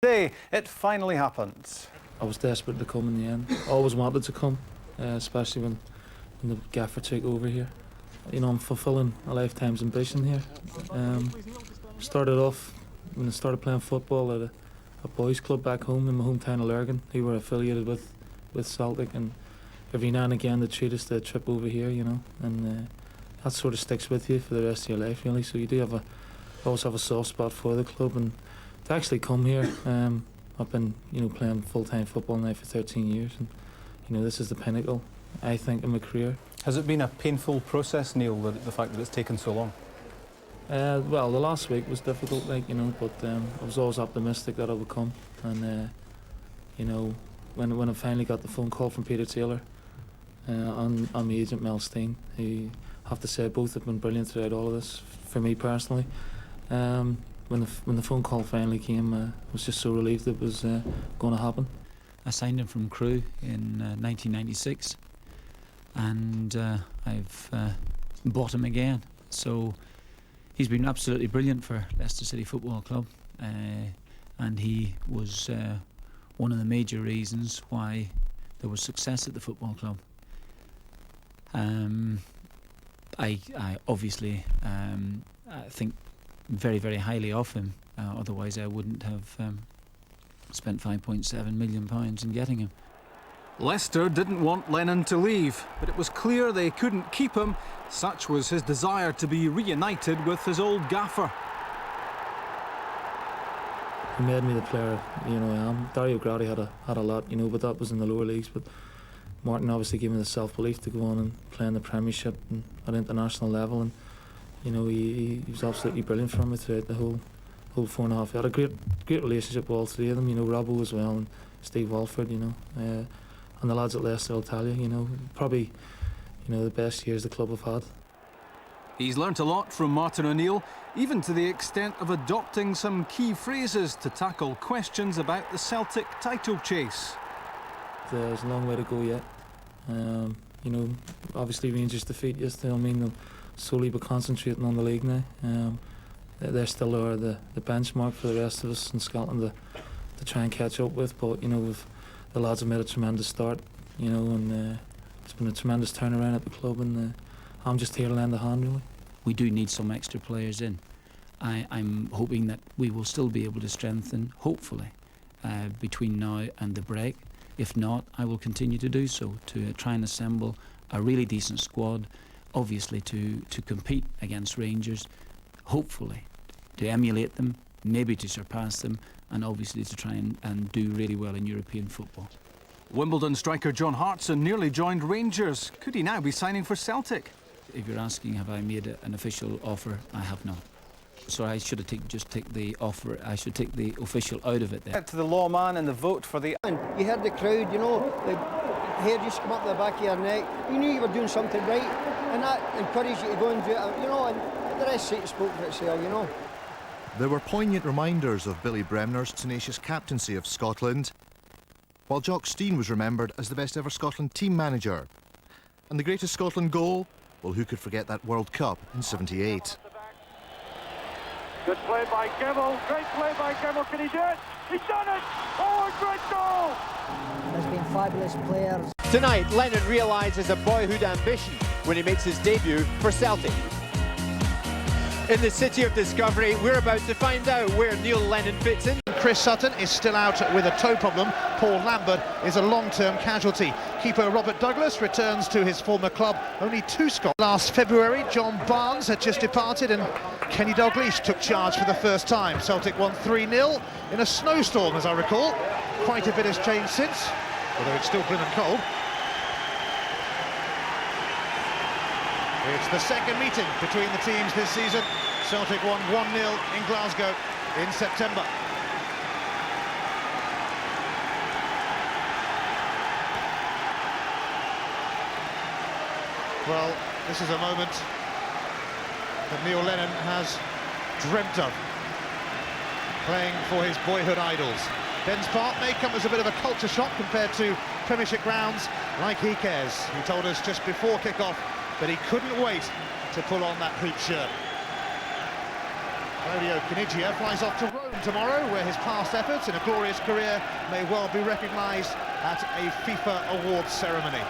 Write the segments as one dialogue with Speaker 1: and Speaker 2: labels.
Speaker 1: Today, it finally happened.
Speaker 2: I was desperate to come in the end. Always wanted to come, especially when the gaffer took over here. You know, I'm fulfilling a lifetime's ambition here. Started off when I started playing football at a boys' club back home in my hometown of Lurgan, who were affiliated with Celtic, and every now and again they treat us to a trip over here, you know, and that sort of sticks with you for the rest of your life, really. So you do always have a soft spot for the club, and to actually come here, I've been, you know, playing full-time football now for 13 years, and you know, this is the pinnacle, I think, in my career.
Speaker 1: Has it been a painful process, Neil, the fact that it's taken so long?
Speaker 2: Well, the last week was difficult, like, you know, but I was always optimistic that it would come, and you know, when I finally got the phone call from Peter Taylor on my agent Mel Steen, who I have to say both have been brilliant throughout all of this for me personally. When the phone call finally came, I was just so relieved it was going to happen.
Speaker 3: I signed him from Crewe in 1996, and I've bought him again. So he's been absolutely brilliant for Leicester City Football Club, and he was one of the major reasons why there was success at the football club. I obviously I think very, very highly of him, otherwise I wouldn't have spent £5.7 million in getting him.
Speaker 1: Leicester didn't want Lennon to leave, but it was clear they couldn't keep him. Such was his desire to be reunited with his old gaffer.
Speaker 2: He made me the player, you know, I am. Dario Gradi had a lot, you know, but that was in the lower leagues. But Martin obviously gave me the self-belief to go on and play in the Premiership and at international level, and you know, he was absolutely brilliant for me throughout the whole 4.5 years. I had a great relationship with all three of them, you know, Robbo as well, and Steve Walford, you know, and the lads at Leicester will tell you, you know, probably, you know, the best years the club have had.
Speaker 1: He's learnt a lot from Martin O'Neill, even to the extent of adopting some key phrases to tackle questions about the Celtic title chase.
Speaker 2: There's a long way to go yet. You know, obviously Rangers defeat yesterday, I mean, they'll solely be concentrating on the league now. They still are the benchmark for the rest of us in Scotland to try and catch up with, but you know, the lads have made a tremendous start, you know, and it's been a tremendous turnaround at the club, and I'm just here to lend a hand, really.
Speaker 3: We do need some extra players in. I'm hoping that we will still be able to strengthen, hopefully, between now and the break. If not, I will continue to do so, to try and assemble a really decent squad, obviously to compete against Rangers, hopefully to emulate them, maybe to surpass them, and obviously to try and do really well in European football.
Speaker 1: Wimbledon striker John Hartson nearly joined Rangers. Could he now be signing for Celtic?
Speaker 3: If you're asking have I made an official offer, I have not. So I should have just take the offer, I should take the official out of it there.
Speaker 1: To the lawman and the vote for the...
Speaker 4: You heard the crowd, you know, the hair just come up the back of your neck. You knew you were doing something right, and that encouraged you to go and do it, you know, and the rest spoke for itself, you know.
Speaker 5: There were poignant reminders of Billy Bremner's tenacious captaincy of Scotland, while Jock Stein was remembered as the best ever Scotland team manager. And the greatest Scotland goal? Well, who could forget that World Cup in '78?
Speaker 6: Good play by Gemmell, great play by Gemmell, can he do it? He's done it! Oh, great goal!
Speaker 4: There's been fabulous players.
Speaker 7: Tonight, Lennon realises a boyhood ambition when he makes his debut for Celtic. In the city of discovery, we're about to find out where Neil Lennon fits in.
Speaker 8: Chris Sutton is still out with a toe problem. Paul Lambert is a long-term casualty. Keeper Robert Douglas returns to his former club. Only 2 Scots. Last February, John Barnes had just departed and Kenny Dalglish took charge for the first time. Celtic won 3-0 in a snowstorm, as I recall. Quite a bit has changed since, although it's still blimmin' cold. It's the second meeting between the teams this season. Celtic won 1-0 in Glasgow in September. Well, this is a moment that Neil Lennon has dreamt of, playing for his boyhood idols. Dens Park may come as a bit of a culture shock compared to Premiership grounds like he cares. He told us just before kick-off that he couldn't wait to pull on that hoop shirt. Claudio Caniggia flies off to Rome tomorrow, where his past efforts in a glorious career may well be recognised at a FIFA awards ceremony.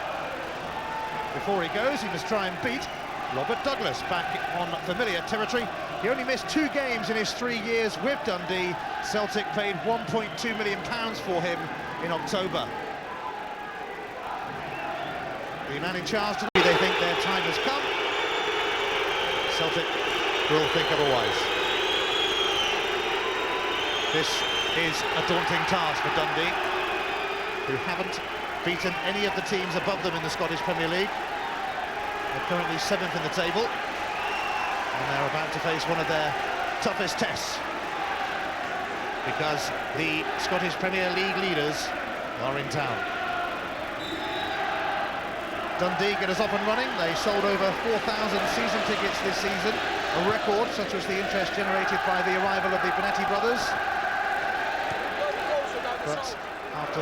Speaker 8: Before he goes, he must try and beat Robert Douglas back on familiar territory. He only missed 2 games in his 3 years with Dundee. Celtic paid £1.2 million for him in October. The man in charge today, they think their time has come. Celtic will think otherwise. This is a daunting task for Dundee, who haven't beaten any of the teams above them in the Scottish Premier League. They're currently 7th in the table, and they're about to face one of their toughest tests, because the Scottish Premier League leaders are in town. Dundee get us up and running. They sold over 4,000 season tickets this season, a record such as the interest generated by the arrival of the Bonetti brothers. But after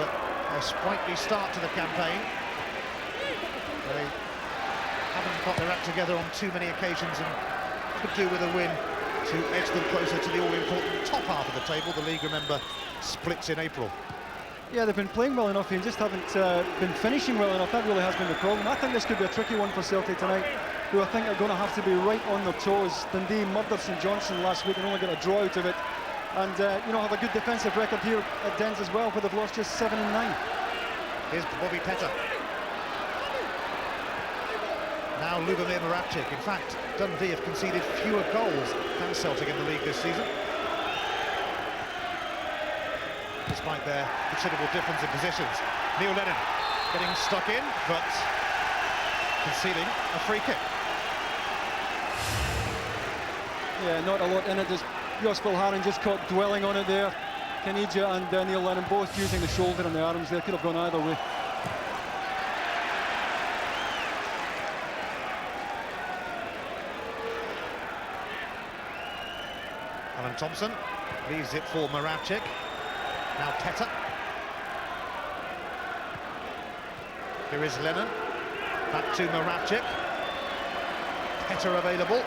Speaker 8: a sprightly start to the campaign, they haven't got their act together on too many occasions and could do with a win to edge them closer to the all-important top half of the table. The league, remember, splits in April.
Speaker 9: Yeah, they've been playing well enough and just haven't been finishing well enough. That really has been the problem. I think this could be a tricky one for Celtic tonight, who I think are going to have to be right on their toes. Dundee murdered St Johnstone last week and only got a draw out of it. And, you know, have a good defensive record here at Dens as well, but they've lost just 7 and 9.
Speaker 8: Here's Bobby Petr. Now Lubomir Moravcik. In fact, Dundee have conceded fewer goals than Celtic in the league this season, despite their considerable difference in positions. Neil Lennon getting stuck in, but conceding a free kick.
Speaker 9: Yeah, not a lot in it. Just Jos Vilharen just caught dwelling on it there. Caniggia and Neil Lennon both using the shoulder and the arms there. Could have gone either way.
Speaker 8: Alan Thompson leaves it for Moravcik. Now Petr. Here is Lennon. Back to Moravcik. Petr available.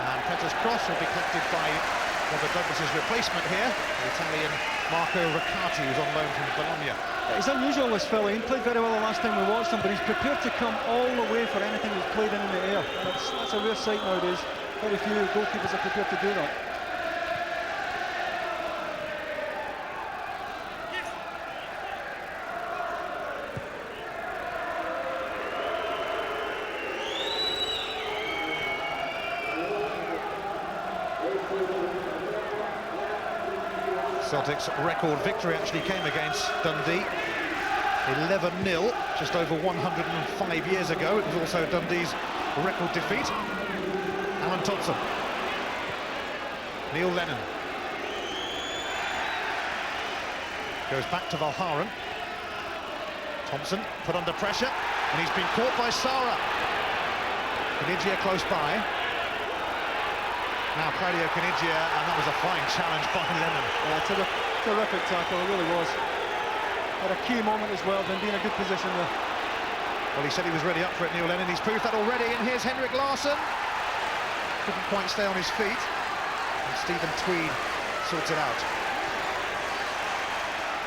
Speaker 8: And Petr's cross will be collected by Robert Douglas's replacement here, the Italian Marco Riccati, who's on loan from Bologna.
Speaker 9: It's unusual, this fella. He played very well the last time we watched him, but he's prepared to come all the way for anything he's played in the air. And that's a rare sight nowadays. Very few goalkeepers are prepared to do that.
Speaker 8: Celtic's record victory actually came against Dundee, 11-0, just over 105 years ago. It was also Dundee's record defeat. Alan Thompson. Neil Lennon. Goes back to Vilharen. Thompson put under pressure, and he's been caught by Sara. Caniggia close by. Now Claudio Caniggia, and that was a fine challenge by Lennon.
Speaker 9: Yeah, terrific tackle, it really was. At a key moment as well, then being in a good position there.
Speaker 8: Well, he said he was ready up for it, Neil Lennon. He's proved that already, and here's Henrik Larsson. Couldn't quite stay on his feet, and Stephen Tweed sorts it out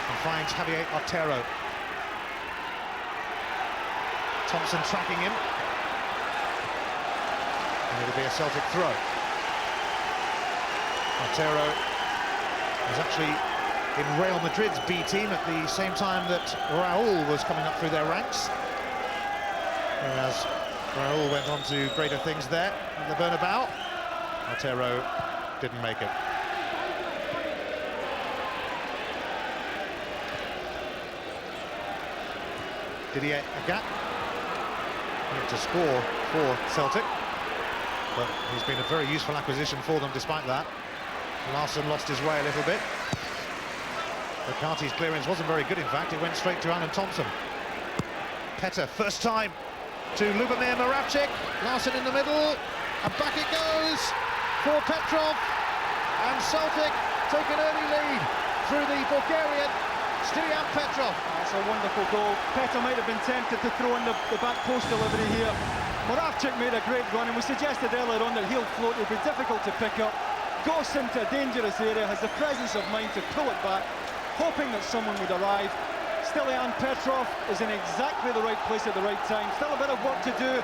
Speaker 8: and finds Javier Otero. Thompson tracking him, and it'll be a Celtic throw. Otero was actually in Real Madrid's B team at the same time that Raul was coming up through their ranks, whereas Raul went on to greater things there at the Bernabeu. Otero didn't make it. Didier Agat to score for Celtic, but he's been a very useful acquisition for them despite that. Larsson lost his way a little bit. Riccati's clearance wasn't very good, in fact. It went straight to Alan Thompson. Petr, first time to Lubomir Moravcik. Larsson in the middle, and back it goes for Petrov. And Celtic take an early lead through the Bulgarian Stilian Petrov.
Speaker 9: That's a wonderful goal. Petr might have been tempted to throw in the back post delivery here, Moravcik made a great run, and we suggested earlier on that heel float will be difficult to pick up. Goes into a dangerous area, has the presence of mind to pull it back, hoping that someone would arrive. Stilian Petrov is in exactly the right place at the right time. Still a bit of work to do,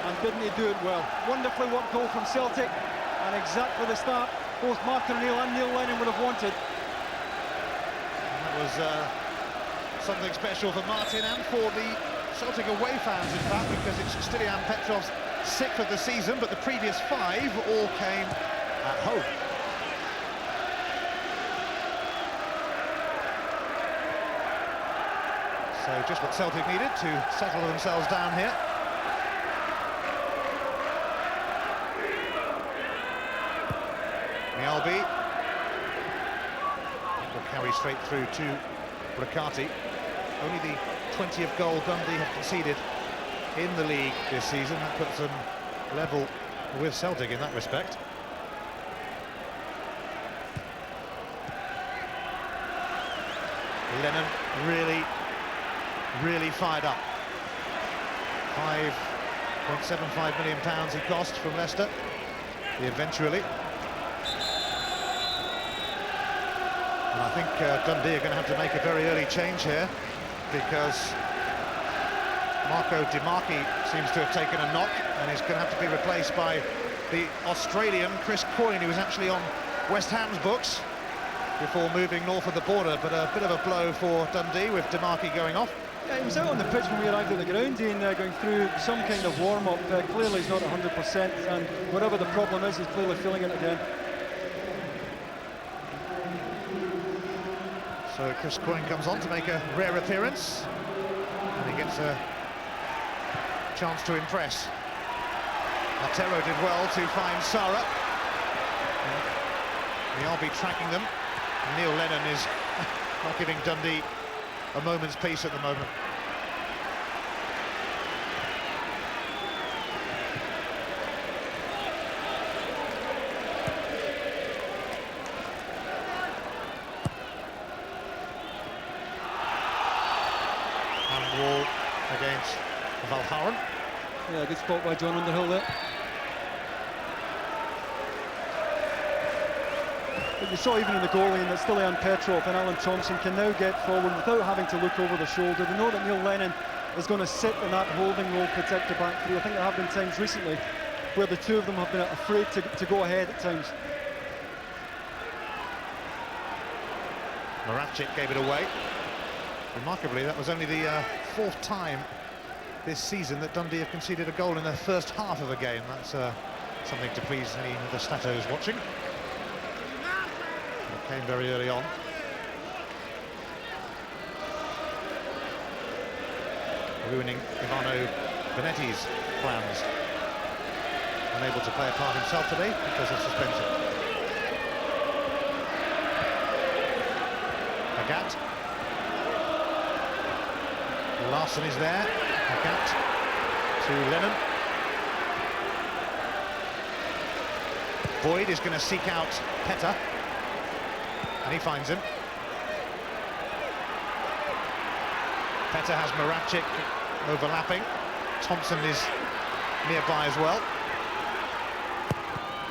Speaker 9: and didn't he do it well? Wonderfully worked goal from Celtic, and exactly the start both Martin O'Neill and Neil Lennon would have wanted.
Speaker 8: That was something special for Martin and for the Celtic away fans, in fact, because it's Stilian Petrov's 6th of the season, but the previous 5 all came at home. So just what Celtic needed to settle themselves down here. Mialbi will carry straight through to Riccardi. Only the 20th goal Dundee have conceded in the league this season. That puts them level with Celtic in that respect. Lennon really fired up. £5.75 million he cost from Leicester eventually. And I think Dundee are going to have to make a very early change here, because Marco Dimarchi seems to have taken a knock and is going to have to be replaced by the Australian Chris Coyne, who was actually on West Ham's books before moving north of the border. But a bit of a blow for Dundee with Dimarchi going off.
Speaker 9: Yeah, he was out on the pitch when we arrived at the ground, Ian, going through some kind of warm-up. Clearly he's not 100%, and whatever the problem is, he's clearly feeling it again.
Speaker 8: So Chris Coyne comes on to make a rare appearance, and he gets a chance to impress. Otero did well to find Sara. Mialbi tracking them. Neil Lennon is not giving Dundee a moment's peace at the moment. Wall against Valharan.
Speaker 9: Yeah, good spot by John Underhill there. But you saw even in the goalie that Stilian Petrov and Alan Thompson can now get forward without having to look over the shoulder. They know that Neil Lennon is going to sit in that holding role, protect the back three. I think there have been times recently where the two of them have been afraid to go ahead at times.
Speaker 8: Moravcik gave it away. Remarkably, that was only the 4th time this season that Dundee have conceded a goal in the first half of a game. That's something to please any of the statos watching. It came very early on. Ruining Ivano Benetti's plans. Unable to play a part himself today because of suspension. Agat. Larson is there. Agat to Lennon. Boyd is going to seek out Petter, and he finds him. Petter has Moravcik overlapping. Thompson is nearby as well.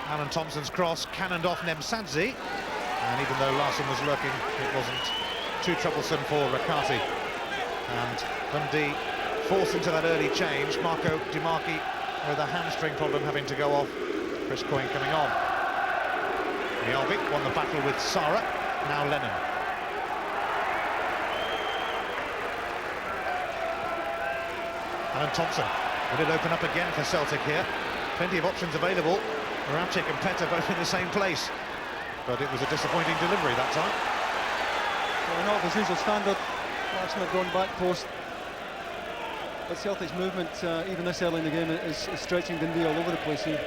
Speaker 8: Alan Thompson's cross cannoned off Nemsadze, and even though Larson was lurking, it wasn't too troublesome for Riccardi. And Dundee forced into that early change. Marco Dimarchi with a hamstring problem having to go off. Chris Coyne coming on. Mialbi won the battle with Sara, now Lennon. Alan Thompson, will it open up again for Celtic here? Plenty of options available. Moravcik and Petter both in the same place, but it was a disappointing delivery that time.
Speaker 9: Well, not as usual standard. That's not gone back post. But Celtic's movement, even this early in the game, is stretching Dundee all over the place here.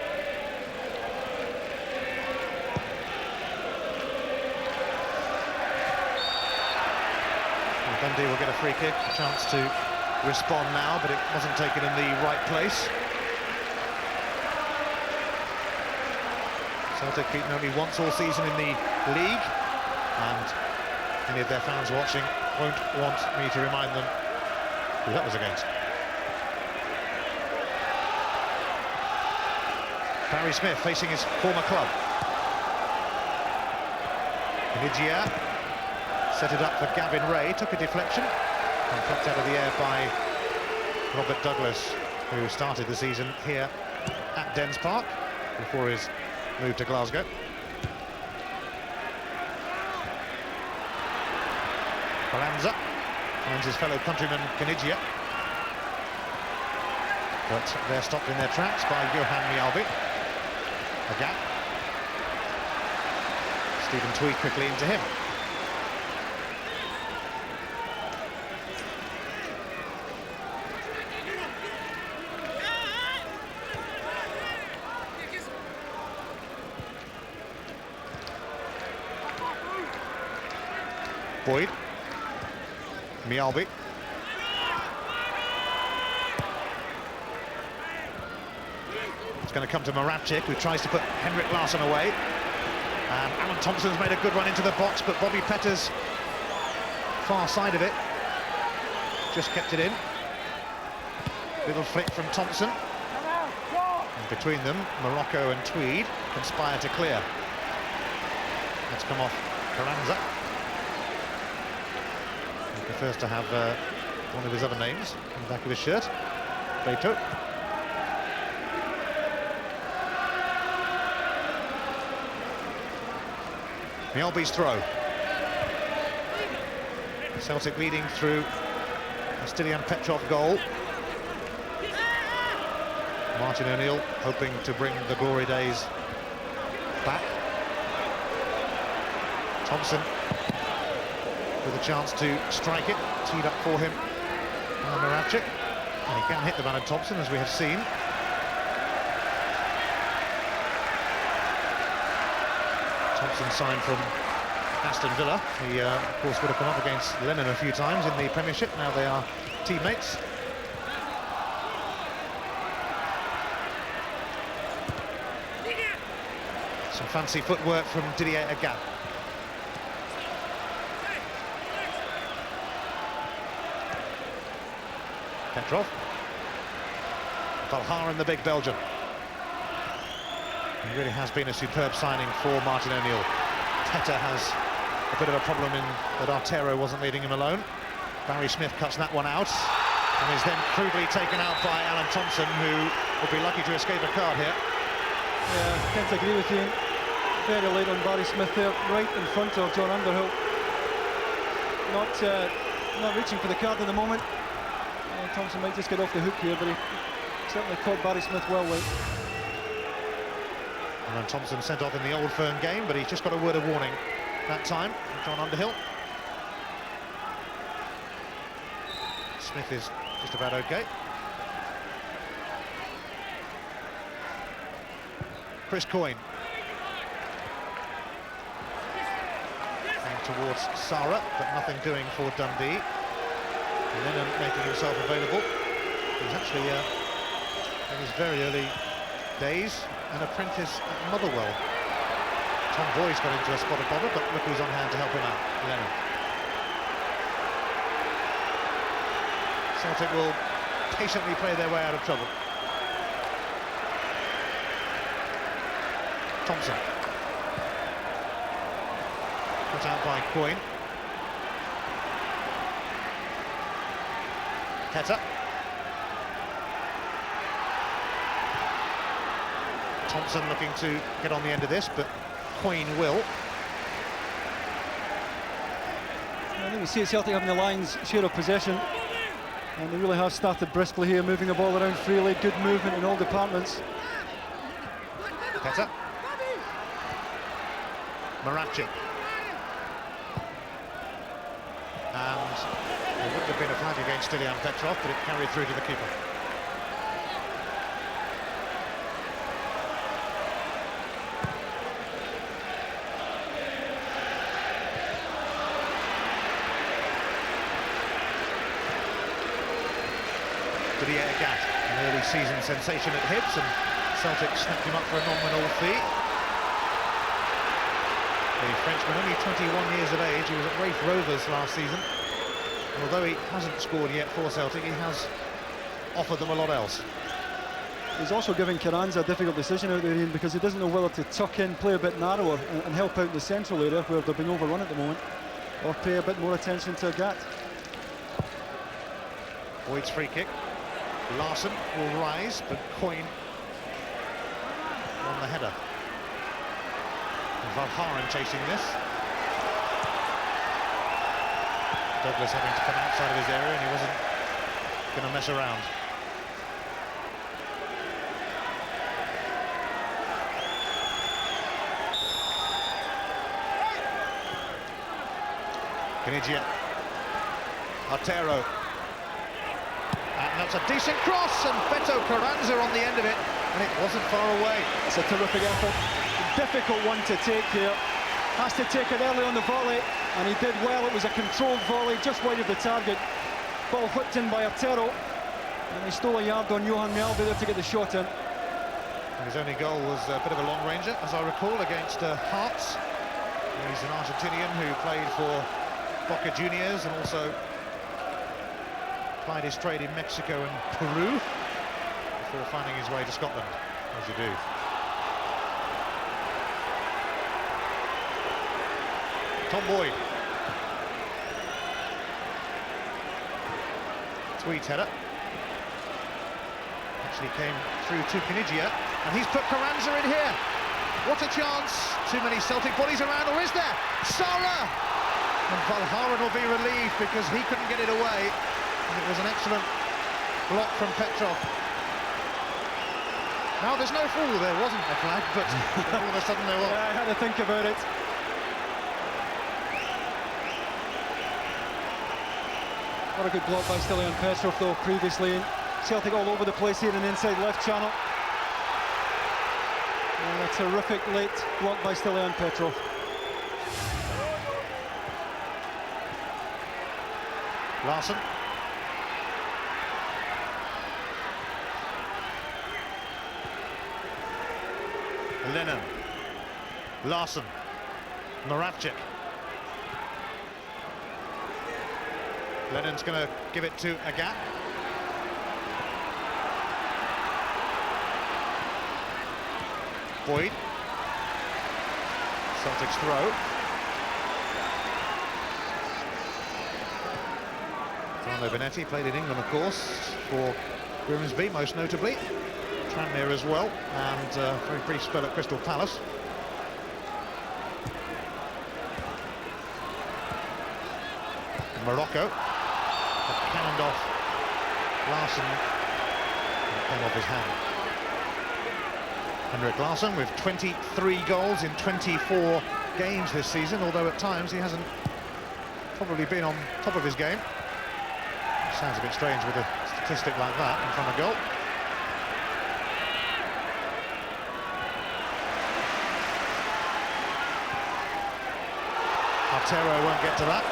Speaker 8: Well, Dundee will get a free kick, a chance to respond now, but it wasn't taken in the right place. Celtic beaten only once all season in the league, and any of their fans watching won't want me to remind them who that was against. Barry Smith facing his former club. Nigia set it up for Gavin Ray, took a deflection and plucked out of the air by Robert Douglas, who started the season here at Dens Park before his move to Glasgow. Balanza finds his fellow countryman Kanigia, but they're stopped in their tracks by Johan Mjalby. A gap. Stephen Tweed quickly into him. Boyd. Mjalby. It's going to come to Moravcik, who tries to put Henrik Larsson away. And Alan Thompson's made a good run into the box, but Bobby Petter's far side of it just kept it in. Little flick from Thompson. And between them, Morocco and Tweed conspire to clear. That's come off Carranza. He prefers to have one of his other names on the back of his shirt, Beto. Mjalby's throw. Celtic leading through a Stilian Petrov goal. Martin O'Neill hoping to bring the glory days back. Thompson with a chance to strike it, teed up for him by Moravcik. And he can hit the man of Thompson, as we have seen. Thompson signed from Aston Villa. He, of course, would have come up against Lennon a few times in the Premiership. Now they are teammates. Some fancy footwork from Didier Agat. Petrov. Valharen, the big Belgian. He really has been a superb signing for Martin O'Neill. Teta has a bit of a problem in that Artero wasn't leaving him alone. Barry Smith cuts that one out and is then crudely taken out by Alan Thompson, who would be lucky to escape a card here.
Speaker 9: Yeah, can't agree with you. Very late on Barry Smith there, right in front of John Underhill. Not reaching for the card at the moment. Thompson might just get off the hook here, but he certainly caught Barry Smith well late.
Speaker 8: And Thompson sent off in the Old Firm game, but he's just got a word of warning that time from John Underhill. Smith is just about okay. Chris Coyne. And towards Sara, but nothing doing for Dundee. Lennon making himself available. He was actually, in his very early days, an apprentice at Motherwell. Tom Boyce got into a spot of bother, but look who's on hand to help him out, Lennon. Celtic will patiently play their way out of trouble. Thompson. Put out by Coyne. Teta. Thompson looking to get on the end of this, but Coyne will.
Speaker 9: I think we see Celtic having the lion's share of possession, and they really have started briskly here, moving the ball around freely, good movement in all departments.
Speaker 8: Teta. Moravcik. And there wouldn't have been a flag against Stilian Petrov, but it carried through to the keeper. Didier Agat, an early season sensation at Hibs, and Celtic snapped him up for a nominal fee. The Frenchman, only 21 years of age, he was at Raith Rovers last season. And although he hasn't scored yet for Celtic, he has offered them a lot else.
Speaker 9: He's also giving Carranza a difficult decision out there, Ian, because he doesn't know whether to tuck in, play a bit narrower and help out in the central area where they're being overrun at the moment, or pay a bit more attention to Agat.
Speaker 8: Boyd's free kick. Larson will rise, but Coyne on the header. Valharan chasing this. Douglas having to come outside of his area, and he wasn't going to mess around. Canigia. Artero. And that's a decent cross, and Beto Carranza on the end of it, and it wasn't far away.
Speaker 9: It's a terrific effort. Difficult one to take here. Has to take it early on the volley, and he did well. It was a controlled volley, just wide of the target. Ball whipped in by Artero, and he stole a yard on Johan Mjällby there to get the shot in.
Speaker 8: And his only goal was a bit of a long ranger, as I recall, against Hearts. He's an Argentinian who played for Boca Juniors and also plied his trade in Mexico and Peru before finding his way to Scotland, as you do. Tom Boyd. Tweed's header. Actually came through to Canigia, and he's put Carranza in here. What a chance. Too many Celtic bodies around, or is there? Sara! And Valharan will be relieved because he couldn't get it away. And it was an excellent block from Petrov. Now there's no foul, there wasn't a flag, but all of a sudden there was.
Speaker 9: Yeah, I had to think about it. What a good block by Stilian Petrov though previously. Celtic all over the place here in the inside left channel. And a terrific late block by Stilian Petrov.
Speaker 8: Larson. Lennon. Larson. Moravcik. Lennon's going to give it to Agat. Boyd. Celtic's throw. Fernando Benetti played in England, of course, for Grimsby, most notably. Tranmere as well, and very brief spell at Crystal Palace. Morocco. Cannoned off Larson, and it came off his hand. Henrik Larsson with 23 goals in 24 games this season, although at times he hasn't probably been on top of his game. Sounds a bit strange with a statistic like that in front of goal. Artero won't get to that.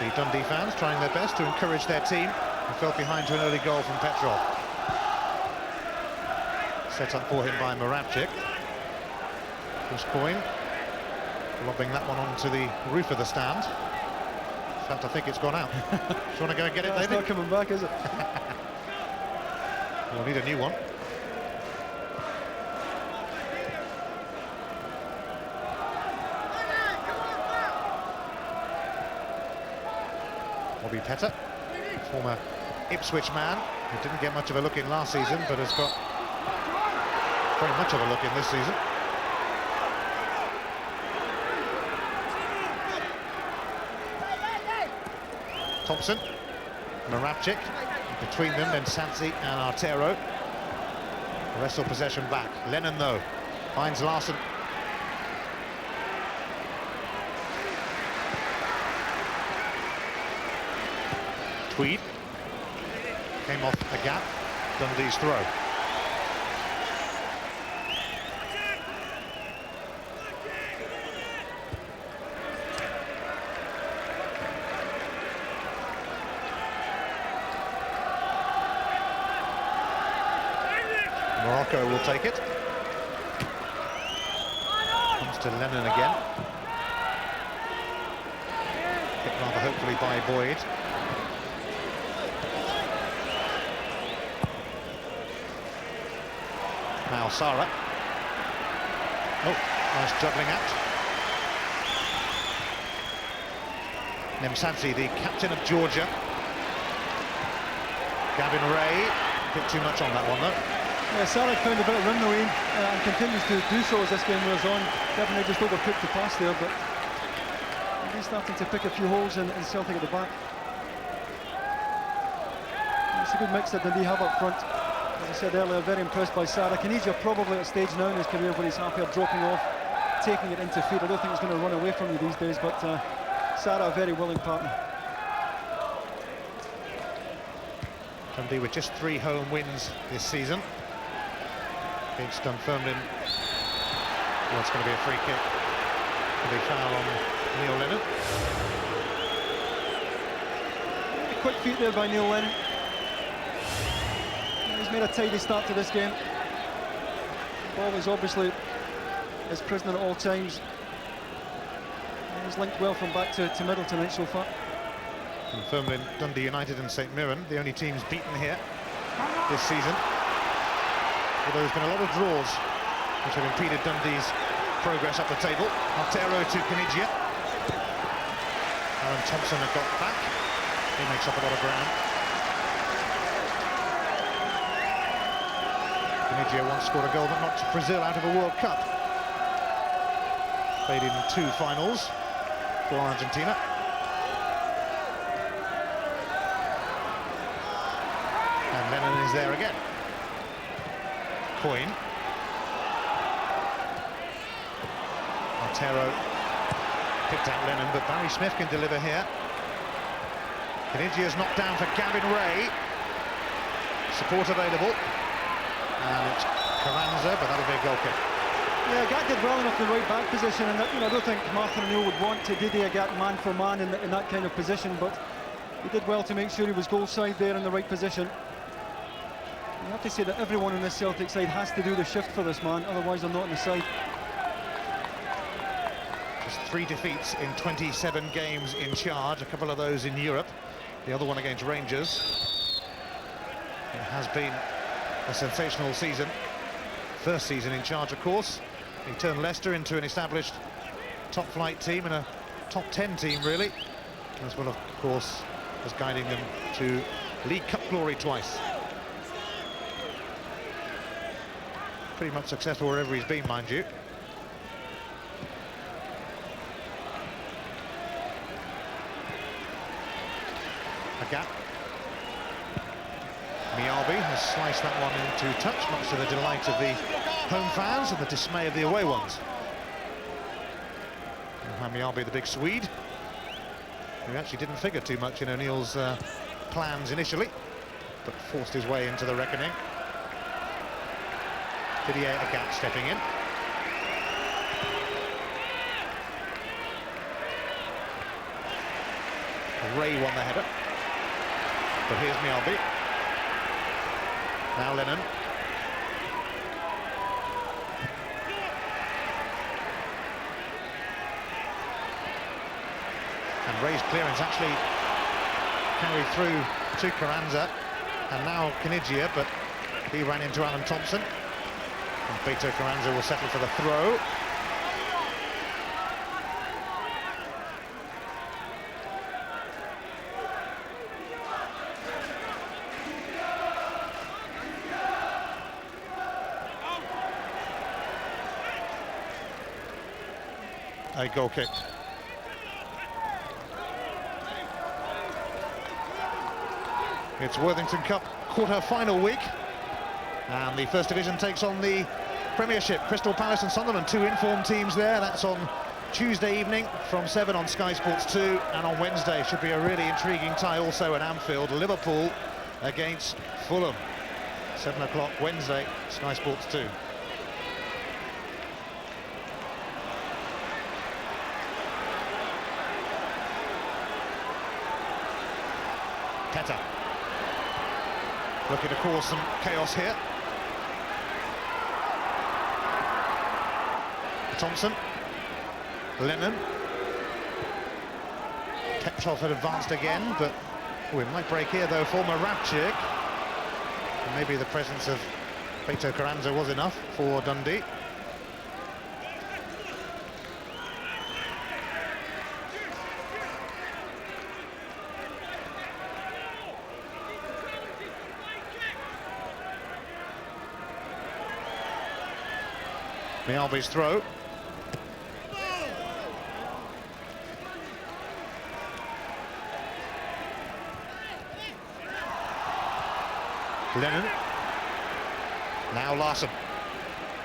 Speaker 8: The Dundee fans trying their best to encourage their team, who fell behind to an early goal from Petrov. Set up for him by Moravcik. Chris Coyne lobbing that one onto the roof of the stand. In fact, I think it's gone out. Do you want to go and get it, David?
Speaker 9: It's not coming back, is it?
Speaker 8: We'll need a new one. Bobby Petter, former Ipswich man, who didn't get much of a look in last season, but has got very much of a look in this season. Thompson, Moravcik, between them then Sansi and Artero. Wrestle possession back. Lennon though finds Larson. Tweed came off a gap. Dundee's throw. Morocco will take it. Comes to Lennon again. Hit rather hopefully by Boyd. Now Sarah. Oh, nice juggling act. Nemsadze, the captain of Georgia. Gavin Ray, a bit too much on that one though.
Speaker 9: Yeah, Sarah found a bit of room though, Ian, and continues to do so as this game wears on. Gavin Ray just overcooked the pass there, but he's starting to pick a few holes in Celtic at the back. It's a good mix that Dundee have up front. As I said earlier, very impressed by Sarah. Caniggia probably at a stage now in his career where he's happier dropping off, taking it into feet. I don't think he's going to run away from you these days, but Sarah, a very willing partner.
Speaker 8: Dundee with just 3 home wins this season against Dunfermline. Well, it's going to be a free kick. A big foul on Neil Lennon.
Speaker 9: A quick feet there by Neil Lennon. He's made a tidy start to this game. Ball is obviously his prisoner at all times. And he's linked well from back to middle tonight so far.
Speaker 8: Dunfermline, Dundee United and St Mirren, the only teams beaten here this season. Although there's been a lot of draws which have impeded Dundee's progress up the table. Altero to Caniggia. Aaron Thompson had got back. He makes up a lot of ground. Caniggia once scored a goal that knocked Brazil out of a World Cup. Played in 2 finals for Argentina. And Lennon is there again. Coyne. Altero picked out Lennon, but Barry Smith can deliver here. Caniggia's knocked down for Gavin Ray. Support available. And it's Carranza, but that'll be a goal kick.
Speaker 9: Yeah, Gat did well enough in the right back position, and I don't think Martin O'Neill would want to Didier Gat man for man in that kind of position, but he did well to make sure he was goal side there in the right position. You have to say that everyone on this Celtic side has to do the shift for this man, otherwise they're not on the side.
Speaker 8: Just 3 defeats in 27 games in charge, a couple of those in Europe, the other one against Rangers. It has been a sensational season. First season in charge, of course. He turned Leicester into an established top-flight team and a top 10 team, really, as well, of course, as guiding them to League Cup glory twice. Pretty much successful wherever he's been, mind you. A gap. Mialbi has sliced that one into touch, much to the delight of the home fans and the dismay of the away ones. And Mialbi, the big Swede, who actually didn't figure too much in O'Neill's plans initially, but forced his way into the reckoning. Didier Agat stepping in. Ray won the header. But here's Mialbi. Now Lennon. And Ray's clearance actually carried through to Carranza. And now Caniggia, but he ran into Alan Thompson. And Beto Carranza will settle for the throw. A goal kick. It's Worthington Cup quarter-final week. And the First Division takes on the Premiership. Crystal Palace and Sunderland, 2 informed teams there. That's on Tuesday evening from 7 on Sky Sports 2. And on Wednesday should be a really intriguing tie also at Anfield. Liverpool against Fulham. 7 o'clock Wednesday, Sky Sports 2. Peta. Looking to cause some chaos here. Thompson. Lennon. Petrov had advanced again, but it might break here though for Moravcik. Maybe the presence of Beto Carranza was enough for Dundee. Mialby's throw. Lennon. Now Larsson.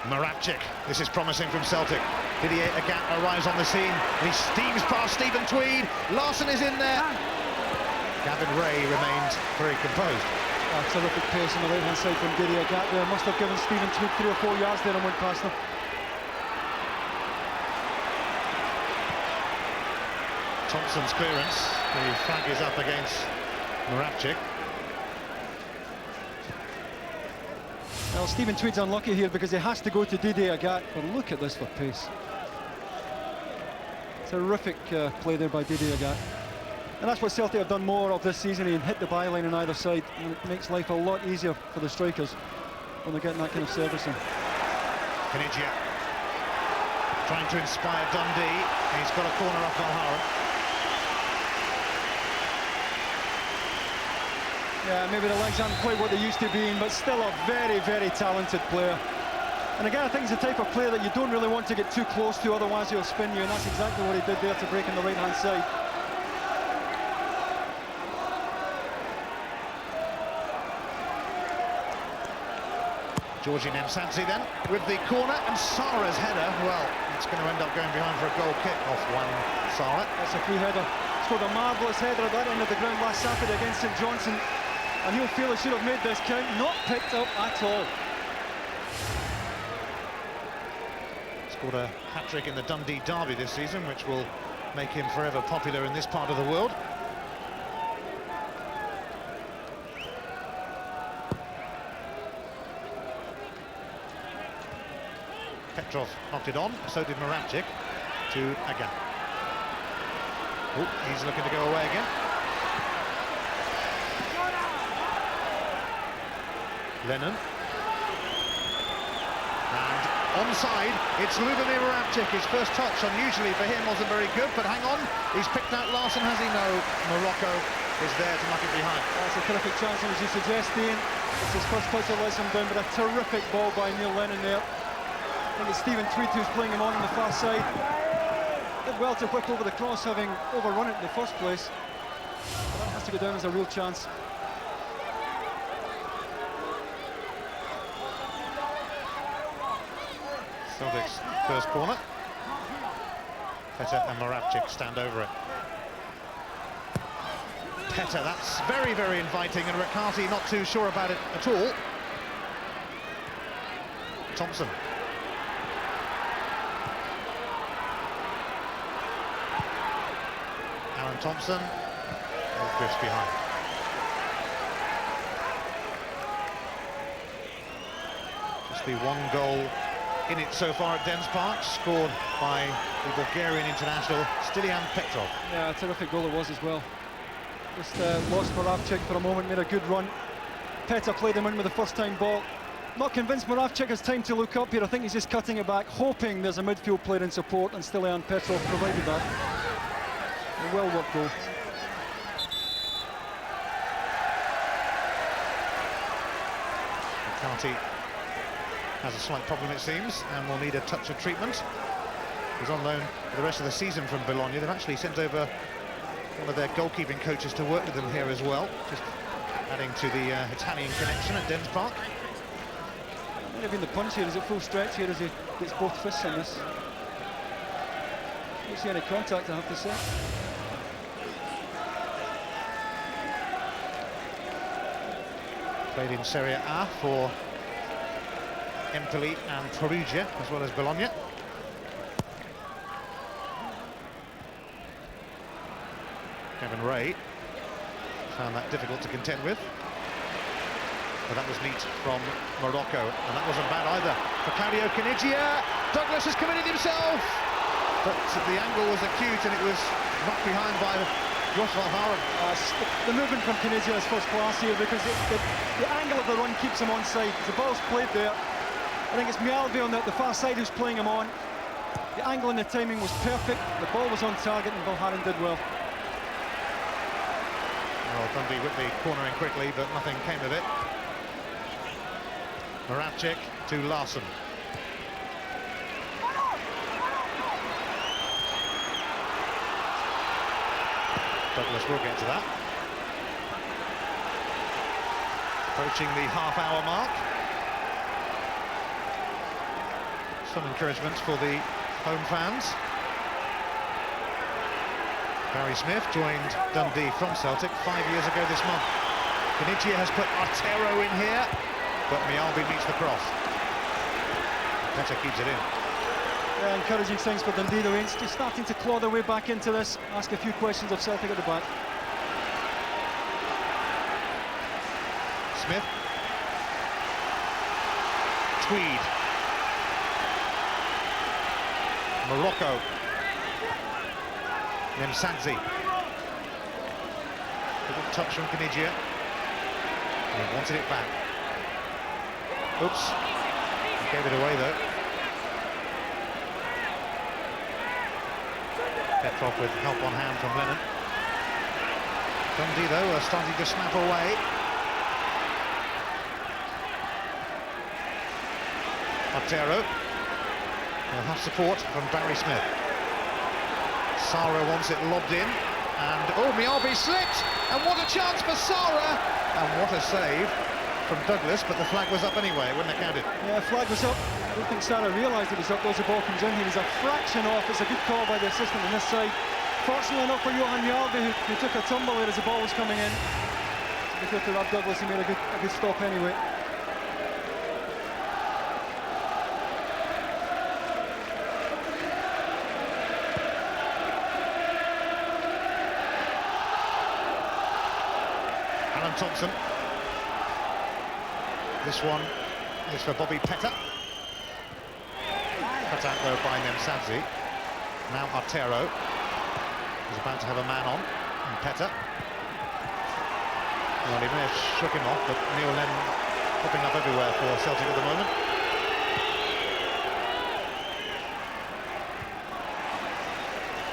Speaker 8: Moravcik. This is promising from Celtic. Didier Agat arrives on the scene. He steams past Stephen Tweed. Larsson is in there. Gavin Ray remained very composed.
Speaker 9: Terrific pace on the right-hand side from Didier Agat there. Must have given Stephen Tweed 3 or 4 yards there and went past him.
Speaker 8: Thompson's clearance. The flag is up against Moravcik.
Speaker 9: Well, Stephen Tweed's unlucky here because he has to go to Didier Agat, but look at this for pace. Terrific play there by Didier Agat. And that's what Celtic have done more of this season, and hit the byline on either side, and it makes life a lot easier for the strikers when they're getting that kind of servicing.
Speaker 8: Kanigia trying to inspire Dundee. He's got a corner off Valhalla.
Speaker 9: Yeah, maybe the legs aren't quite what they used to be, but still a very, very talented player. And again, I think he's the type of player that you don't really want to get too close to, otherwise he'll spin you, and that's exactly what he did there to break on the right-hand side.
Speaker 8: Georgi Nemsansi then with the corner, and Sara's header, well, it's going to end up going behind for a goal kick off one Sara.
Speaker 9: That's a free header. Scored a marvellous header at that end of the ground last Saturday against St Johnstone, and he'll feel he should have made this count. Not picked up at all.
Speaker 8: Scored a hat-trick in the Dundee derby this season, which will make him forever popular in this part of the world. Petrov knocked it on, so did Moravcik to Agat. Oh, he's looking to go away again. Lennon. And onside, it's Lubomir Moravcik. His first touch, unusually for him, wasn't very good, but hang on, he's picked out Larsson, has he? No, Morocco is there to knock it behind.
Speaker 9: That's a terrific chance, and as you suggest, Ian, it's his first touch that lets him down, but a terrific ball by Neil Lennon there. I think it's Stephen Tweed who's playing him on the far side. Did well to whip over the cross, having overrun it in the first place. But that has to go down as a real chance.
Speaker 8: Celtic's first corner. Petter and Moravcik stand over it. Petter, that's very, very inviting, and Riccardi not too sure about it at all. Thompson. Aaron Thompson drifts behind. Just the one goal in it so far at Dens Park, scored by the Bulgarian international Stilian Petrov.
Speaker 9: Yeah, a terrific goal it was as well. Just lost Moravcik for a moment, made a good run. Petter played him in with the first-time ball. Not convinced Moravcik has time to look up here. I think he's just cutting it back, hoping there's a midfield player in support, and Stilian Petrov provided that. A well-worked goal.
Speaker 8: McCarthy has a slight problem, it seems, and will need a touch of treatment. He's on loan for the rest of the season from Bologna. They've actually sent over one of their goalkeeping coaches to work with them here as well, just adding to the Italian connection at Dens Park.
Speaker 9: Might have been the punch here. Is it full stretch here as he gets both fists on this? Don't see any contact, I have to say.
Speaker 8: Played in Serie A for Empoli and Perugia, as well as Bologna. Kevin Ray found that difficult to contend with. But that was neat from Morocco, and that wasn't bad either. For Claudio Canigia, Douglas has committed himself! But the angle was acute, and it was knocked behind by
Speaker 9: The movement from Tunisia is first class here because the angle of the run keeps him onside. The ball's played there. I think it's Mialvi on the far side who's playing him on. The angle and the timing was perfect. The ball was on target and Bilharin did well.
Speaker 8: Well, Dundee whipped the corner in quickly, but nothing came of it. Moravcik to Larson. Douglas will get to that. Approaching the half-hour mark. Some encouragement for the home fans. Barry Smith joined Dundee from Celtic 5 years ago this month. Kenichia has put Artero in here, but Mialbi meets the cross. Petr keeps it in.
Speaker 9: Yeah, encouraging things for Dundee, though. Just starting to claw their way back into this. Ask a few questions of Celtic at the back.
Speaker 8: Smith. Tweed. Morocco. Nemsadze. Good touch from Kenichia. He wanted it back. Oops. He gave it away, though. Petrov with help on hand from Lennon. Dundee, though, are starting to snap away. Artero will have support from Barry Smith. Sara wants it lobbed in, and oh, Mialbi slipped, and what a chance for Sara, and what a save from Douglas, but the flag was up anyway, wouldn't have counted.
Speaker 9: Yeah, flag was up. I don't think Sara realised it was up. As the ball comes in, he was a fraction off. It's a good call by the assistant on this side. Fortunately enough for Johan Mialbi, who took a tumble there as the ball was coming in. To be fair to Rob Douglas, he made a good stop anyway.
Speaker 8: Alan Thompson. This one is for Bobby Petr. Cut out though by Nemsadze. Now Artero is about to have a man on. And Petr. Well, he may have shook him off, but Neil Lennon popping up everywhere for Celtic at the moment.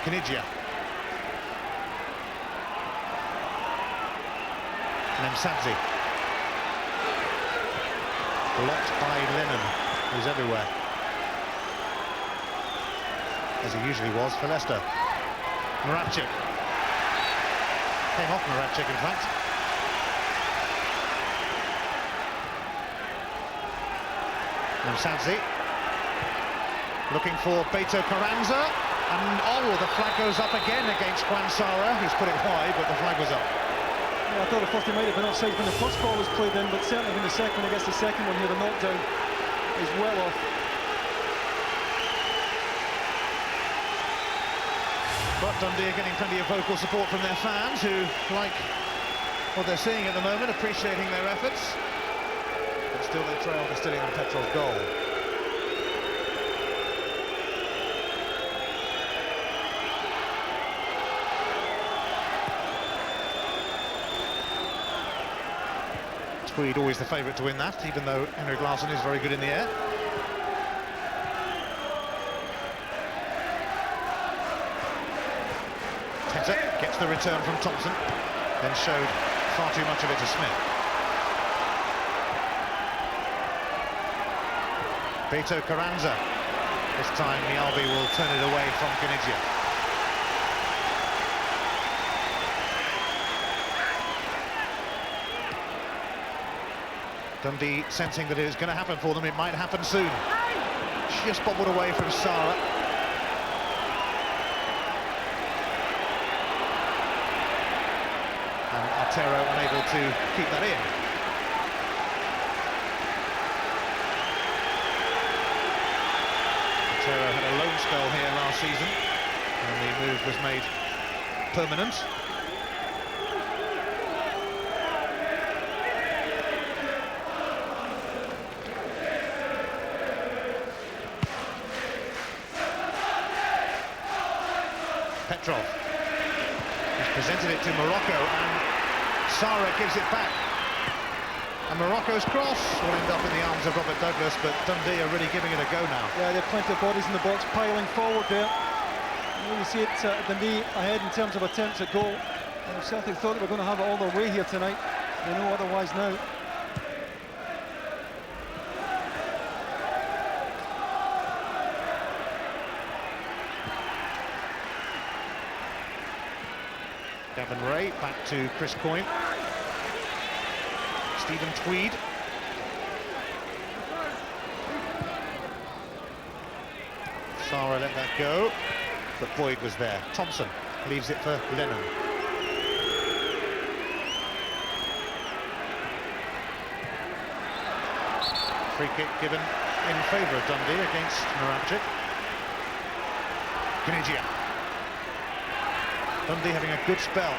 Speaker 8: Kenichia. Nemsadze. Blocked by Lennon, who's everywhere. As he usually was for Leicester. Moravcik. Came off Moravcik, in fact. Nemsadze. Looking for Beto Carranza. And oh, the flag goes up again against Juan Sara, who's put it wide, but the flag was up.
Speaker 9: Yeah, I thought at first he might have been offside when the first ball was played in, but certainly when the second one gets the second one here, the knockdown is well off.
Speaker 8: But Dundee are getting plenty of vocal support from their fans, who like what they're seeing at the moment, appreciating their efforts. But still they trail to Stilling and Petrov's goal. Tweed always the favourite to win that, even though Henrik Larsson is very good in the air. Petr gets the return from Thompson, then showed far too much of it to Smith. Beto Carranza. This time Mialbi will turn it away from Kenichia. Dundee sensing that it is going to happen for them. It might happen soon. Just bobbled away from Sara. And Artero unable to keep that in. Artero had a loan spell here last season, and the move was made permanent. Petrov. He's presented it to Morocco, and Sarra gives it back. And Morocco's cross will end up in the arms of Robert Douglas, but Dundee are really giving it a go now.
Speaker 9: Yeah, there are plenty of bodies in the box piling forward there. You see it, Dundee ahead in terms of attempts at goal. And if Celtic thought they were going to have it all their way here tonight, they know otherwise now.
Speaker 8: Gavin Ray back to Chris Coyne. Stephen Tweed. Sarra let that go, but Boyd was there. Thompson leaves it for Lennon. Free kick given in favour of Dundee against Moravcik. Kinigia. Dundee having a good spell,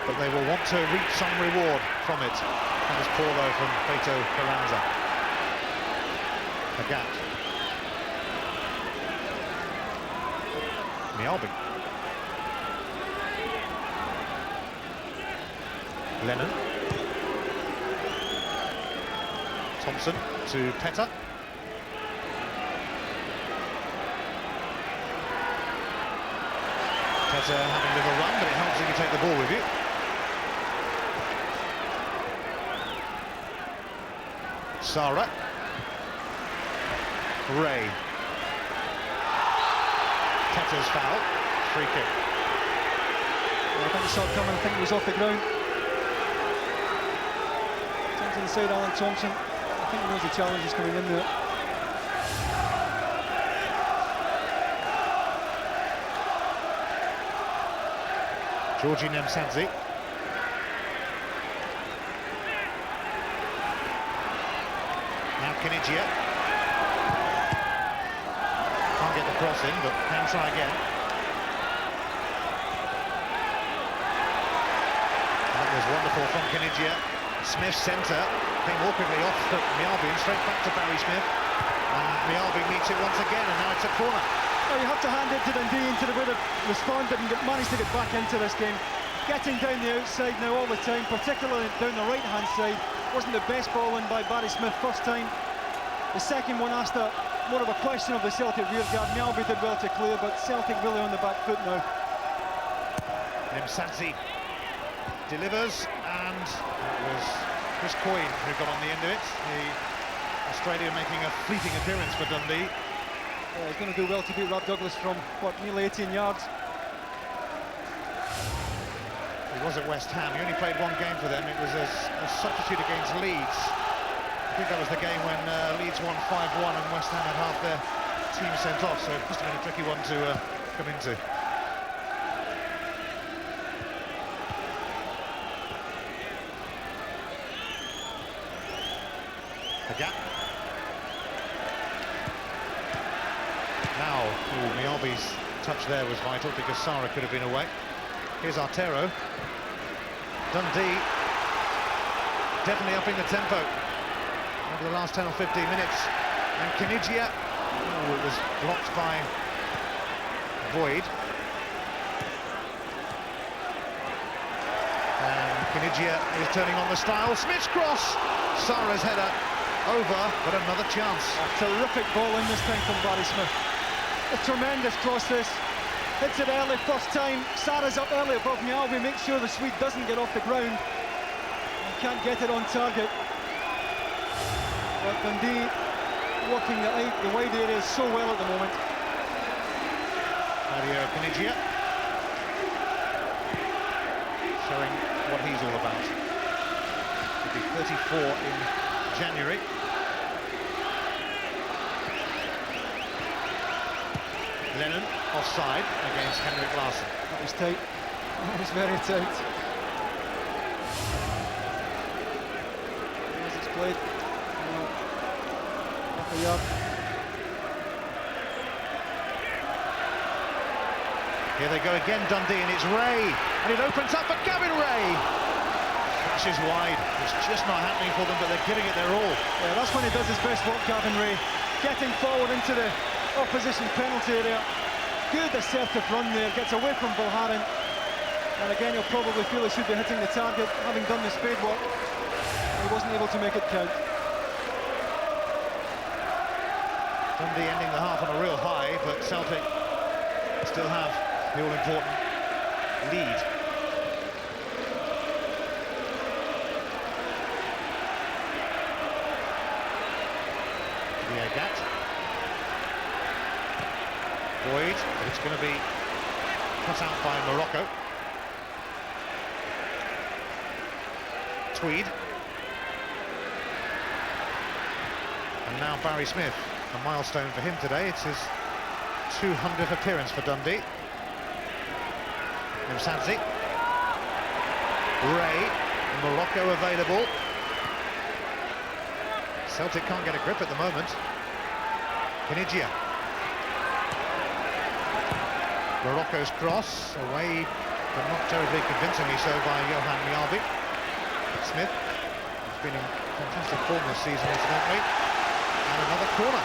Speaker 8: but they will want to reap some reward from it. That was poor though from Beto Carranza. Agat. Mialbi. Lennon. Thompson to Petter. Petter having a little run, but it helps if you take the ball with you. Sarra. Ray. Petter's foul. Free kick.
Speaker 9: I think he saw it coming, I think he was off the ground. Turns inside Alan Thompson. I think he knows the challenge is coming in there.
Speaker 8: Georgi Nemsadze. Now Kinigia. Can't get the cross in, but can try again. That was wonderful from Kinigia. Smith centre, came awkwardly off Mialbi and straight back to Barry Smith. And Mialbi meets it once again, and now it's a corner.
Speaker 9: Well, you have to hand it to Dundee into the way they've responded and managed to get back into this game. Getting down the outside now all the time, particularly down the right-hand side. Wasn't the best ball in by Barry Smith first time. The second one asked more of a question of the Celtic rearguard. Mialbi did well to clear, but Celtic really on the back foot now.
Speaker 8: Nemsadze delivers, and it was Chris Coyne who got on the end of it. The Australia making a fleeting appearance for Dundee.
Speaker 9: Oh, he's going to do well to beat Rob Douglas from, what, nearly 18 yards.
Speaker 8: He was at West Ham. He only played one game for them. It was as a substitute against Leeds. I think that was the game when Leeds won 5-1 and West Ham had half their team sent off, so it must have been a tricky one to come into. Agat. Now, Mialbi's touch there was vital because Sarra could have been away. Here's Artero. Dundee definitely upping the tempo over the last 10 or 15 minutes. And Kinigia, it was blocked by Boyd. And Kinigia is turning on the style. Smith's cross. Sarra's header over, but another chance.
Speaker 9: A terrific ball in this time from Barry Smith. A tremendous cross this. Hits it early, first time. Sarra's up early above Mialbi, makes sure the Swede doesn't get off the ground. And can't get it on target. But Dundee working the wide areas so well at the moment.
Speaker 8: Mario Kinigia showing what he's all about. He'll be 34 in January. Lennon offside against Henrik Larsson.
Speaker 9: That was tight. That was very tight. As it's played. Half a yard.
Speaker 8: Here they go again, Dundee, and it's Ray. And it opens up for Gavin Ray. Flashes wide. It's just not happening for them, but they're giving it their all.
Speaker 9: Yeah, that's when he does his best work, Gavin Ray. Getting forward into the opposition penalty area. Good assertive run there, gets away from Bulharin, And again, he'll probably feel he should be hitting the target, having done the spade work. He wasn't able to make it count.
Speaker 8: Dundee ending the half on a real high, but Celtic still have the all-important lead. Vega. Boyd, but it's going to be cut out by Morocco. Tweed. And now Barry Smith, a milestone for him today. It's his 200th appearance for Dundee. Msadzi. Ray, Morocco available. Celtic can't get a grip at the moment. Kinigia. Morocco's cross, away, but not terribly convincingly so by Johan Mjalby. Smith, who's been in fantastic form this season, incidentally. And another corner.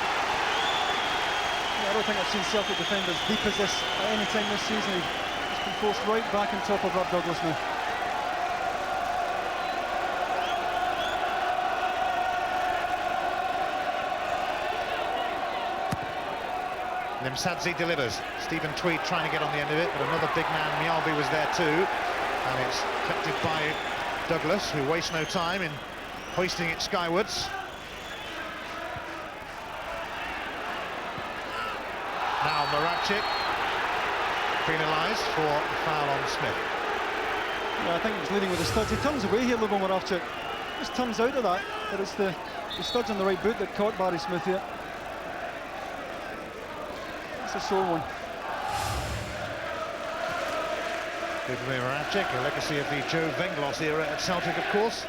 Speaker 9: Yeah, I don't think I've seen Celtic defend as deep as this at any time this season. He's been forced right back on top of Rob Douglas now.
Speaker 8: Msadzi delivers. Stephen Tweed trying to get on the end of it, but another big man, Mjalby, was there too. And it's collected by Douglas, who wastes no time in hoisting it skywards. Now Moravcik penalised for a foul on Smith.
Speaker 9: Yeah, I think he's leading with the studs. He turns away here, Lubo Moravcik. Just turns out of that, but it's the studs on the right boot that caught Barry Smith here. It's a sore one.
Speaker 8: Ludmir Moravcik, a legacy of the Joe Venglos era at Celtic, of course.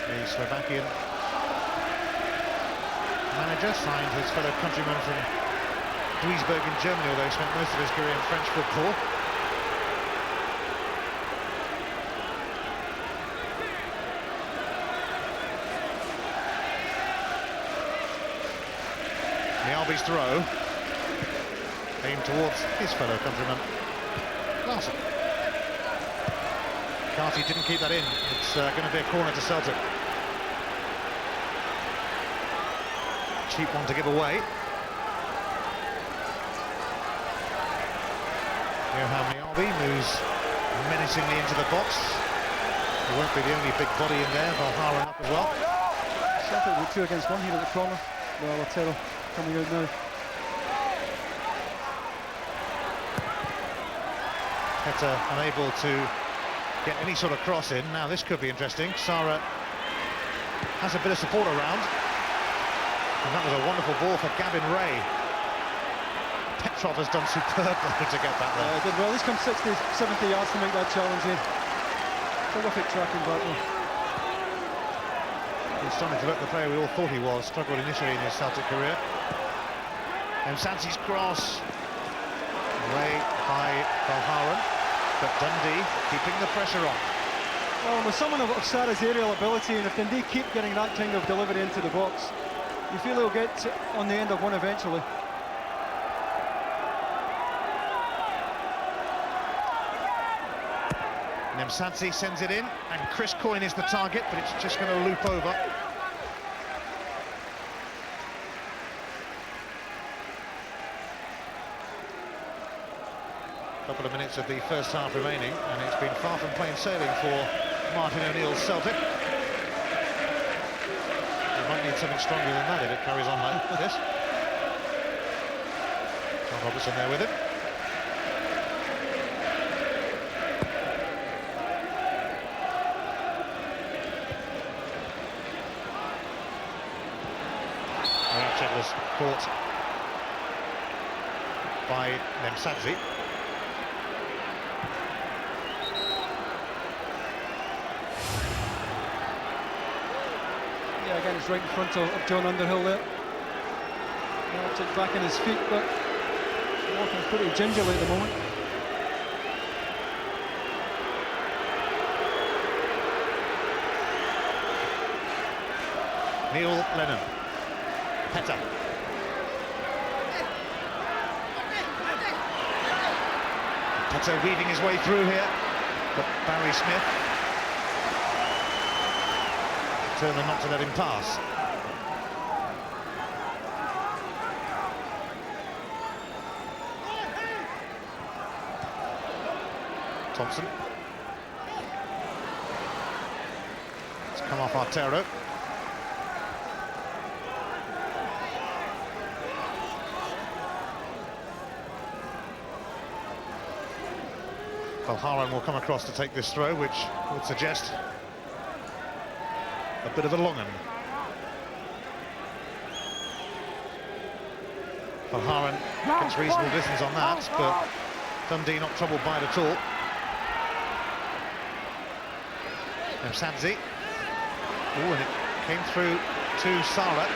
Speaker 8: The Slovakian manager signed his fellow countryman from Duisburg in Germany, although he spent most of his career in French football. Mjalby's throw aimed towards his fellow countryman Larson. Carty didn't keep that in. It's going to be a corner to Celtic. Cheap one to give away. Johan Mjalby moves menacingly into the box. He won't be the only big body in there. Valharan up as well.
Speaker 9: Celtic with 2 against 1 here at the corner. Well, Otero coming out now.
Speaker 8: Petter unable to get any sort of cross in. Now this could be interesting. Sara has a bit of support around. And that was a wonderful ball for Gavin Ray. Petrov has done superbly to get back there.
Speaker 9: Did well. He's come 60, 70 yards to make that challenge in. Terrific tracking back there.
Speaker 8: He's starting to look the player we all thought he was. Struggled initially in his Celtic career. And Msadzi's cross. Away by Valharan. But Dundee keeping the pressure on.
Speaker 9: Well, with someone of Sara's aerial ability, and if Dundee keep getting that kind of delivery into the box, you feel he'll get on the end of one eventually.
Speaker 8: Msadzi sends it in, and Chris Coyne is the target, but it's just going to loop over. Couple of minutes of the first half remaining, and it's been far from plain sailing for Martin O'Neill's Celtic. He might need something stronger than that if it carries on like this. John Robertson there with him. Moravcik was caught by Msadzi.
Speaker 9: Yeah, again, it's right in front of John Underhill there. Moravcik back in his feet, but walking pretty gingerly at the moment.
Speaker 8: Neil Lennon. Petter. Petter weaving his way through here. But Barry Smith determined not to let him pass. Thompson. It's come off Artero. Valharan will come across to take this throw, which would suggest a bit of a long one. Valharan gets reasonable distance on that, but Dundee not troubled by it at all. Msanzi. Oh, and it came through to Sara.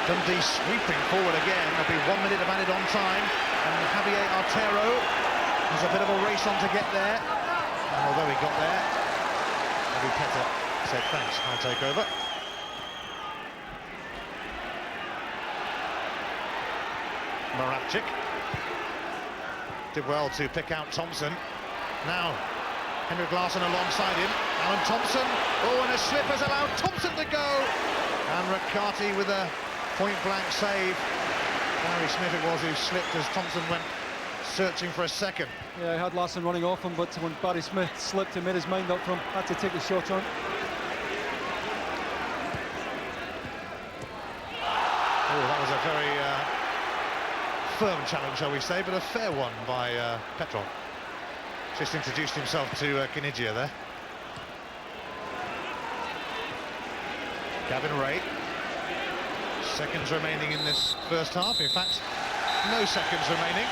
Speaker 8: Dundee sweeping forward again. There'll be 1 minute of added on time, and Javier Artero. There's a bit of a race on to get there, and although he got there, Bobby Petter said thanks, I'll take over. Moravcik did well to pick out Thompson. Now Henrik Larsson alongside him. Alan Thompson, oh, and a slip has allowed Thompson to go, and Riccardi with a point-blank save. Barry Smith it was who slipped as Thompson went searching for a second.
Speaker 9: Yeah, he had Larsson running off him, but when Barry Smith slipped, he made his mind up for him, had to take the shot on.
Speaker 8: Oh, that was a very firm challenge, shall we say, but a fair one by Petrov. Just introduced himself to Kinigia there. Gavin Ray. Seconds remaining in this first half. In fact, no seconds remaining.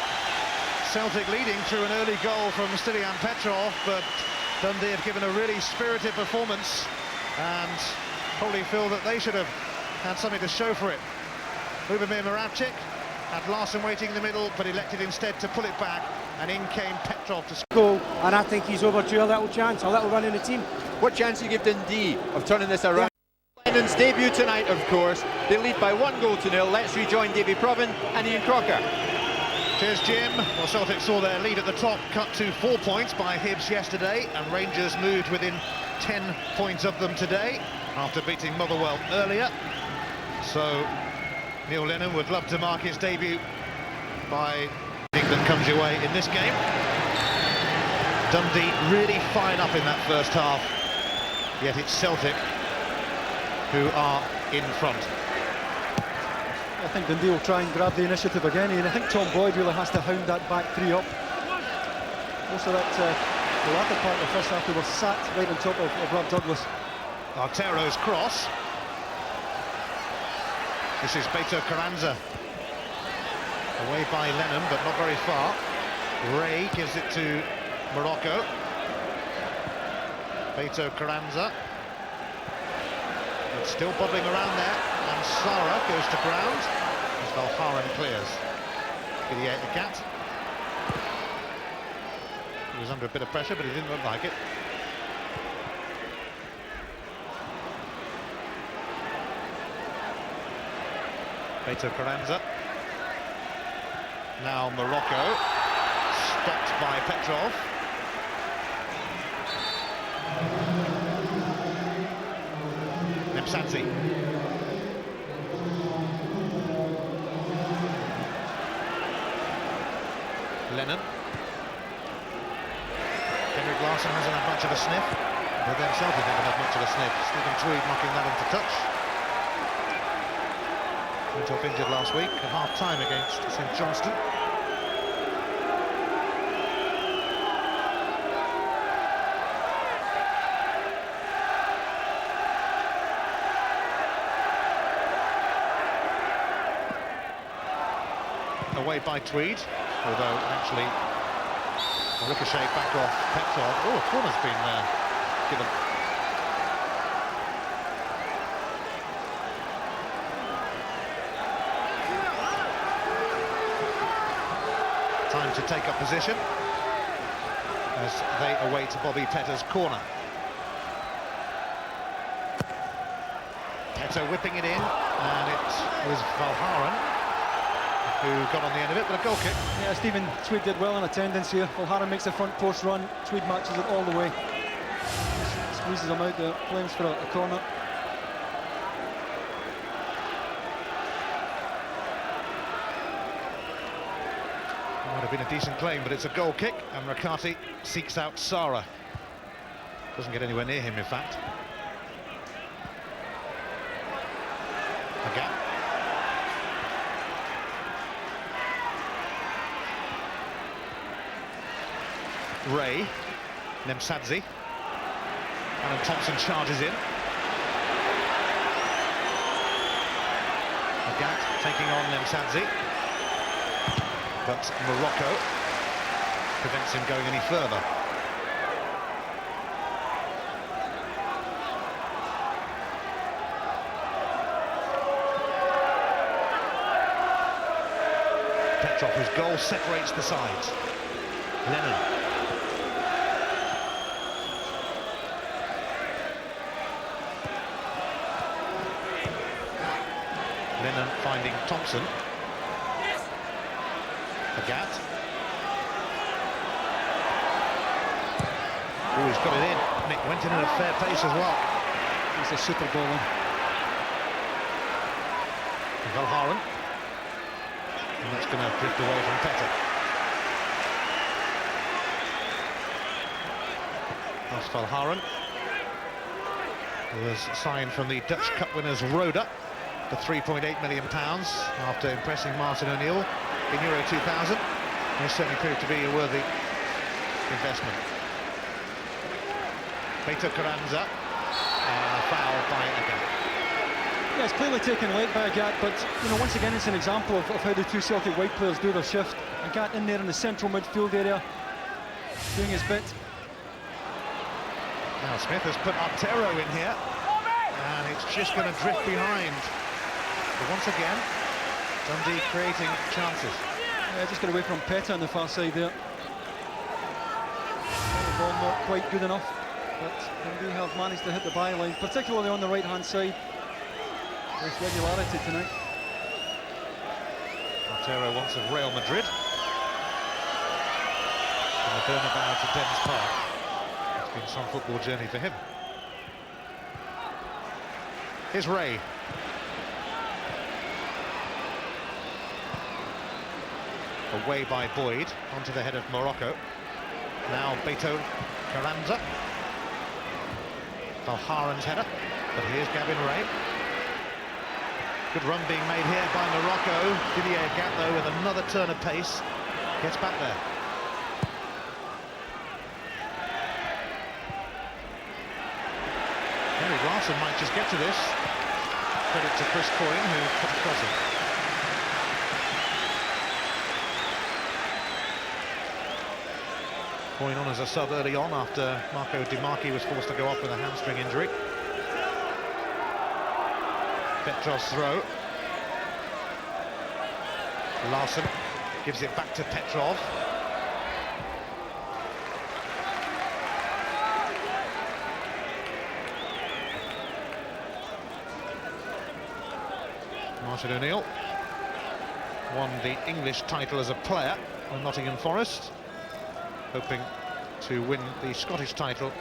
Speaker 8: Celtic leading through an early goal from Stilian Petrov, but Dundee have given a really spirited performance and probably feel that they should have had something to show for it. Lubomir Moravcik had Larsson waiting in the middle, but elected instead to pull it back, and in came Petrov to
Speaker 10: goal, and I think he's overdue a little chance, a little run in the team.
Speaker 7: What chance do you give Dundee of turning this around? Lennon's debut tonight, of course. They lead by 1-0. Let's rejoin Davy Provan and Ian Crocker.
Speaker 8: Cheers, Jim. Well, Celtic saw their lead at the top cut to 4 points by Hibs yesterday, and Rangers moved within 10 points of them today after beating Motherwell earlier. So Neil Lennon would love to mark his debut by anything that comes your way in this game. Dundee really fired up in that first half, yet it's Celtic who are in front.
Speaker 9: I think Dundee will try and grab the initiative again, and I think Tom Boyd really has to hound that back three up. Most of that, the latter part of the first half, they were sat right on top of Rob Douglas.
Speaker 8: Artero's cross. This is Beto Carranza. Away by Lennon, but not very far. Ray gives it to Morocco. Beto Carranza. It's still bobbling around there, and Sara goes to ground as Valharan clears. Did he ate the cat? He was under a bit of pressure, but he didn't look like it. Beto Carranza. Now Morocco, stopped by Petrov. Msanzi. Lennon. Henrik Larsson hasn't had much of a sniff, but then Celtic haven't had much of a sniff. Stephen Tweed knocking that into touch. Went off injured last week at half-time against St Johnstone. Away by Tweed, although actually a ricochet back off Petrov. Oh, a corner's been given. Time to take up position as they await Bobby Petter's corner. Petter whipping it in, and it was Valharan. who got on the end of it, but a goal kick.
Speaker 9: Yeah, Stephen Tweed did well in attendance here. O'Hara makes a front post run, Tweed matches it all the way. Squeezes him out there, claims for a corner.
Speaker 8: Might have been a decent claim, but it's a goal kick, and Rakati seeks out Sara. Doesn't get anywhere near him, in fact. Again. Ray, Nemsadze, Alan Thompson charges in. Agat taking on Nemsadze, but Morocco prevents him going any further. Petrov, whose goal separates the sides. Lennon. Lennon finding Thompson. Agat. Oh, he's got it in. Nick went in at a fair pace as well.
Speaker 9: He's a super bowler.
Speaker 8: Valharan. And that's going to drift away from Petter. That's Valharan. There was a sign from the Dutch Cup winners Roda for £3.8 million after impressing Martin O'Neill in Euro 2000. He certainly proved to be a worthy investment. Beto Carranza, a foul by Agat.
Speaker 9: Yeah, it's clearly taken late by Agat, but you know, once again it's an example of how the two Celtic white players do their shift. Agat in there in the central midfield area, doing his bit.
Speaker 8: Now Smith has put Artero in here, and it's just going to drift behind. But once again, Dundee creating chances.
Speaker 9: Yeah, just got away from Peta on the far side there. The ball not quite good enough, but Dundee have managed to hit the byline, particularly on the right-hand side. There's regularity tonight.
Speaker 8: Artero wants of Real Madrid. From the Bernabeu to Dens Park. It's been some football journey for him. Here's Ray. Away by Boyd, onto the head of Morocco. Now Beto Carranza. Valharan's header, but here's Gavin Ray. Good run being made here by Morocco. Didier Agat, though, with another turn of pace, gets back there. Henry Larson might just get to this. Credit to Chris Coyne, who put the crossing. Coyne on as a sub early on after Marco Di Marchi was forced to go off with a hamstring injury. Petrov's throw. Larson gives it back to Petrov. Martin O'Neill won the English title as a player at Nottingham Forest, hoping to win the Scottish title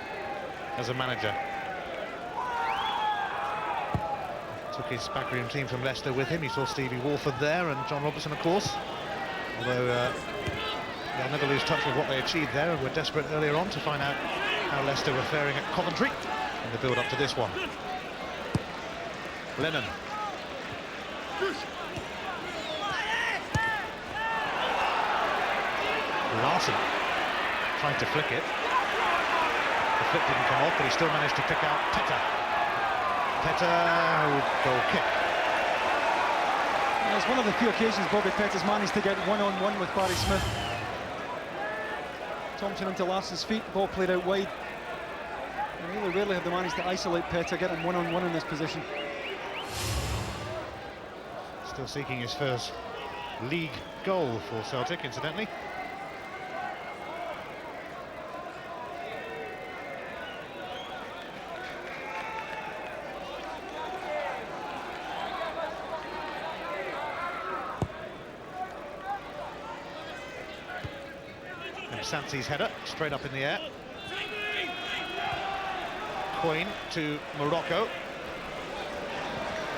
Speaker 8: as a manager. Took his backroom team from Leicester with him. He saw Stevie Walford there and John Robertson, of course. Although they'll never lose touch with what they achieved there, and were desperate earlier on to find out how Leicester were faring at Coventry in the build-up to this one. Lennon. Larson tried to flick it. The flick didn't come off, but he still managed to pick out Petter. Petter, goal kick.
Speaker 9: Yeah, it's one of the few occasions Bobby Petter's managed to get one-on-one with Barry Smith. Thompson into Larson's feet, ball played out wide. And really rarely have they managed to isolate Petter, get him one-on-one in this position.
Speaker 8: Still seeking his first league goal for Celtic, incidentally. Santi's header, straight up in the air. Coyne to Morocco.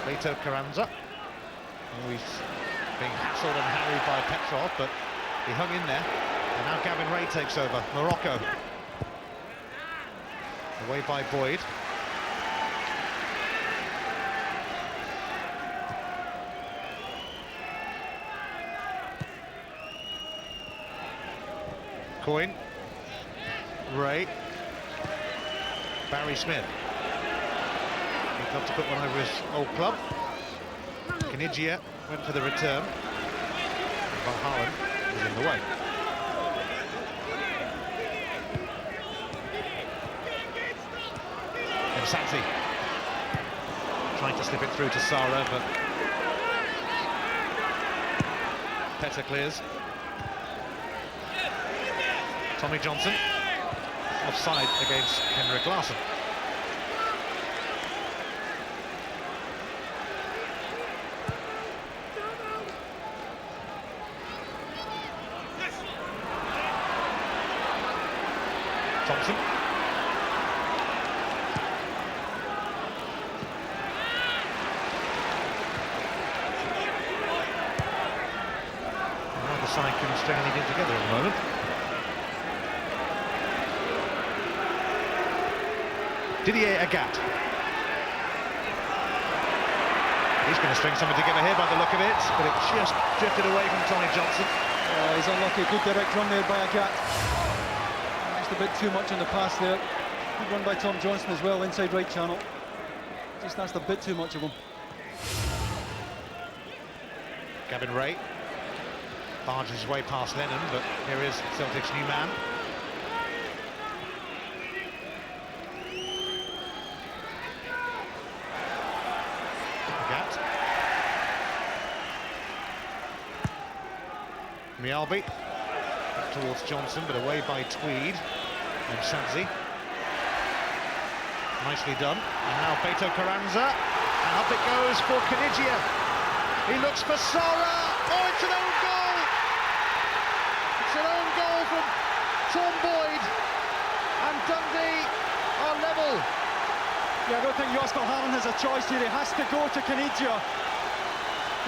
Speaker 8: Beto Carranza. Always being hassled and harried by Petrov, but he hung in there. And now Gavin Ray takes over. Morocco. Away by Boyd. Coyne. Ray. Barry Smith. He'd love to put one over his old club. Kanigia went for the return. Van Halen was in the way. And Santi trying to slip it through to Sara, but Petter clears. Tommy Johnson offside against Henrik Larsson. Thompson. Neither side couldn't string anything together at the moment. Didier Agat. He's going to string something together here by the look of it, but it just drifted away from Tommy Johnson.
Speaker 9: He's unlucky. Good direct run there by Agat. Just a bit too much on the pass there. Good run by Tom Johnson as well, inside right channel. Just that's a bit too much of him.
Speaker 8: Gavin Ray barges his way past Lennon, but here is Celtic's new man. Mialbi towards Johnson, but away by Tweed and Sanzi. Nicely done. And now Beto Carranza, and up it goes for Kanigia. He looks for Sara. Oh, it's an own goal! It's an own goal from Tom Boyd, and Dundee are level.
Speaker 9: Yeah, I don't think Jos Valhaeren has a choice here. He has to go to Kanigia,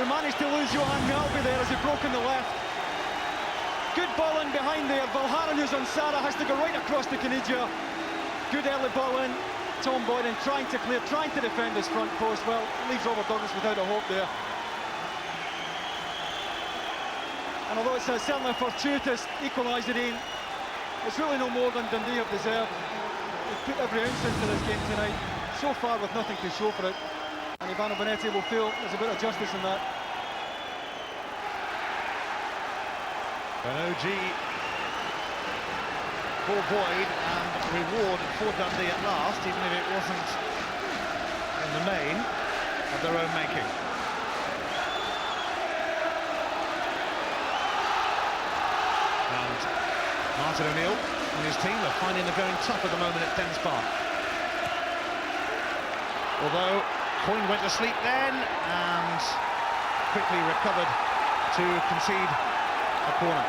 Speaker 9: who managed to lose Johan Mialbi there as he broke in the left. Good ball in behind there. Valhaeren, who's on Sara, has to go right across to Kanigia. Good early ball in. Tom Boyd in trying to clear, trying to defend his front post. Well, leaves Robert Douglas without a hope there. And although it's certainly a fortuitous equaliser, it's really no more than Dundee have deserved. They've put every ounce into this game tonight. So far with nothing to show for it. And Ivano Bonetti will feel there's a bit of justice in that.
Speaker 8: An OG for Boyd and reward for Dundee at last, even if it wasn't in the main of their own making. And Martin O'Neill and his team are finding they're going tough at the moment at Dens Park. Although Coyne went to sleep then and quickly recovered to concede a corner.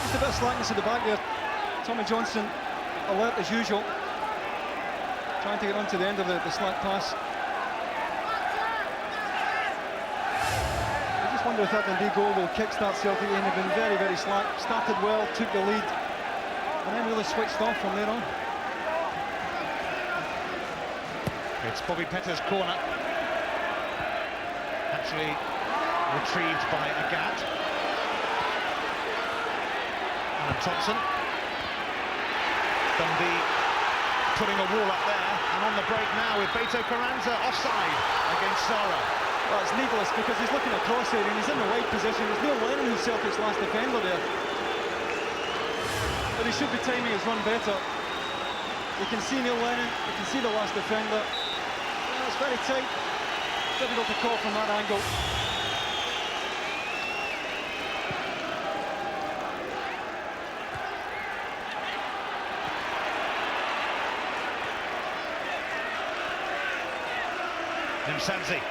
Speaker 9: Just a bit of slackness at the back there. Tommy Johnson alert as usual, trying to get onto the end of the slack pass. I just wonder if that Dundee goal will kick-start Celtic again. They've been very, very slack. Started well, took the lead, and then really switched off from there on.
Speaker 8: It's Bobby Petter's corner, actually retrieved by Agat. And Thompson. Dundee putting a wall up there, and on the break now with Beto Carranza offside against Sara.
Speaker 9: Well, it's needless because he's looking across here and he's in the wide position. There's Neil Lennon who's Celtic's last defender there. But he should be timing his run better. You can see Neil Lennon, you can see the last defender. Well, it's very tight. Difficult to call from that angle.
Speaker 8: Sanzi.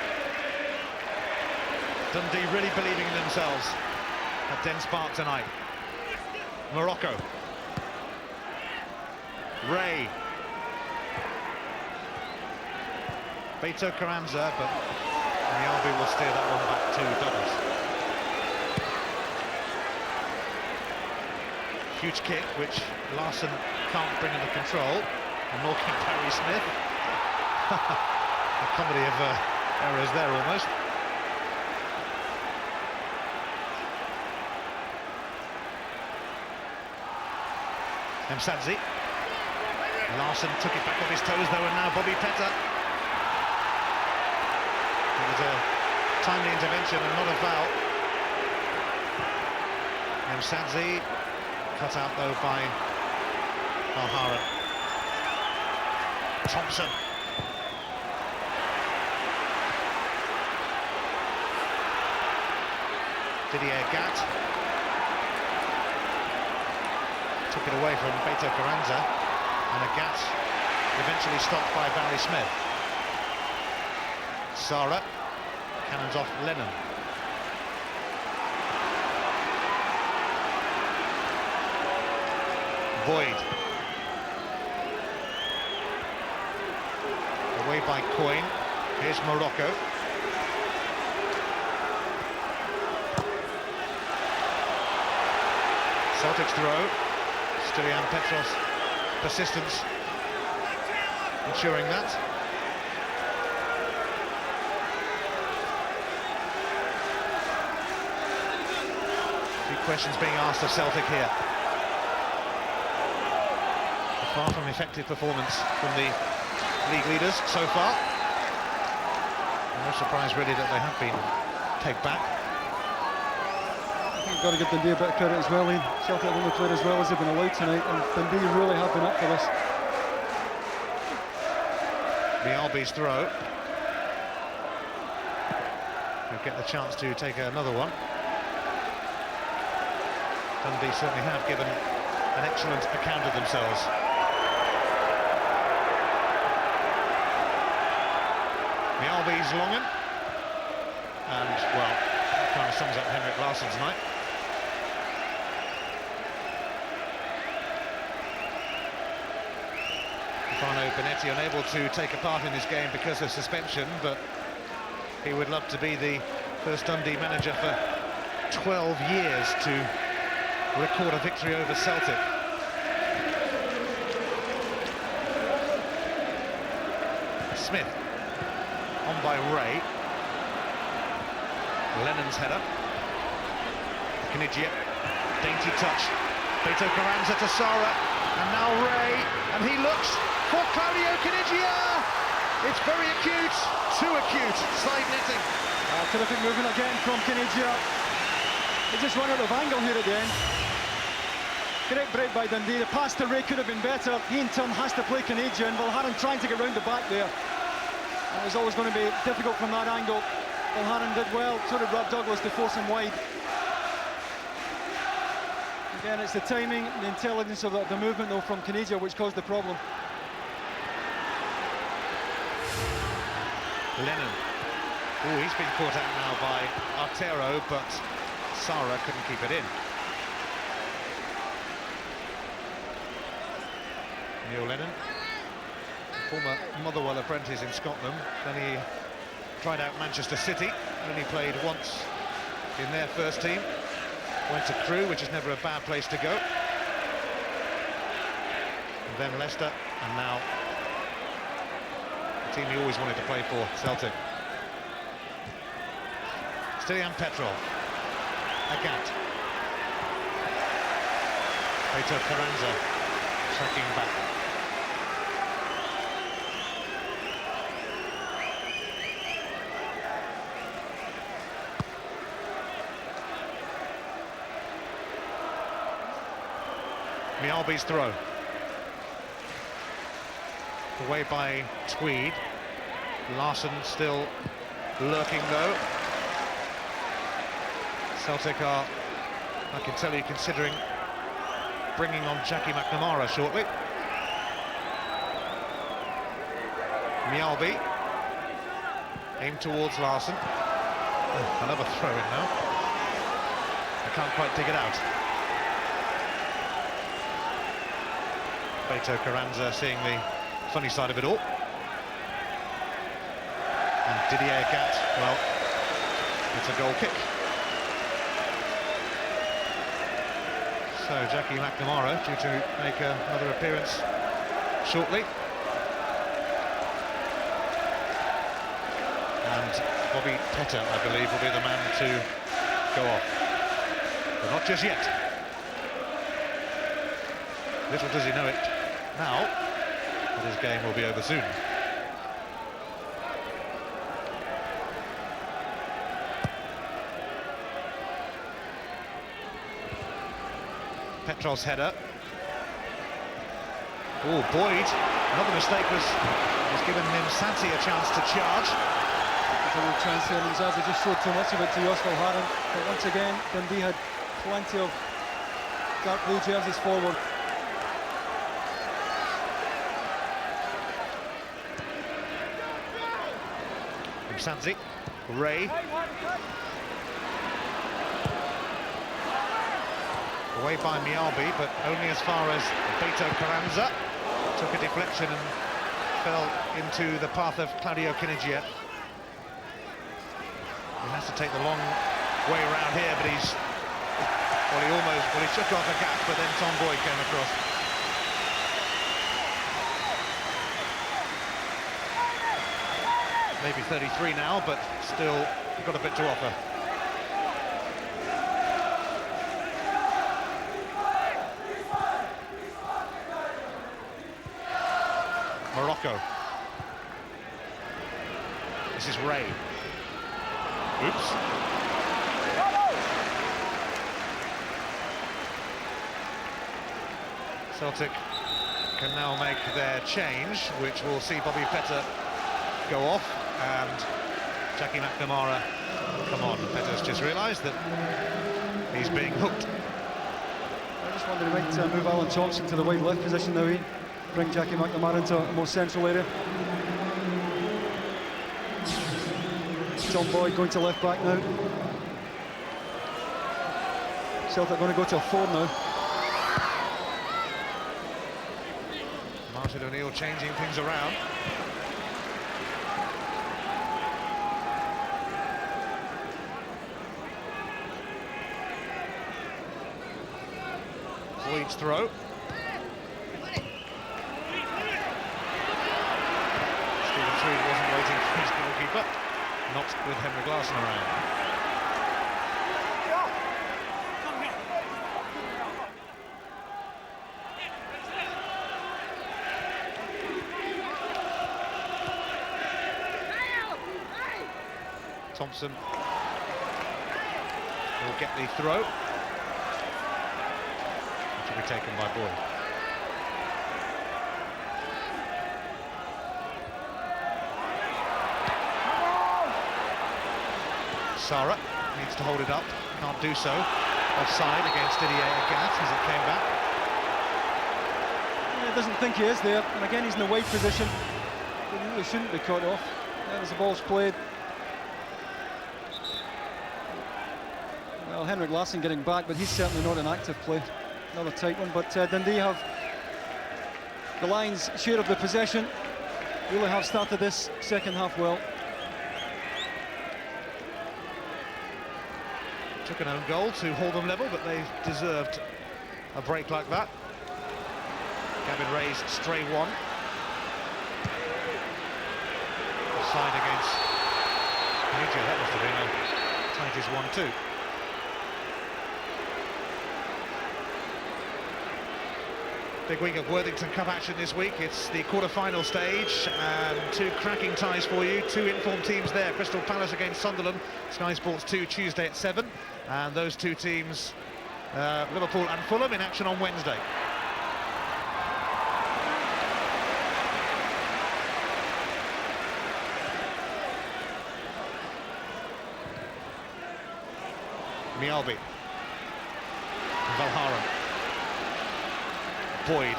Speaker 8: Dundee really believing in themselves at Dens Park tonight. Morocco. Ray. Beto Carranza, but Mialbi will steer that one back to Douglas. Huge kick, which Larson can't bring under control, and nor can Barry Smith. A comedy of errors there, almost. Msadzi. Larson took it back off his toes, though, and now Bobby Petta. It was a timely intervention and not a foul. Msadzi cut out, though, by Al-Haran. Thompson. Didier Gat. Took it away from Beto Carranza, and a Gat eventually stopped by Barry Smith. Sara cannons off Lennon. Boyd. Away by Coyne. Here's Morocco. Celtic's throw. Stylian Petros' persistence ensuring that. A few questions being asked of Celtic here. A far from effective performance from the league leaders so far. No surprise really that they have been pegged back.
Speaker 9: You've got to give Dundee a bit of credit as well, Ian. Celtic have only played as well as they've been allowed tonight, and Dundee really have been up for this.
Speaker 8: Mialbi's throw. They'll get the chance to take another one. Dundee certainly have given an excellent account of themselves. Mialbi's long un. And, well, that kind of sums up Henrik Larsson's night. Stefano Benetti unable to take a part in this game because of suspension, but he would love to be the first Dundee manager for 12 years to record a victory over Celtic. Smith on by Ray. Lennon's header. Knigia, dainty touch. Beto Carranza to Sara, and now Ray, and he looks for Claudio Knigia. It's very acute, too acute, side netting.
Speaker 9: Terrific movement again from Knigia. He just ran out of angle here at the end. Great break by Dundee. The pass to Ray could have been better. He in turn has to play Knigia, and Valharan trying to get round the back there. It was always going to be difficult from that angle. Valharan did well, so did Rob Douglas to force him wide. Again, it's the timing, the intelligence of the movement though from Knigia which caused the problem.
Speaker 8: Lennon. Oh, he's been caught out now by Artero, but Sara couldn't keep it in. Neil Lennon, former Motherwell apprentice in Scotland, then he tried out Manchester City, only played once in their first team, went to Crewe, which is never a bad place to go, and then Leicester, and now the team he always wanted to play for, Celtic. Stylian Petrov, Agat, Beto Carranza tracking back. Mialbi's throw. Away by Tweed. Larsson still lurking though. Celtic are, I can tell you, considering bringing on Jackie McNamara shortly. Mialbi. Aim towards Larsson. Oh, another throw in now. I can't quite dig it out. Beto Carranza seeing the funny side of it all. And Didier Gat, well, it's a goal kick. So Jackie McNamara due to make another appearance shortly. And Bobby Petter, I believe, will be the man to go off. But not just yet. Little does he know it now, that his game will be over soon. Petrov's header. Oh, Boyd, another mistake was given Mimsati a chance to charge.
Speaker 9: There's a real chance here, and Zaza just showed too much of it to Josval Haran. But once again, Dundee had plenty of dark blue jerseys forward.
Speaker 8: Mimsati, Ray. Away by Mialbi, but only as far as Beto Carranza. Took a deflection and fell into the path of Claudio Kinnigia. He has to take the long way around here, but he shook off a gap, but then Tom Boyd came across. Maybe 33 now, but still got a bit to offer. Morocco. This is Ray. Oops. Celtic can now make their change, which will see Bobby Petter go off and Jackie McNamara come on. Petter's just realised that he's being hooked.
Speaker 9: I just wondered if he might move Alan Thompson to the wide left position now, Ian. Bring Jackie McNamara into a more central area. Tom Boyd going to left back now. Celtic going to go to a 4 now.
Speaker 8: Martin O'Neill changing things around. Boyd's throw. Stephen wasn't waiting for his goalkeeper, not with Henrik Larsson around. Thompson will get the throw, which will be taken by Boyd. Sara needs to hold it up, can't do so. Offside against Didier Agat as it came back.
Speaker 9: He doesn't think he is there, and again he's in the wide position. He really shouldn't be cut off. As the ball's played. Well, Henrik Larsson getting back, but he's certainly not an active play. Not a tight one, but Dundee have the Lions' share of the possession. Really have started this second half well.
Speaker 8: Took an own goal to hold them level, but they deserved a break like that. Gavin Ray's stray one. Offside against Kinnigia. That must have been a tightest 1-2. Big week of Worthington Cup action this week. It's the quarter-final stage, and two cracking ties for you. Two informed teams there. Crystal Palace against Sunderland. Sky Sports 2 Tuesday at 7. And those two teams, Liverpool and Fulham, in action on Wednesday. Mialbi. Valharan. Boyd.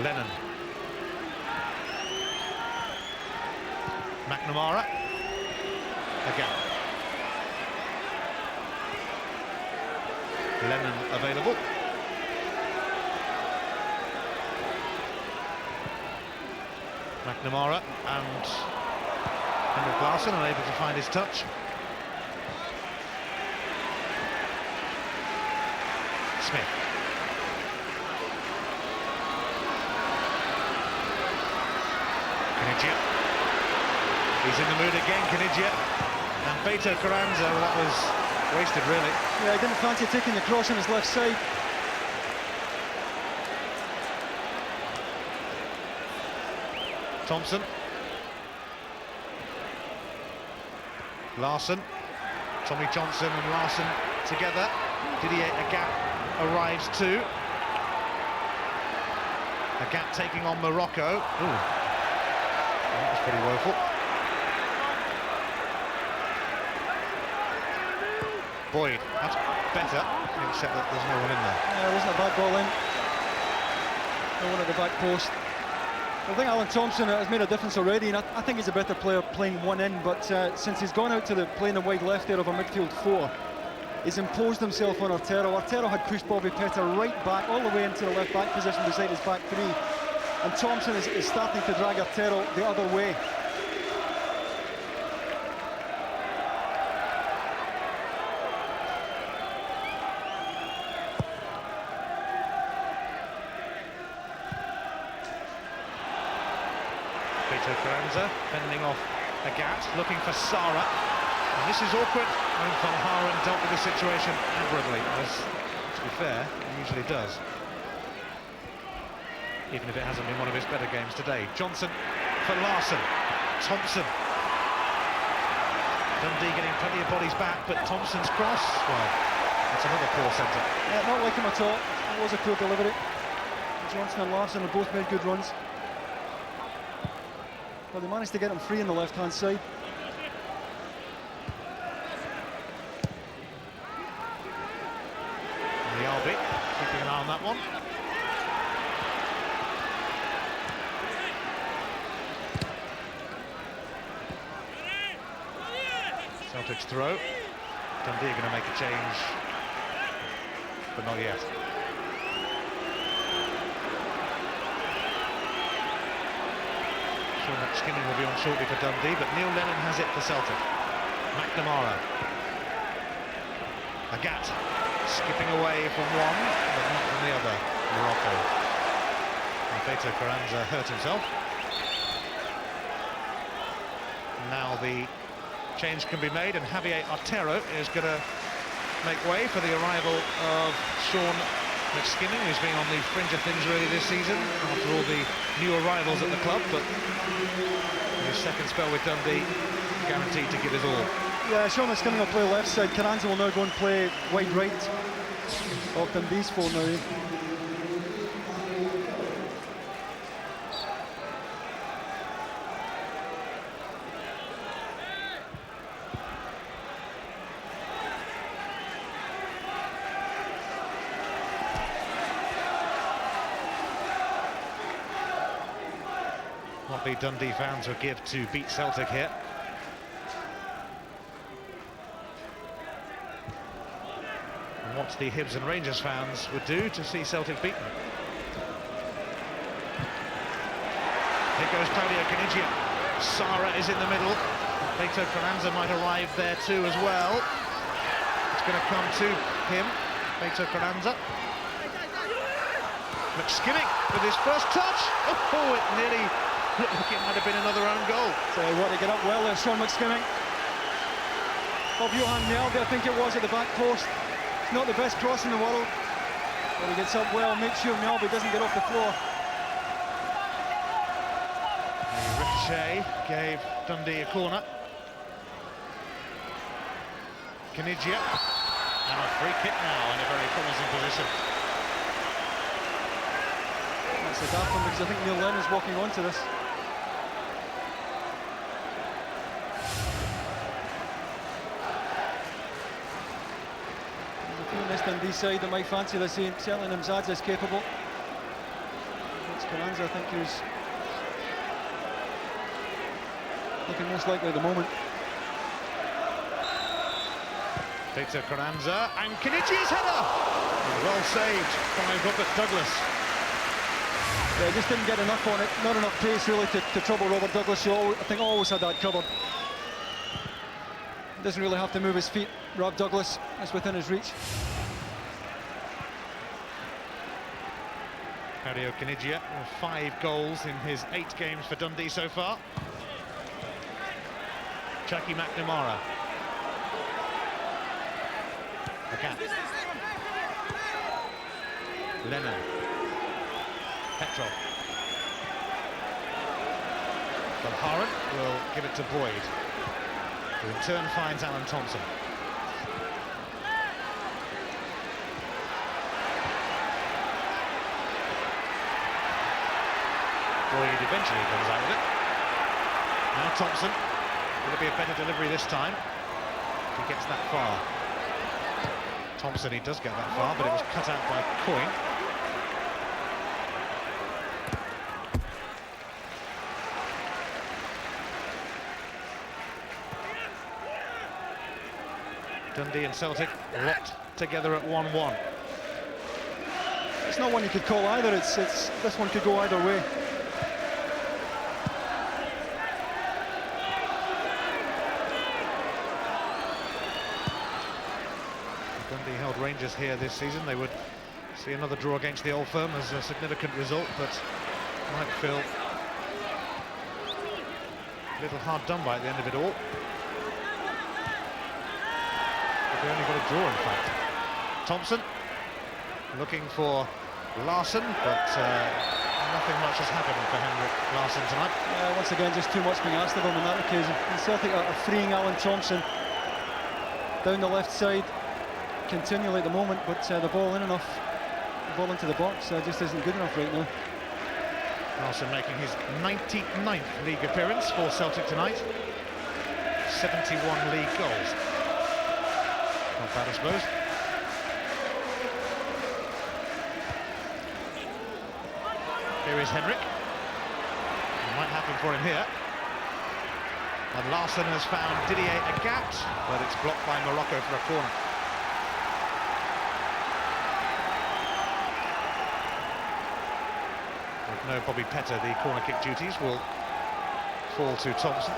Speaker 8: Lennon. McNamara. Again. Lennon available. McNamara and Henrik Larsson are able to find his touch. Smith. Caniggia. He's in the mood again, Caniggia. And Beto Carranza, well, that was wasted, really.
Speaker 9: Yeah, he didn't fancy taking the cross on his left side.
Speaker 8: Thompson. Larsson. Tommy Johnson and Larsson together. Didier Agat arrives too. Agat taking on Morocco. Ooh. That was pretty woeful. Boyd, that's better, except that there's no one in there.
Speaker 9: Yeah, there wasn't a bad ball in. No one at the back post. I think Alan Thompson has made a difference already, and I think he's a better player playing one in, but since he's gone out to playing the wide left there of a midfield four, he's imposed himself on Artero. Artero had pushed Bobby Petr right back, all the way into the left back position beside his back three, and Thompson is starting to drag Artero the other way.
Speaker 8: Beto Carranza fending off Agat, looking for Sara. And this is awkward. And Van Haren dealt with the situation admirably, as, to be fair, he usually does. Even if it hasn't been one of his better games today. Johnson for Larsson. Thompson. Dundee getting plenty of bodies back, but Thompson's cross, well, that's another poor centre.
Speaker 9: Yeah, not like him at all. It was a poor delivery. Johnson and Larsson have both made good runs. Well, they managed to get him free on the left-hand side.
Speaker 8: And the Albi keeping an eye on that one. Celtic's throw. Dundee are going to make a change, but not yet. Skimming will be on shortly for Dundee, but Neil Lennon has it for Celtic. McNamara. Agat skipping away from one, but not from the other. Morocco. And Beto Carranza hurt himself. Now the change can be made, and Javier Artero is going to make way for the arrival of Sean McSkinning, who's been on the fringe of things really this season after all the new arrivals at the club, but his second spell with Dundee guaranteed to give his all.
Speaker 9: Yeah, Sean McSkinning will play left side. Carranza will now go and play wide right of Dundee's four now.
Speaker 8: What the Dundee fans would give to beat Celtic here. And what the Hibs and Rangers fans would do to see Celtic beaten. Here goes Claudio Caniggia. Sara is in the middle. Beto Carranza might arrive there too as well. It's going to come to him, Beto Carranza. McSkinning with his first touch. Oh, it nearly looked like it might have been another own goal.
Speaker 9: So he wanted to get up well there, Sean McSkinning. Of Johan Mjelde, I think it was, at the back post. It's not the best cross in the world, but he gets up well, makes sure Mjelde doesn't get off the floor.
Speaker 8: The ricochet gave Dundee a corner. Caniggia, and a free kick now in a very promising position.
Speaker 9: That's a daft one because I think Neil Lennon's walking onto this. There's a few on this Dundee side that might fancy this. Certainly Nimzadze is capable. It's Carranza, I think, who's looking most likely at the moment.
Speaker 8: Beto Carranza, and Caniggia's header! Well saved by Robert Douglas.
Speaker 9: Yeah, just didn't get enough on it, not enough pace really to trouble Robert Douglas, who I think always had that covered. Doesn't really have to move his feet, Rob Douglas, it's within his reach.
Speaker 8: Mario Canigia with 5 goals in his 8 games for Dundee so far. Chucky McNamara. Again. Lennon. Petrov. But Harren will give it to Boyd, who in turn finds Alan Thompson. Boyd eventually comes out with it. Now Thompson. Will it be a better delivery this time? If he gets that far. Thompson, he does get that far, but it was cut out by Coyne. Dundee and Celtic locked together at 1-1.
Speaker 9: It's not one you could call either, it's this one could go either way.
Speaker 8: Dundee held Rangers here this season. They would see another draw against the Old Firm as a significant result, but might feel a little hard done by at the end of it all. But they only got a draw, in fact. Thompson looking for Larsson, but nothing much has happened for Henrik Larsson tonight.
Speaker 9: Once again, just too much being asked of him on that occasion. And Celtic are freeing Alan Thompson down the left side continually at the moment, but the ball in enough, the ball into the box just isn't good enough right now.
Speaker 8: Larsson making his 99th league appearance for Celtic tonight. 71 league goals. Not bad, I suppose. Here is Henrik. It might happen for him here. And Larsson has found Didier Agat, but it's blocked by Morocco for a corner. With no Bobby Petter, the corner kick duties will fall to Thompson.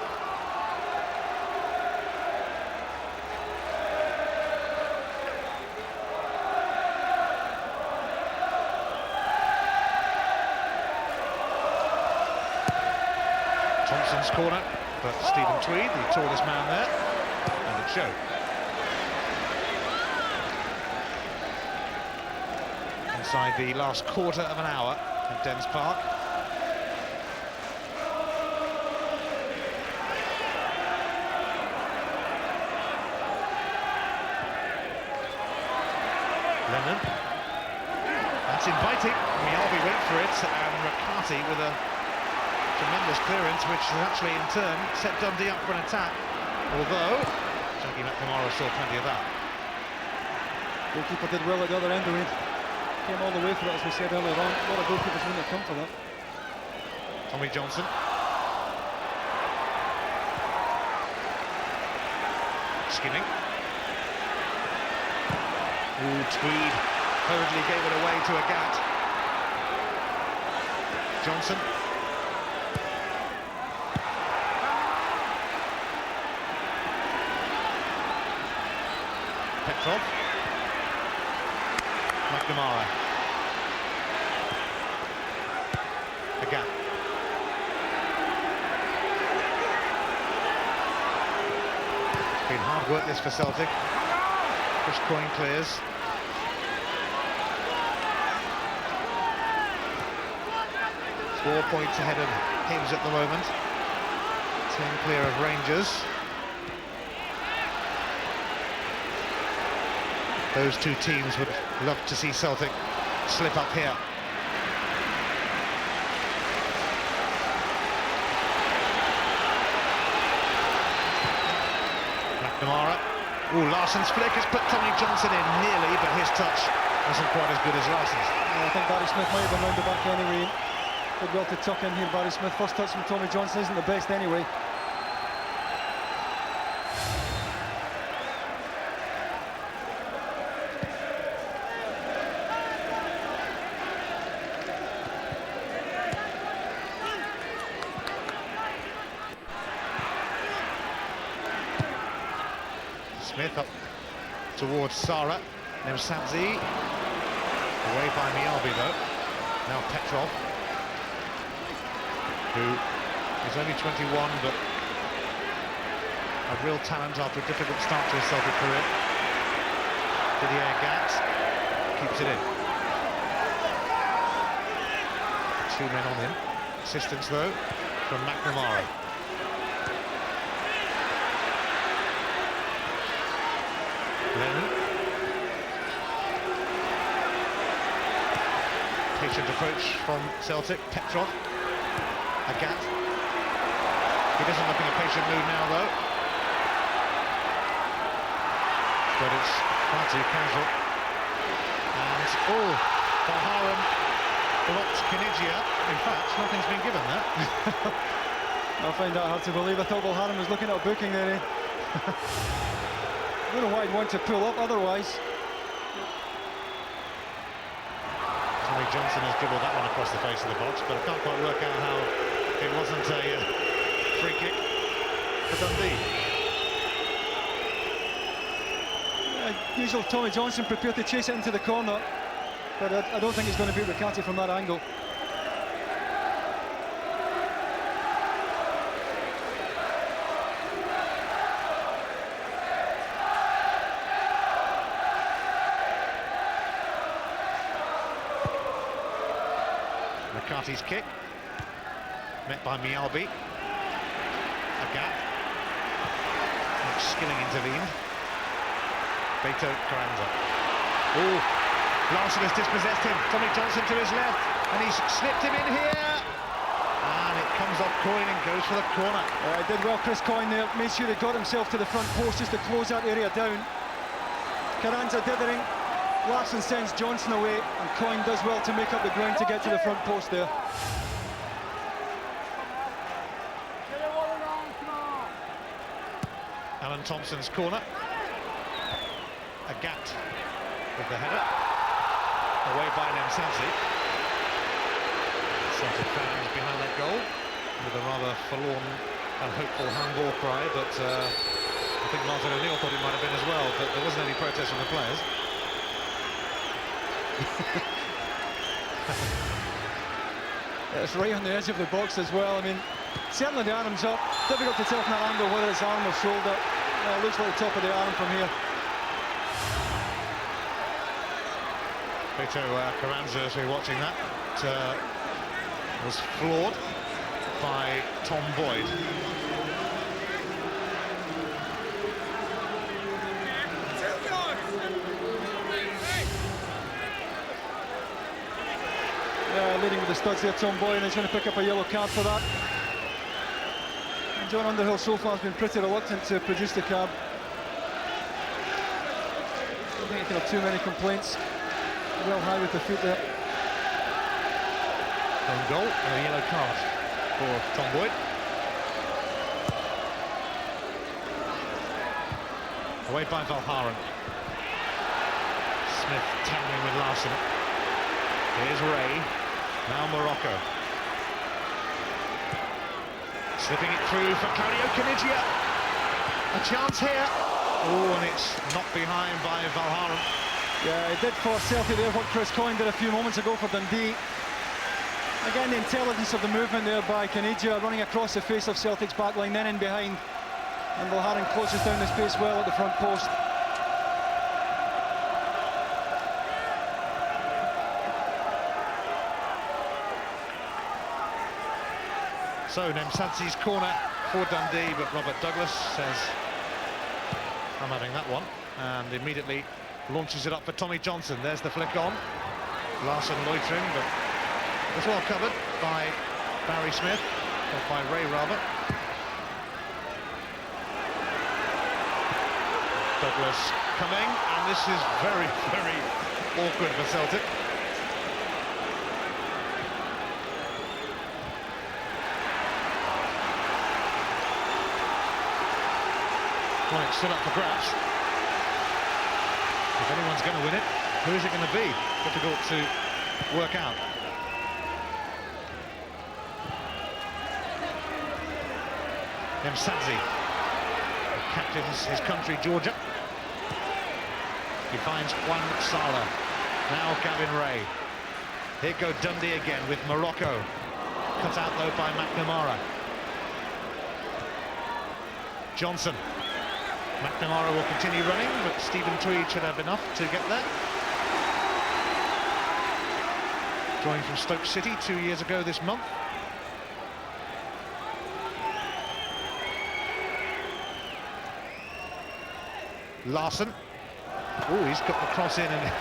Speaker 8: Thompson's corner, but Stephen Tweed, the tallest man there, and it showed. Inside the last quarter of an hour at Dens Park. Lennon. That's inviting. Mialbi went for it, and Rakati with a tremendous clearance, which has actually in turn set Dundee up for an attack, although Jackie McNamara saw plenty of that.
Speaker 9: Goalkeeper did well at the other end of it. Came all the way for it, as we said earlier on. A lot of goalkeepers wouldn't have come for that.
Speaker 8: Tommy Johnson. Skimming. Ooh, Tweed hurriedly gave it away to Agat. Johnson. Petrov. McNamara. Again. It's been hard work this for Celtic. Chris Coyne clears. Four points ahead of Hibs at the moment. 10 clear of Rangers. Those two teams would love to see Celtic slip up here. McNamara. Ooh, Larsson's flick has put Tommy Johnson in nearly, but his touch wasn't quite as good as Larsson's.
Speaker 9: Yeah, I think Barry Smith might have been round the back anyway. Did well to tuck in here, Barry Smith. First touch from Tommy Johnson isn't the best anyway.
Speaker 8: Smith up towards Sara. Nemsadze. Away by Miyabi though. Now Petrov, who is only 21 but a real talent after a difficult start to his Celtic career. Didier Gat keeps it in. 2 men on him. Assistance though from McNamara. Lenny. Patient approach from Celtic. Petrov. Agat. He doesn't look in a patient mood now though. But it's far too casual. And Valharam blocked Kanigia. In fact, nothing's been given there.
Speaker 9: I find that hard to believe. I thought Valharam was looking at a booking there. I don't know why he'd want to pull up otherwise.
Speaker 8: Tommy Johnson has dribbled that one across the face of the box, but I can't quite work out how it wasn't a free kick for Dundee.
Speaker 9: Usual Tommy Johnson prepared to chase it into the corner, but I don't think he's going to beat Riccardi from that angle.
Speaker 8: McCarthy's kick, met by Miyabi. Agat. Skilling intervened. Beto Carranza. Larson has dispossessed him. Tommy Johnson to his left, and he's slipped him in here. And it comes off Coyne and goes for the corner.
Speaker 9: Did well, Chris Coyne there. Made sure he got himself to the front post just to close that area down. Carranza dithering. Larson sends Johnson away, and Coyne does well to make up the ground to get to the front post there.
Speaker 8: Alan Thompson's corner. Agat with the header. Away by Nemsadze. Celtic fans behind that goal with a rather forlorn and hopeful handball cry, but I think Martin O'Neill thought it might have been as well, but there wasn't any protest from the players.
Speaker 9: It's right on the edge of the box as well. I mean, certainly the arm's up. Difficult to tell from that angle whether it's arm or shoulder. It looks like the top of the arm from here.
Speaker 8: Beto Carranza, as we're watching that, was floored by Tom Boyd.
Speaker 9: Leading with the studs there, Tom Boyd, and he's going to pick up a yellow card for that. And John Underhill so far has been pretty reluctant to produce the card. I don't think he can have too many complaints. Well high with the feet there.
Speaker 8: Own goal and a yellow card for Tom Boyd. Away by Valharam. Smith tackling with Larson. Here's Ray. Now Morocco. Slipping it through for Claudio Canigia. A chance here. And it's knocked behind by Valharam.
Speaker 9: Yeah, he did force Celtic there what Chris Coyne did a few moments ago for Dundee. Again, the intelligence of the movement there by Canigia, running across the face of Celtic's backline, then in behind. And Valharam closes down the space well at the front post.
Speaker 8: So Nemsadze's corner for Dundee, but Robert Douglas says, I'm having that one, and immediately launches it up for Tommy Johnson. There's the flick on. Larson loitering, but was well covered by Barry Smith, or by Ray rather. Douglas coming, and this is very, very awkward for Celtic. Well, it's still up for grabs. If anyone's going to win it, who is it going to be? Difficult to work out. Nemsadze captains his country, Georgia. He finds Juan Sala. Now Gavin Ray. Here go Dundee again with Morocco. Cut out though by McNamara. Johnson. McNamara will continue running, but Stephen Tweed should have enough to get there. Joined from Stoke City 2 years ago this month. Larson. Oh, he's got the cross in and it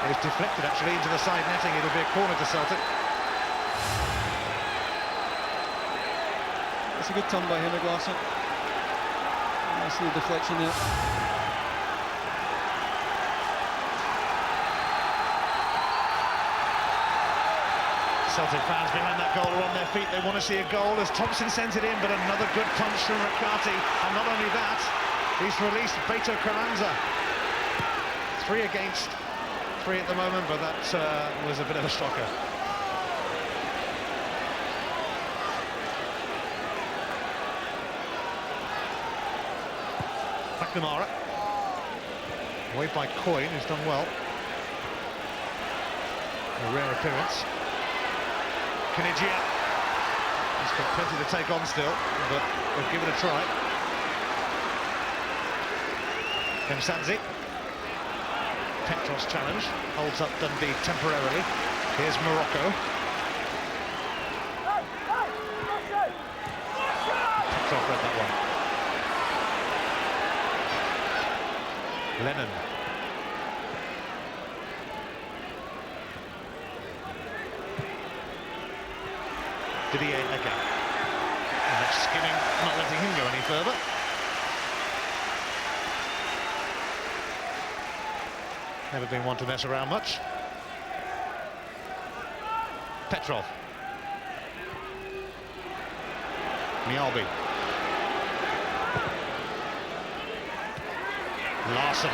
Speaker 8: was deflected actually into the side netting. It'll be a corner to Celtic.
Speaker 9: It's a good turn by Henrik Larsson. I see the deflection there.
Speaker 8: Celtic fans behind that goal are on their feet. They want to see a goal as Thompson sends it in, but another good punch from Riccardi. And not only that, he's released Beto Carranza. 3 against 3 at the moment, but that was a bit of a shocker. McNamara. Away by Coyne, who's done well. A rare appearance. Kinigia. He's got plenty to take on still, but we'll give it a try. Msanzi. Petros challenge, holds up Dundee temporarily. Here's Morocco. Petrov read that one. Lennon. Didier Ega. And that's skimming, not letting him go any further. Never been one to mess around much. Petrov. Mialbi. Larson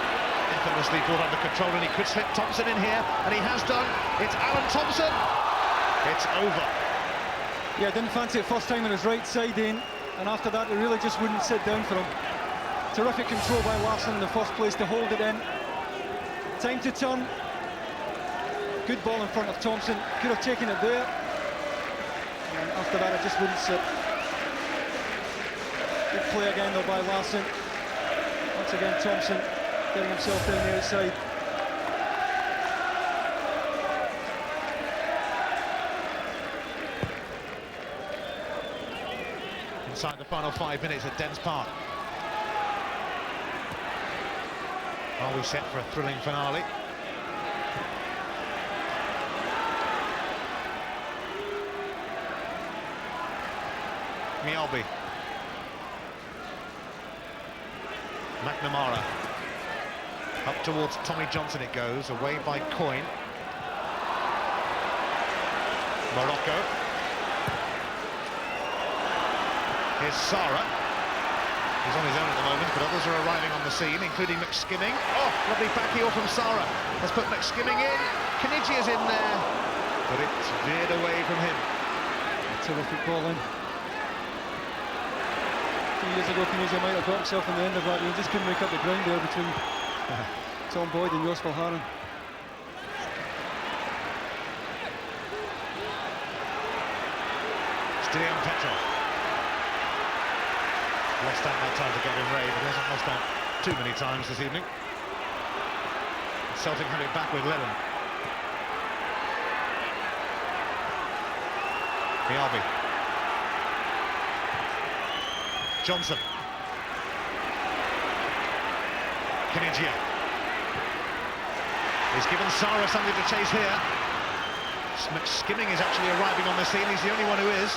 Speaker 8: effortlessly brought under control, and he could slip Thompson in here, and he has done. It's Alan Thompson. It's over.
Speaker 9: Yeah, didn't fancy it first time on his right side, Ian, and after that it really just wouldn't sit down for him. Terrific control by Larsson in the first place to hold it in. Time to turn. Good ball in front of Thompson. Could have taken it there. And after that, it just wouldn't sit. Good play again, though, by Larsson. Once again, Thompson getting himself down the outside.
Speaker 8: Inside the final 5 minutes at Dens Park. Are we set for a thrilling finale? Mialbi. McNamara. Up towards Tommy Johnson it goes, away by Coyne. Morocco. Here's Sara. He's on his own at the moment, but others are arriving on the scene, including McSkimming. Oh, lovely back heel from Sara. Let's put McSkimming in. Kinigia's in there, but it's veered away from him.
Speaker 9: A terrific ball in. 2 years ago, Kinigia might have got himself on the end of that. He just couldn't make up the ground there between Tom Boyd and Jos Valhaeren.
Speaker 8: Stian Petrov. Lost out that time to Gavin Ray, but he hasn't lost out too many times this evening. Celtic had it back with Lennon. Mialbi. Johnson. Kinigia. He's given Sara something to chase here. McSkimming is actually arriving on the scene. He's the only one who is.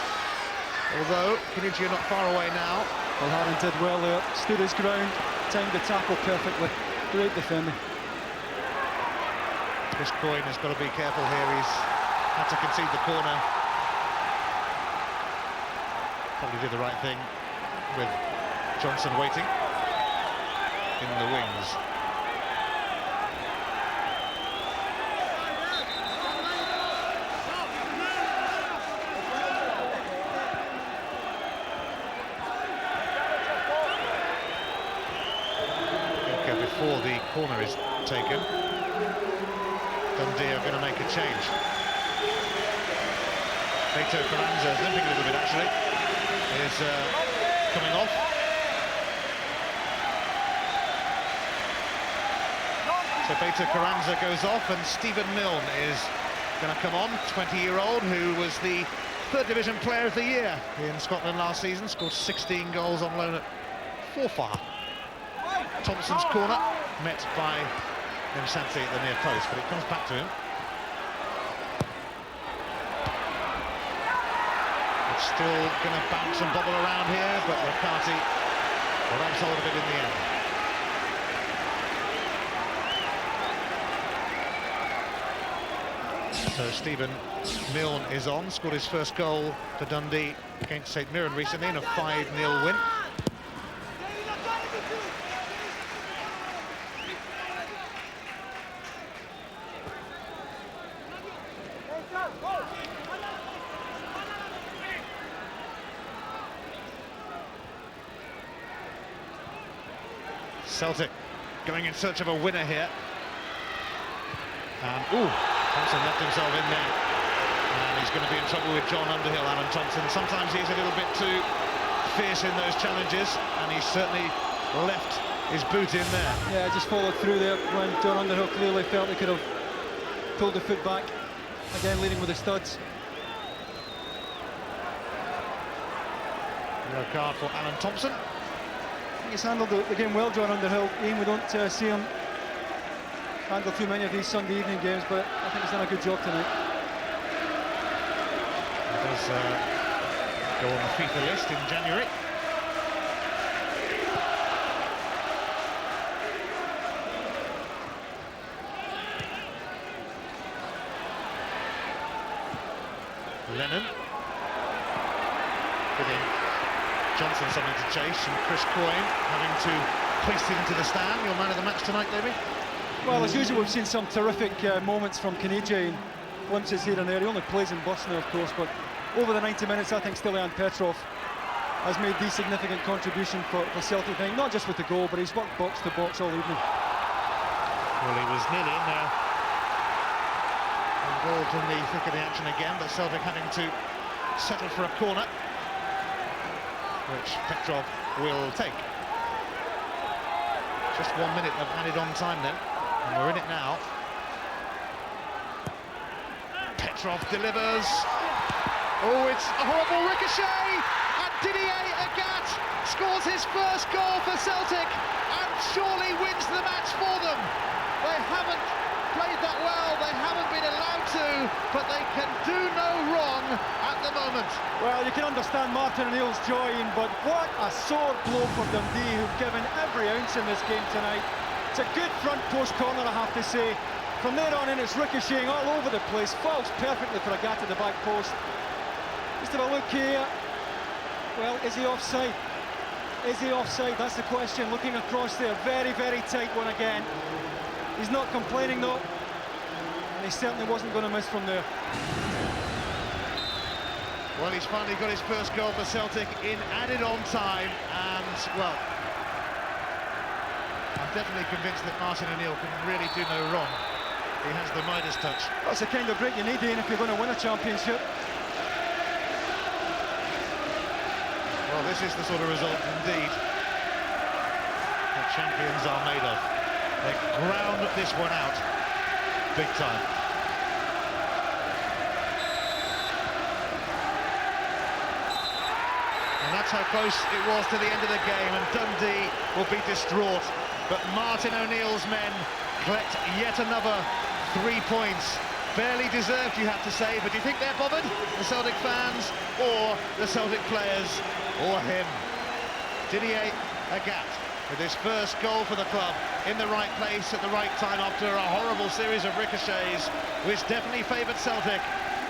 Speaker 8: Although Kinigia not far away now.
Speaker 9: Valhaeren did well there, stood his ground, timed the tackle perfectly. Great defending.
Speaker 8: Chris Coyne has got to be careful here. He's had to concede the corner. Probably did the right thing with Johnson waiting in the wings. before the corner is taken. Dundee are going to make a change. Beto Carranza is limping a little bit actually, is coming off. So Beto Carranza goes off and Stephen Milne is going to come on, 20-year-old who was the third division player of the year in Scotland last season, scored 16 goals on loan at Forfar. Thompson's corner met by Santi at the near post, but it comes back to him. It's still going to bounce and bobble around here, but McCarthy grabs hold of it in the end. So Stephen Milne is on, scored his first goal for Dundee against St Mirren recently in a 5-0 win. Celtic going in search of a winner here. And, Thompson left himself in there. And he's going to be in trouble with John Underhill, Alan Thompson. Sometimes he's a little bit too fierce in those challenges, and he's certainly left his boot in there.
Speaker 9: Yeah, just followed through there when John Underhill clearly felt he could have pulled the foot back. Again, leading with the studs.
Speaker 8: Yellow card for Alan Thompson.
Speaker 9: I think he's handled the game well, John Underhill. Ian, we don't see him handle too many of these Sunday evening games, but I think he's done a good job tonight.
Speaker 8: He does go on the FIFA list in January. Lennon giving Johnson something to chase, and Chris Coyne having to hoist it into the stand. Your man of the match tonight, Davey?
Speaker 9: Well, as usual, we've seen some terrific moments from Kanejia, and glimpses here and there. He only plays in Bosnia, of course, but over the 90 minutes, I think Stilian Petrov has made the significant contribution for Celtic, I think, not just with the goal, but he's worked box to box all evening.
Speaker 8: Well, he was nearly in there, involved in the thick of the action again, but Celtic having to settle for a corner, which Petrov will take. Just 1 minute of added on time then, and we're in it now. Petrov delivers. Oh, it's a horrible ricochet, and Didier Agathe scores his first goal for Celtic and surely wins the match for them. They haven't played that well, they haven't been allowed to, but they can do no wrong at the moment.
Speaker 9: Well, you can understand Martin O'Neill's joy, but what a sore blow for Dundee, who've given every ounce in this game tonight. It's a good front post corner, I have to say. From there on in, it's ricocheting all over the place, falls perfectly for Agathe at the back post. Just have a look here. Well, is he offside? Is he offside? That's the question. Looking across there, very, very tight one again. He's not complaining though, and he certainly wasn't going to miss from there.
Speaker 8: Well, he's finally got his first goal for Celtic in added on time, and, well, I'm definitely convinced that Martin O'Neill can really do no wrong. He has the Midas touch.
Speaker 9: That's the kind of break you need, Ian, if you're going to win a championship.
Speaker 8: Well, this is the sort of result, indeed, that champions are made of. They ground this one out big time. And that's how close it was to the end of the game, and Dundee will be distraught. But Martin O'Neill's men collect yet another 3 points. Barely deserved, you have to say, but do you think they're bothered? The Celtic fans, or the Celtic players, or him? Didier Agathe with his first goal for the club, in the right place at the right time after a horrible series of ricochets, which definitely favoured Celtic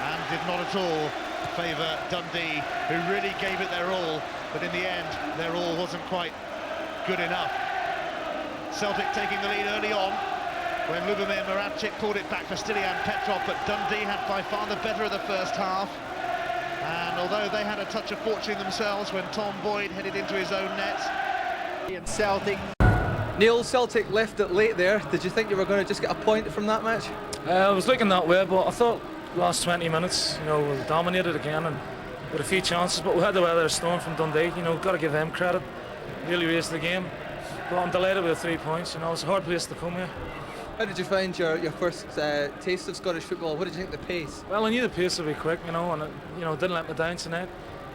Speaker 8: and did not at all favour Dundee, who really gave it their all, but in the end their all wasn't quite good enough. Celtic taking the lead early on when Lubomir Moravcik pulled it back for Stilian Petrov, but Dundee had by far the better of the first half. And although they had a touch of fortune themselves when Tom Boyd headed into his own net.
Speaker 7: And Celtic
Speaker 11: Neil, Celtic left it late there. Did you think you were going to just get a point from that match?
Speaker 2: I was looking that way, but I thought last 20 minutes, you know, we dominated again and with a few chances, but we had the weather storm from Dundee. You know, got to give them credit. Really raised the game. But I'm delighted with the 3 points. You know, it's a hard place to come here.
Speaker 11: How did you find your first taste of Scottish football? What did you think of the pace?
Speaker 2: Well, I knew the pace would be quick, you know, and it, you know, didn't let me down tonight.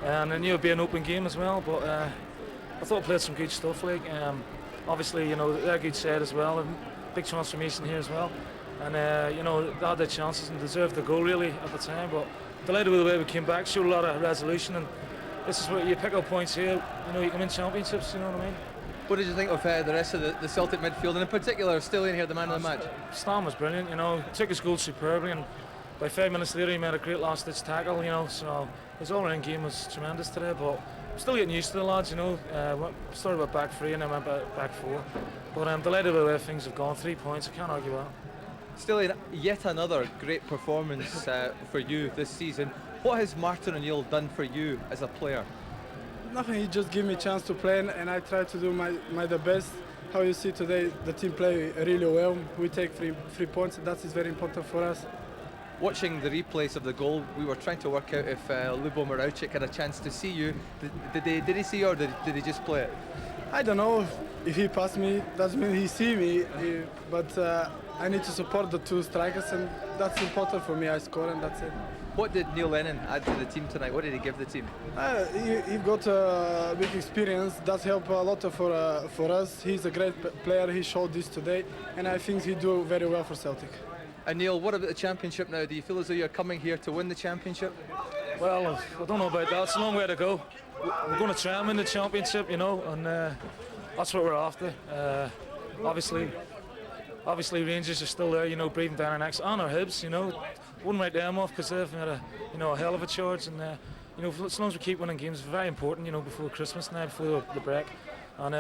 Speaker 2: And I knew it'd be an open game as well. But I thought I played some good stuff. Like, obviously, you know, they're a good side as well. And big transformation here as well. And you know, they had their chances and deserved the goal really at the time. But delighted with the way we came back. Showed a lot of resolution. And this is where you pick up points here. You know, you can win championships. You know what I mean?
Speaker 11: What did you think of the rest of the Celtic midfield, and in particular, still in here, the man of the match?
Speaker 2: Stam was brilliant, you know, took his goal superbly, and by 5 minutes later he made a great last-ditch tackle, you know, so his all-round game was tremendous today, but I'm still getting used to the lads, you know. Started with back 3 and then went back 4, but I'm delighted with the way things have gone. 3 points, I can't argue that.
Speaker 11: Still, yet another great performance for you this season. What has Martin O'Neill done for you as a player?
Speaker 12: Nothing, he just gave me a chance to play and I try to do my the best. How you see today, the team play really well. We take three points, that is very important for us.
Speaker 11: Watching the replays of the goal, we were trying to work out if Lubo Moravcik had a chance to see you. Did he see you or did he just play it?
Speaker 12: I don't know. If he passed me, doesn't mean he see me, but I need to support the two strikers and that's important for me. I score and that's it.
Speaker 11: What did Neil Lennon add to the team tonight? What did he give the team?
Speaker 12: He got a big experience. That helped a lot for us. He's a great player. He showed this today, and I think he do very well for Celtic.
Speaker 11: And Neil, what about the championship now? Do you feel as though you're coming here to win the championship?
Speaker 2: Well, I don't know about that. It's a long way to go. We're going to try and win the championship, you know, and that's what we're after. Obviously Rangers are still there, you know, breathing down our necks, and our Hibs, you know. Wouldn't write them off because they've made a hell of a charge, and you know, as long as we keep winning games, it's very important, you know, before Christmas now, before the break. And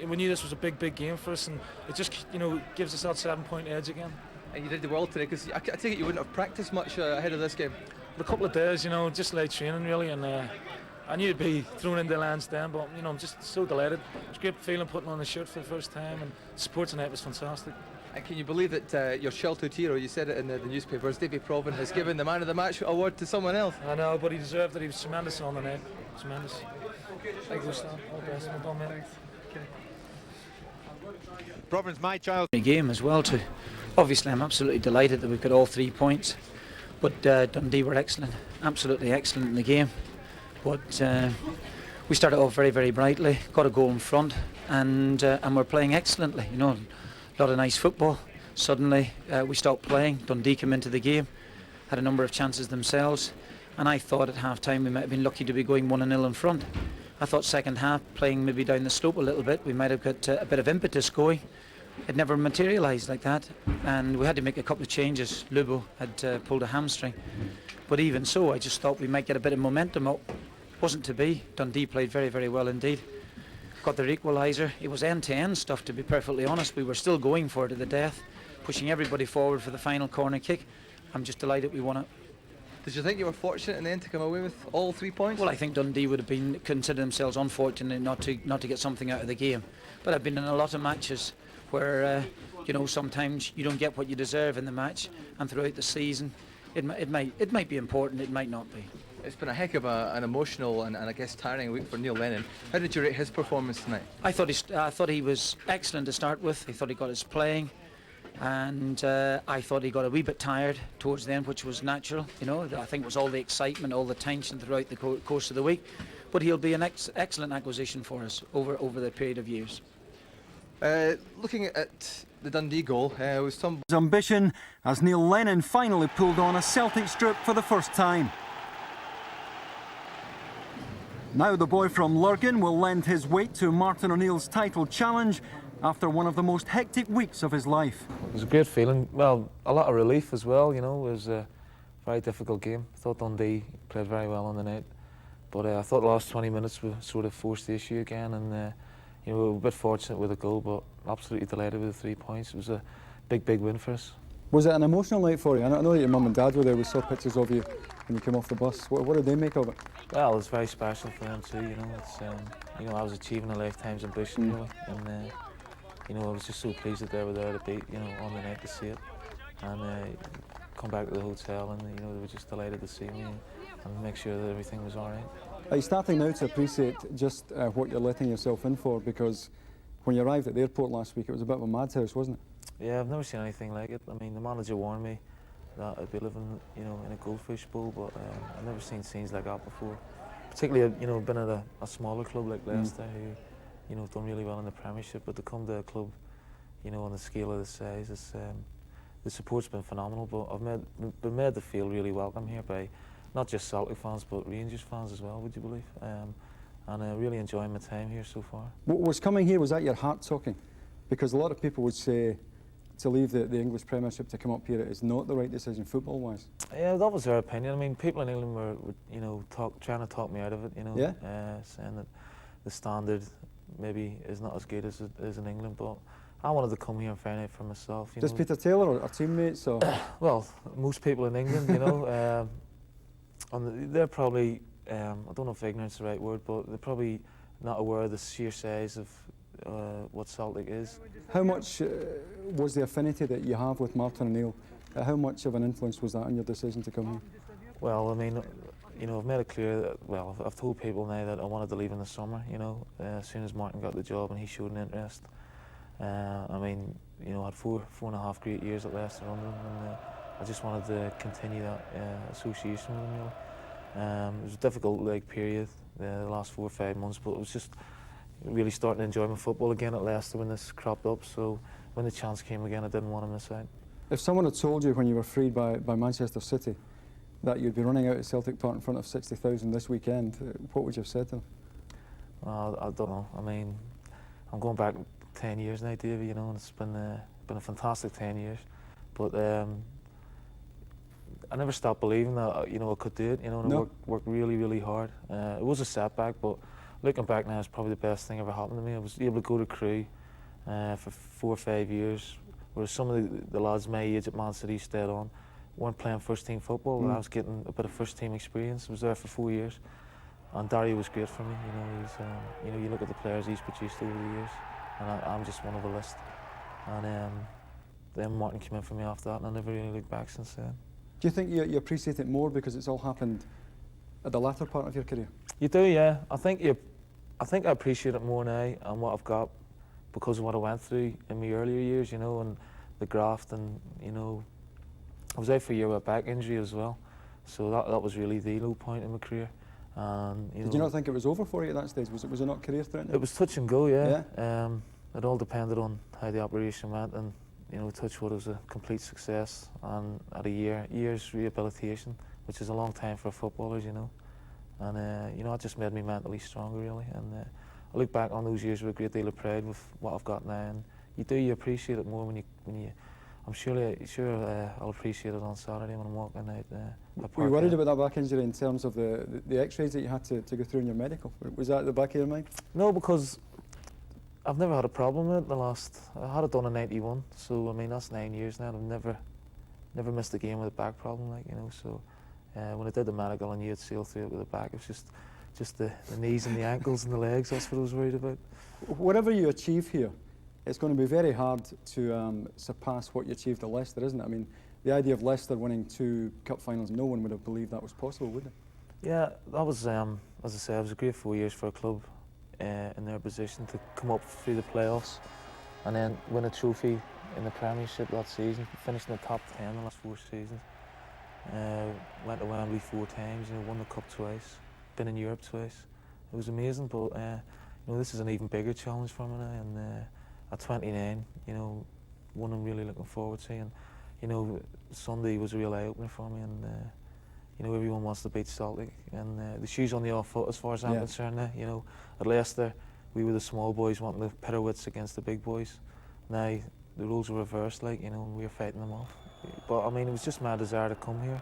Speaker 2: we knew this was a big game for us, and it just, you know, gives us that 7-point edge again.
Speaker 11: And you did the world today, because I take it you wouldn't have practiced much ahead of this game.
Speaker 2: A couple of days, you know, just light training really, and I knew it'd be thrown into the Lions Den, but you know, I'm just so delighted. It's a great feeling putting on the shirt for the first time, and support tonight was fantastic.
Speaker 11: And can you believe that your childhood hero, you said it in the newspapers, Davy Provan, has given the man of the match award to someone else?
Speaker 2: I know, but he deserved it. He was tremendous on the night. Tremendous. Thank you, Stan. All the best. Well done, mate.
Speaker 7: Provan's my child.
Speaker 3: Game as well too. Obviously, I'm absolutely delighted that we've got all 3 points. But Dundee were excellent, absolutely excellent in the game. But we started off very, very brightly, got a goal in front, and we're playing excellently. You know. A lot of nice football. Suddenly we stopped playing. Dundee came into the game, had a number of chances themselves, and I thought at half time we might have been lucky to be going 1-0 in front. I thought second half, playing maybe down the slope a little bit, we might have got a bit of impetus going. It never materialised like that, and we had to make a couple of changes. Lubo had pulled a hamstring, but even so I just thought we might get a bit of momentum up. Wasn't to be. Dundee played very, very well indeed. Got their equaliser. It was end-to-end stuff, to be perfectly honest. We were still going for it to the death, pushing everybody forward for the final corner kick. I'm just delighted we won it.
Speaker 11: Did you think you were fortunate in the end to come away with all 3 points?
Speaker 3: Well, I think Dundee would have been considered themselves unfortunate not to get something out of the game. But I've been in a lot of matches where you know, sometimes you don't get what you deserve in the match, and throughout the season it might be important, it might not be.
Speaker 11: It's been a heck of an emotional and I guess tiring week for Neil Lennon. How did you rate his performance tonight?
Speaker 3: I thought he was excellent to start with. I thought he got his playing, and I thought he got a wee bit tired towards the end, which was natural. You know, I think it was all the excitement, all the tension throughout the course of the week. But he'll be an excellent acquisition for us over the period of years.
Speaker 11: Looking at the Dundee goal, was some
Speaker 1: ambition as Neil Lennon finally pulled on a Celtic strip for the first time. Now the boy from Lurgan will lend his weight to Martin O'Neill's title challenge after one of the most hectic weeks of his life.
Speaker 2: It was a great feeling. Well, a lot of relief as well, you know. It was a very difficult game. I thought Dundee played very well on the night, but I thought the last 20 minutes we sort of forced the issue again, and you know, we were a bit fortunate with a goal, but absolutely delighted with the 3 points. It was a big win for us.
Speaker 13: Was it an emotional night for you? I know that your mum and dad were there. We saw pictures of you when you came off the bus. What did they make of it?
Speaker 2: Well, it's very special for them too. You know, it's you know, I was achieving a lifetime's ambition really, and you know, I was just so pleased that they were there to beat, you know, on the night to see it. And come back to the hotel, and you know, they were just delighted to see me and make sure that everything was all right.
Speaker 13: Are you starting now to appreciate just what you're letting yourself in for? Because when you arrived at the airport last week, it was a bit of a madhouse, wasn't it?
Speaker 2: Yeah, I've never seen anything like it. I mean, the manager warned me that I'd be living, you know, in a goldfish bowl, but I've never seen scenes like that before. Particularly, you know, been at a smaller club like Leicester, who, you know, done really well in the Premiership, but to come to a club, you know, on the scale of this size, it's, the support's been phenomenal. But I've been made to feel really welcome here by not just Celtic fans, but Rangers fans as well, would you believe? And really enjoying my time here so far.
Speaker 13: What was coming here, was that your heart talking? Because a lot of people would say to leave the English Premiership to come up here is not the right decision football-wise.
Speaker 2: Yeah, that was their opinion. I mean, people in England were you know, trying to talk me out of it, you know, saying that the standard maybe is not as good as it is in England, but I wanted to come here and find out for myself. You
Speaker 13: Does
Speaker 2: know.
Speaker 13: Peter Taylor or teammates or?
Speaker 2: Well, most people in England, you know, they're probably, I don't know if ignorance is the right word, but they're probably not aware of the sheer size of what Celtic is.
Speaker 13: How much was the affinity that you have with Martin O'Neill? How much of an influence was that on your decision to come here?
Speaker 2: Well, I mean, you know, I've made it clear that, well, I've told people now that I wanted to leave in the summer, you know, as soon as Martin got the job and he showed an interest. I mean, you know, I had four and a half great years at Leicester under him, and I just wanted to continue that association with him, really. It was a difficult period, the last 4 or 5 months, but it was just really starting to enjoy my football again at Leicester when this cropped up, so when the chance came again, I didn't want to miss out.
Speaker 13: If someone had told you when you were freed by Manchester City that you'd be running out at Celtic Park in front of 60,000 this weekend, what would you have said to them?
Speaker 2: Well, I don't know. I mean, I'm going back 10 years now, Davey, you know, and it's been a fantastic 10 years. But I never stopped believing that, you know, I could do it, you know, and I worked really, really hard. It was a setback, but looking back now, it's probably the best thing ever happened to me. I was able to go to Crewe for 4 or 5 years, whereas some of the lads my age at Man City stayed on, weren't playing first team football, and I was getting a bit of first team experience. I was there for 4 years, and Dario was great for me. You know, he's, you know, you look at the players he's produced over the years, and I'm just one of a list. And then Martin came in for me after that, and I never really looked back since then.
Speaker 13: Do you think you appreciate it more because it's all happened at the latter part of your career?
Speaker 2: You do, yeah. I think I appreciate it more now and what I've got because of what I went through in my earlier years, you know, and the graft, and you know, I was out for a year with a back injury as well, so that was really the low point in my career. And
Speaker 13: did you not think it was over for you at that stage? Was it not career threatening?
Speaker 2: It was touch and go, yeah. It all depended on how the operation went, and you know, touch wood, it was a complete success, and at a year's rehabilitation, which is a long time for footballers, you know. And you know, it just made me mentally stronger, really. And I look back on those years with a great deal of pride with what I've got now, and you appreciate it more when you. I'm sure I'll appreciate it on Saturday when I'm walking out.
Speaker 13: Were you worried about that back injury in terms of the X-rays that you had to go through in your medical? Was that at the back of your mind?
Speaker 2: No, because I've never had a problem with it. I had it done in '91, so I mean that's 9 years now. I've never missed a game with a back problem, like, you know. So when I did the medical and you had sailed through it with the back, it was just the knees and the ankles and the legs. That's what I was worried about.
Speaker 13: Whatever you achieve here, it's going to be very hard to surpass what you achieved at Leicester, isn't it? I mean, the idea of Leicester winning 2 cup finals, no one would have believed that was possible, would they?
Speaker 2: Yeah, that was, as I say, it was a great 4 years for a club in their position to come up through the playoffs and then win a trophy in the Premiership that season, finished in the top 10 the last 4 seasons. Went to Wembley 4 times, you know, won the cup twice, been in Europe twice. It was amazing, but you know, this is an even bigger challenge for me now, and at 29, you know, one I'm really looking forward to. And you know, Sunday was a real eye-opener for me, and you know, everyone wants to beat Celtic, and the shoe's on the off foot as far as I'm concerned now. You know, at Leicester, we were the small boys wanting to pit our wits against the big boys. Now the roles were reversed, like, you know, and we were fighting them off. But I mean, it was just my desire to come here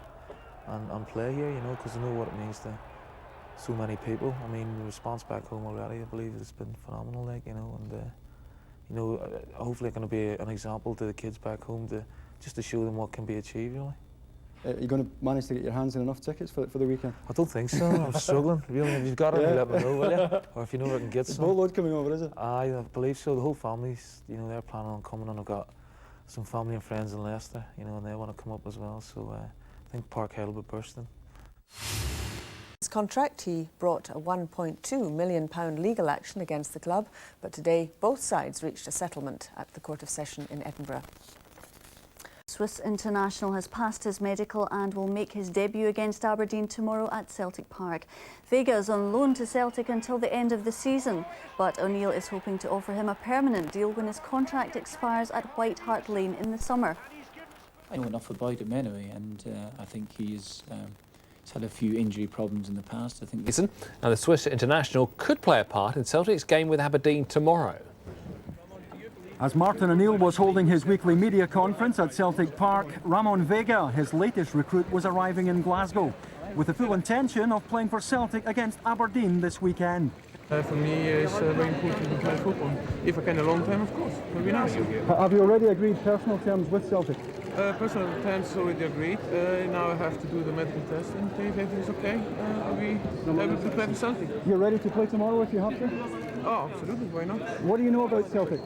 Speaker 2: and play here, you know, because I know what it means to so many people. I mean, the response back home already, I believe, has been phenomenal, like, you know, and you know, hopefully I'm going to be an example to the kids back home just to show them what can be achieved, really.
Speaker 13: Are you going to manage to get your hands on enough tickets for the weekend?
Speaker 2: I don't think so. I'm struggling. Really, if you've got it, let me know, will you? Or if you know where I can get some.
Speaker 13: There's a boatload coming over, is it?
Speaker 2: I believe so. The whole family's, you know, they're planning on coming, and I've got some family and friends in Leicester, you know, and they want to come up as well. So I think Park Hill will be bursting.
Speaker 14: His contract, he brought a £1.2 million legal action against the club, but today both sides reached a settlement at the Court of Session in Edinburgh.
Speaker 15: Swiss international has passed his medical and will make his debut against Aberdeen tomorrow at Celtic Park. Vega is on loan to Celtic until the end of the season, but O'Neill is hoping to offer him a permanent deal when his contract expires at White Hart Lane in the summer.
Speaker 3: I know enough about him anyway, and I think he's had a few injury problems in the past. I think.
Speaker 16: Now the Swiss international could play a part in Celtic's game with Aberdeen tomorrow.
Speaker 17: As Martin O'Neill was holding his weekly media conference at Celtic Park, Ramon Vega, his latest recruit, was arriving in Glasgow with the full intention of playing for Celtic against Aberdeen this weekend.
Speaker 18: For me, it's very important to play football. If I can a long time, of course, it would be nice.
Speaker 17: Have you already agreed personal terms with Celtic?
Speaker 18: Personal terms already agreed. Now I have to do the medical test, and if everything is okay, I'll be able to play for Celtic.
Speaker 17: You're ready to play tomorrow if you have to?
Speaker 18: Oh, absolutely, why not?
Speaker 17: What do you know about Celtic?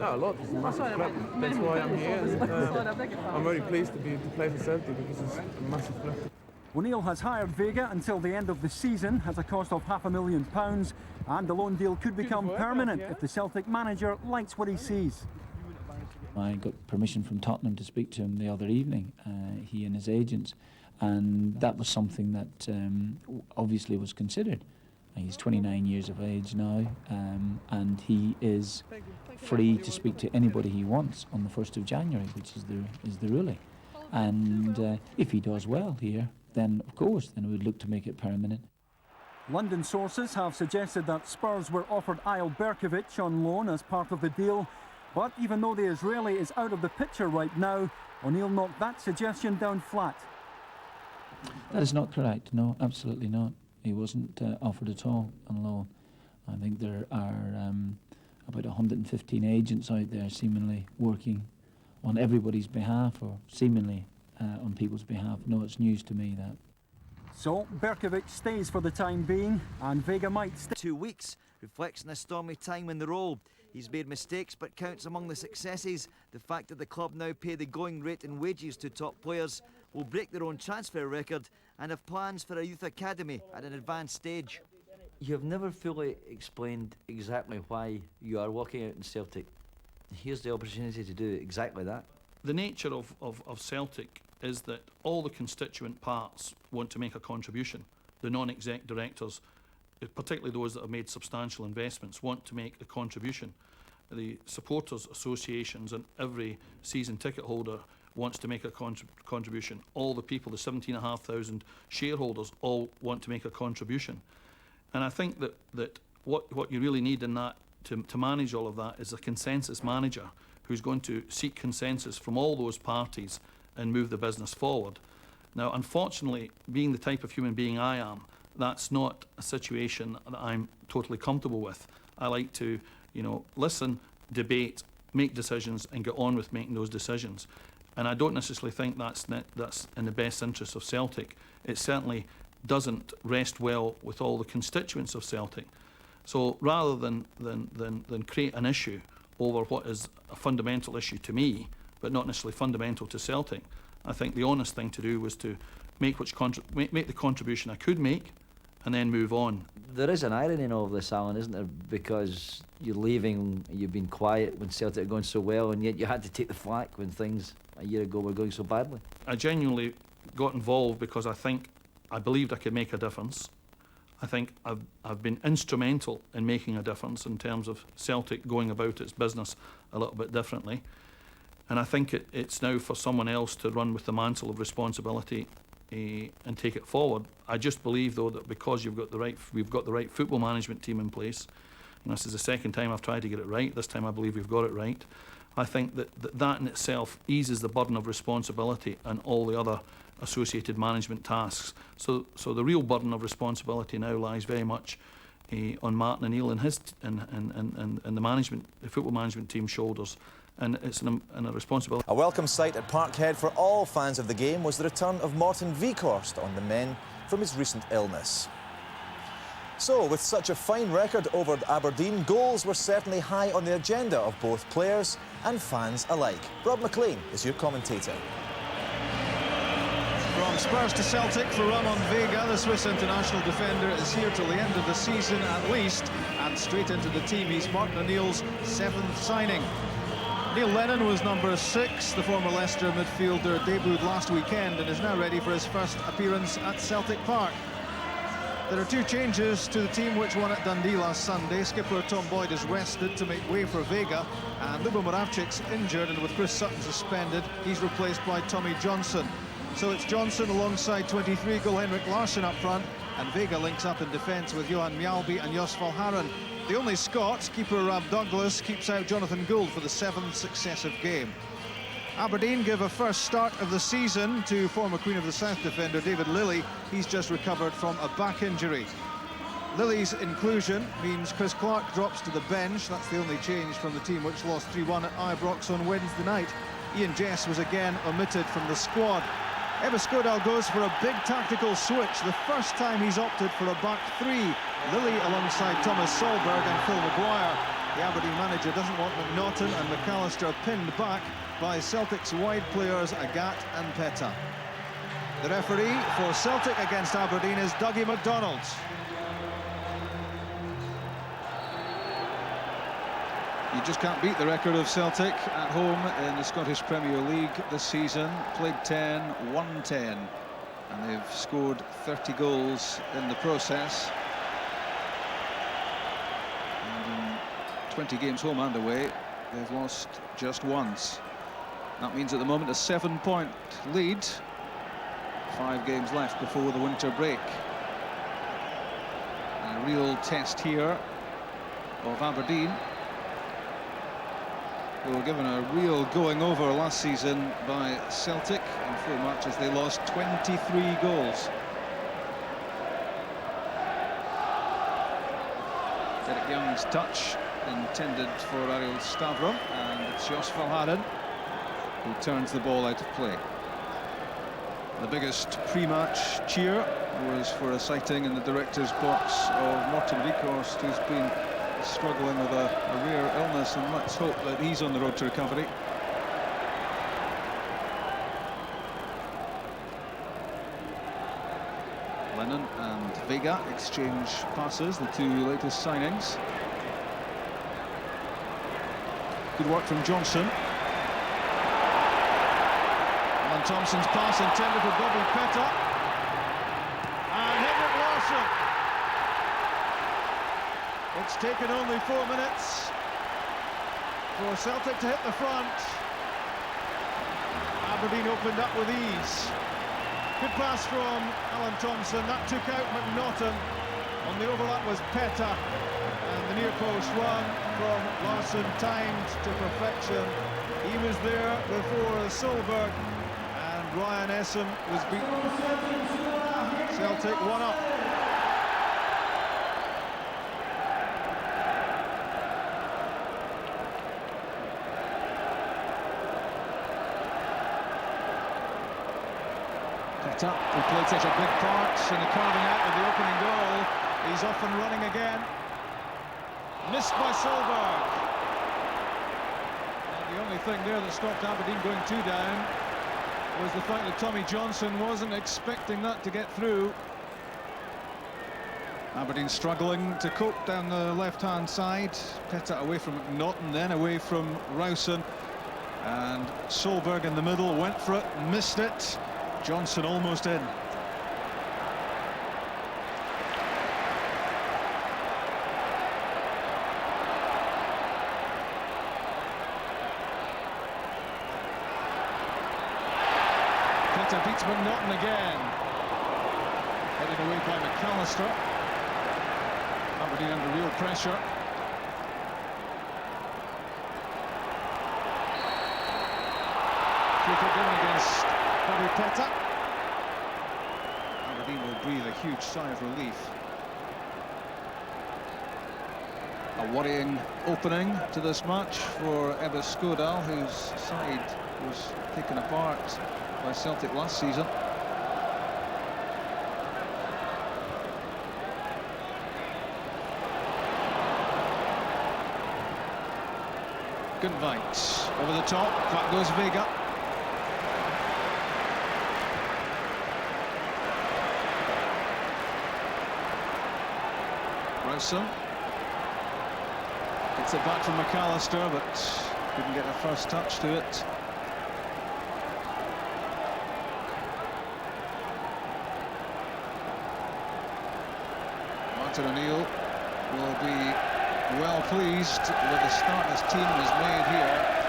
Speaker 18: A lot. It's a massive club. That's why I'm here. And, I'm very pleased to play for Celtic because it's a massive club.
Speaker 17: O'Neill has hired Vega until the end of the season at a cost of £500,000, and the loan deal could become permanent if the Celtic manager likes what he sees.
Speaker 3: I got permission from Tottenham to speak to him the other evening, he and his agents, and that was something that obviously was considered. He's 29 years of age now, and he is free to speak to anybody he wants on the 1st of January, which is the ruling. And if he does well here, then of course, then we would look to make it permanent.
Speaker 17: London sources have suggested that Spurs were offered Ail Berkovic on loan as part of the deal, but even though the Israeli is out of the picture right now, O'Neill knocked that suggestion down flat.
Speaker 3: That is not correct, no, absolutely not. He wasn't offered at all on loan. I think there are about 115 agents out there seemingly working on everybody's behalf, or seemingly on people's behalf. No, it's news to me, that.
Speaker 17: So Berkovic stays for the time being, and Vega might stay.
Speaker 19: 2 weeks reflects on a stormy time in the role. He's made mistakes, but counts among the successes the fact that the club now pay the going rate in wages to top players, will break their own transfer record, and have plans for a youth academy at an advanced stage.
Speaker 20: You have never fully explained exactly why you are walking out in Celtic. Here's the opportunity to do exactly that.
Speaker 21: The nature of Celtic is that all the constituent parts want to make a contribution. The non-exec directors, particularly those that have made substantial investments, want to make a contribution. The supporters associations and every season ticket holder wants to make a contribution. All the people, the 17,500 shareholders, all want to make a contribution. And I think that what you really need in that to manage all of that is a consensus manager who's going to seek consensus from all those parties and move the business forward. Now, unfortunately, being the type of human being I am, that's not a situation that I'm totally comfortable with. I like to, listen, debate, make decisions, and get on with making those decisions. And I don't necessarily think that's in the best interest of Celtic. It certainly doesn't rest well with all the constituents of Celtic. So rather than create an issue over what is a fundamental issue to me, but not necessarily fundamental to Celtic, I think the honest thing to do was to make the contribution I could make, and then move on.
Speaker 20: There is an irony in all of this, Alan, isn't there? Because you're leaving, you've been quiet when Celtic are going so well, and yet you had to take the flak when things a year ago were going so badly.
Speaker 21: I genuinely got involved because I believed I could make a difference. I think I've been instrumental in making a difference in terms of Celtic going about its business a little bit differently. And I think it's now for someone else to run with the mantle of responsibility and take it forward. I just believe, though, that because we've got the right football management team in place, and this is the second time I've tried to get it right, this time I believe we've got it right, I think that in itself eases the burden of responsibility and all the other associated management tasks. So the real burden of responsibility now lies very much on Martin O'Neill and his and the football management team's shoulders, and it's a responsibility.
Speaker 5: A welcome sight at Parkhead for all fans of the game was the return of Morten Vikhorst on the men from his recent illness. So, with such a fine record over Aberdeen, goals were certainly high on the agenda of both players and fans alike. Rob McLean is your commentator.
Speaker 1: From Spurs to Celtic for Ramon Vega, the Swiss international defender is here till the end of the season at least, and straight into the team. He's Martin O'Neill's 7th signing. Neil Lennon was number 6. The former Leicester midfielder debuted last weekend and is now ready for his first appearance at Celtic Park. There are 2 changes to the team which won at Dundee last Sunday. Skipper Tom Boyd is rested to make way for Vega, and Lubo Moravcic's injured, and with Chris Sutton suspended, he's replaced by Tommy Johnson. So it's Johnson alongside 23 goal Henrik Larsson up front, and Vega links up in defence with Johan Mjalby and Jos Valhaeren. The only Scot, keeper Rob Douglas, keeps out Jonathan Gould for the 7th successive game. Aberdeen give a first start of the season to former Queen of the South defender David Lilley. He's just recovered from a back injury. Lilley's inclusion means Chris Clark drops to the bench. That's the only change from the team which lost 3-1 at Ibrox on Wednesday night. Ian Jess was again omitted from the squad. Ebba Skodal goes for a big tactical switch, the first time he's opted for a back 3. Lilley alongside Thomas Solberg and Phil Maguire. The Aberdeen manager doesn't want McNaughton and McAllister pinned back by Celtic's wide players Agat and Peta. The referee for Celtic against Aberdeen is Dougie MacDonald. You just can't beat the record of Celtic at home in the Scottish Premier League this season. Played 10, won 10, and they've scored 30 goals in the process. And in 20 games home and away, they've lost just once. That means at the moment a 7-point lead. 5 games left before the winter break. And a real test here of Aberdeen, who were given a real going over last season by Celtic. In 4 matches they lost 23 goals. Derek Young's touch intended for Ariel Stavro, and it's Jos Valhaeren who turns the ball out of play. The biggest pre-match cheer was for a sighting in the director's box of Morten Vikhorst, who's been struggling with a rare illness, and let's hope that he's on the road to recovery. Lennon and Vega exchange passes, the 2 latest signings. Good work from Johnson. Alan Thompson's pass intended for Bobby Peta. And Henrik Larsson. It's taken only 4 minutes for Celtic to hit the front. Aberdeen opened up with ease. Good pass from Alan Thompson. That took out McNaughton. On the overlap was Peta. And the near post run from Larsson timed to perfection. He was there before Solberg. And Ryan Essam was beaten. Celtic 1 up. Peta, who played such a big part in the carving out of the opening goal. He's off and running again. Missed by Solberg. And the only thing there that stopped Aberdeen going 2 down was the fact that Tommy Johnson wasn't expecting that to get through. Aberdeen struggling to cope down the left-hand side. Peta away from McNaughton, then away from Rowson. And Solberg in the middle, went for it, missed it. Johnson almost in. Peta beats McNaughton again. Headed away by McAllister. Aberdeen under real pressure. Free kick given against Bobby Peta. Aberdeen will breathe a huge sigh of relief. A worrying opening to this match for Ebba Skodal, whose side was taken apart by Celtic last season. Gunveit over the top, back goes Vega. Rowson gets it back from McAllister, but couldn't get a first touch to it. Martin O'Neill will be well pleased with the start his team has made here.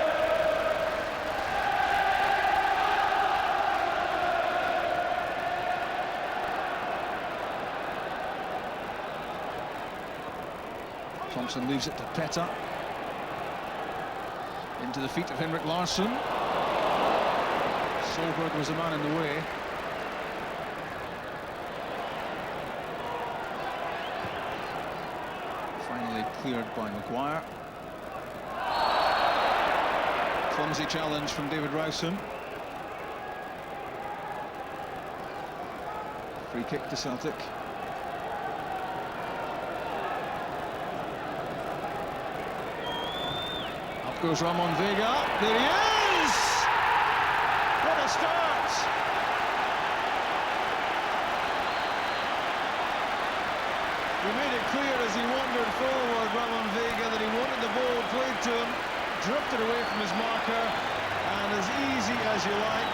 Speaker 1: Thompson leaves it to Petta. Into the feet of Henrik Larsson. Solberg was the man in the way. Finally cleared by Maguire. Clumsy challenge from David Rowson. Free kick to Celtic. Up goes Ramon Vega. There he is! What a start! He made it clear as he wandered forward, Ramon Vega, that he wanted the ball played to him, drifted away from his marker, and as easy as you like.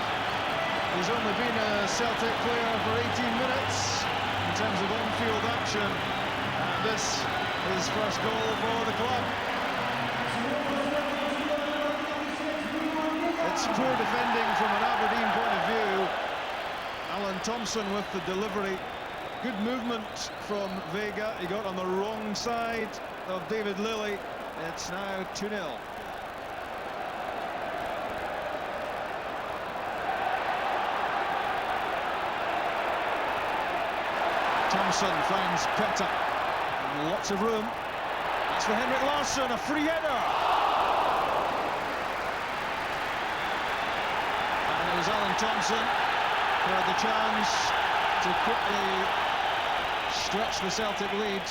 Speaker 1: He's only been a Celtic player for 18 minutes in terms of on-field action, and this is his first goal for the club. It's poor defending from an Aberdeen point of view. Alan Thompson with the delivery. Good movement from Vega. He got on the wrong side of David Lilley. It's now 2-0. Thompson finds Petta. And lots of room. That's for Henrik Larsson, a free header. And it was Alan Thompson who had the chance to quickly stretch the Celtic lead,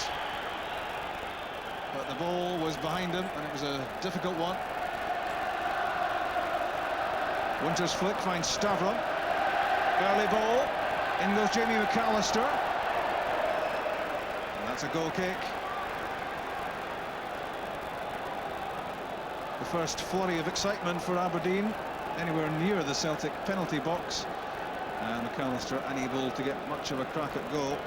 Speaker 1: but the ball was behind him and it was a difficult one. Winter's flick finds Stavron. Early ball, in goes Jamie McAllister, and that's a goal kick. The first flurry of excitement for Aberdeen, anywhere near the Celtic penalty box, and McAllister unable to get much of a crack at goal.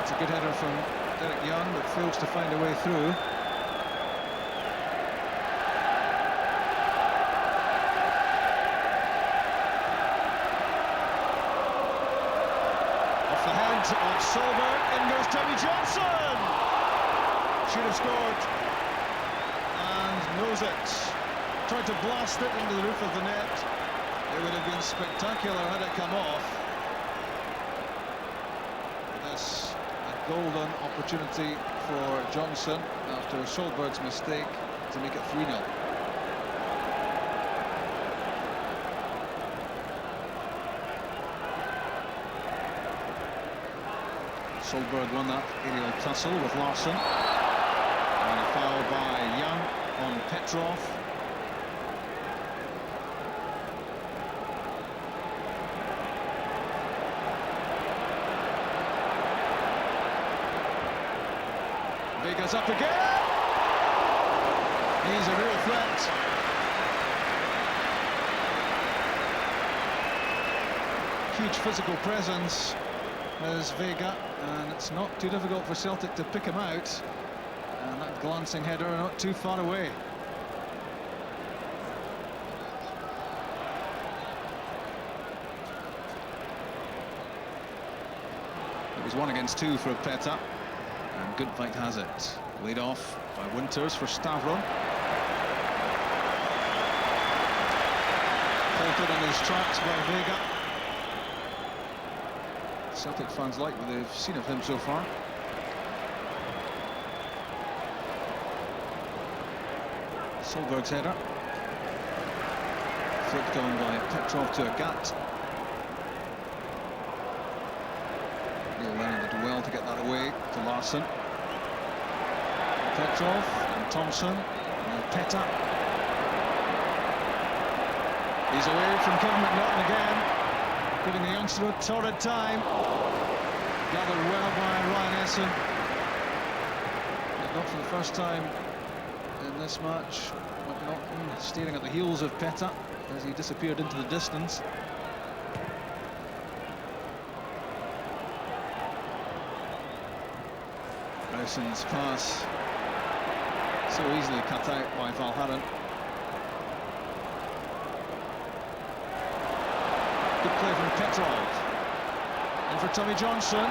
Speaker 1: It's a good header from Derek Young, but fails to find a way through. Off the head of Solberg, in goes Tommy Johnson! Should have scored. And knows it. Tried to blast it into the roof of the net. It would have been spectacular had it come off. This a golden opportunity for Johnson after Solberg's mistake to make it 3-0. Solberg won that aerial tussle with Larsson. And a foul by Young on Petrov. Vega's up again. He's a real threat. Huge physical presence as Vega, and it's not too difficult for Celtic to pick him out. And that glancing header not too far away. It was 1 against 2 for Petta, and Gunveit has it. Laid off by Winters for Stavron. Halted in his tracks by Vega. Celtic fans like what they've seen of him so far. Solberg's header. Flicked on by Petrov to Agat. Neil Lennon did well to get that away to Larsson. Petrov and Thompson and Peta. He's away from Kevin McNaughton again, giving the youngster a torrid time. Gathered well by Ryan Essen. But not for the first time in this match. McNaughton staring at the heels of Peta as he disappeared into the distance. Essen's pass so easily cut out by Valharan. Good play from Petrov. And for Tommy Johnson.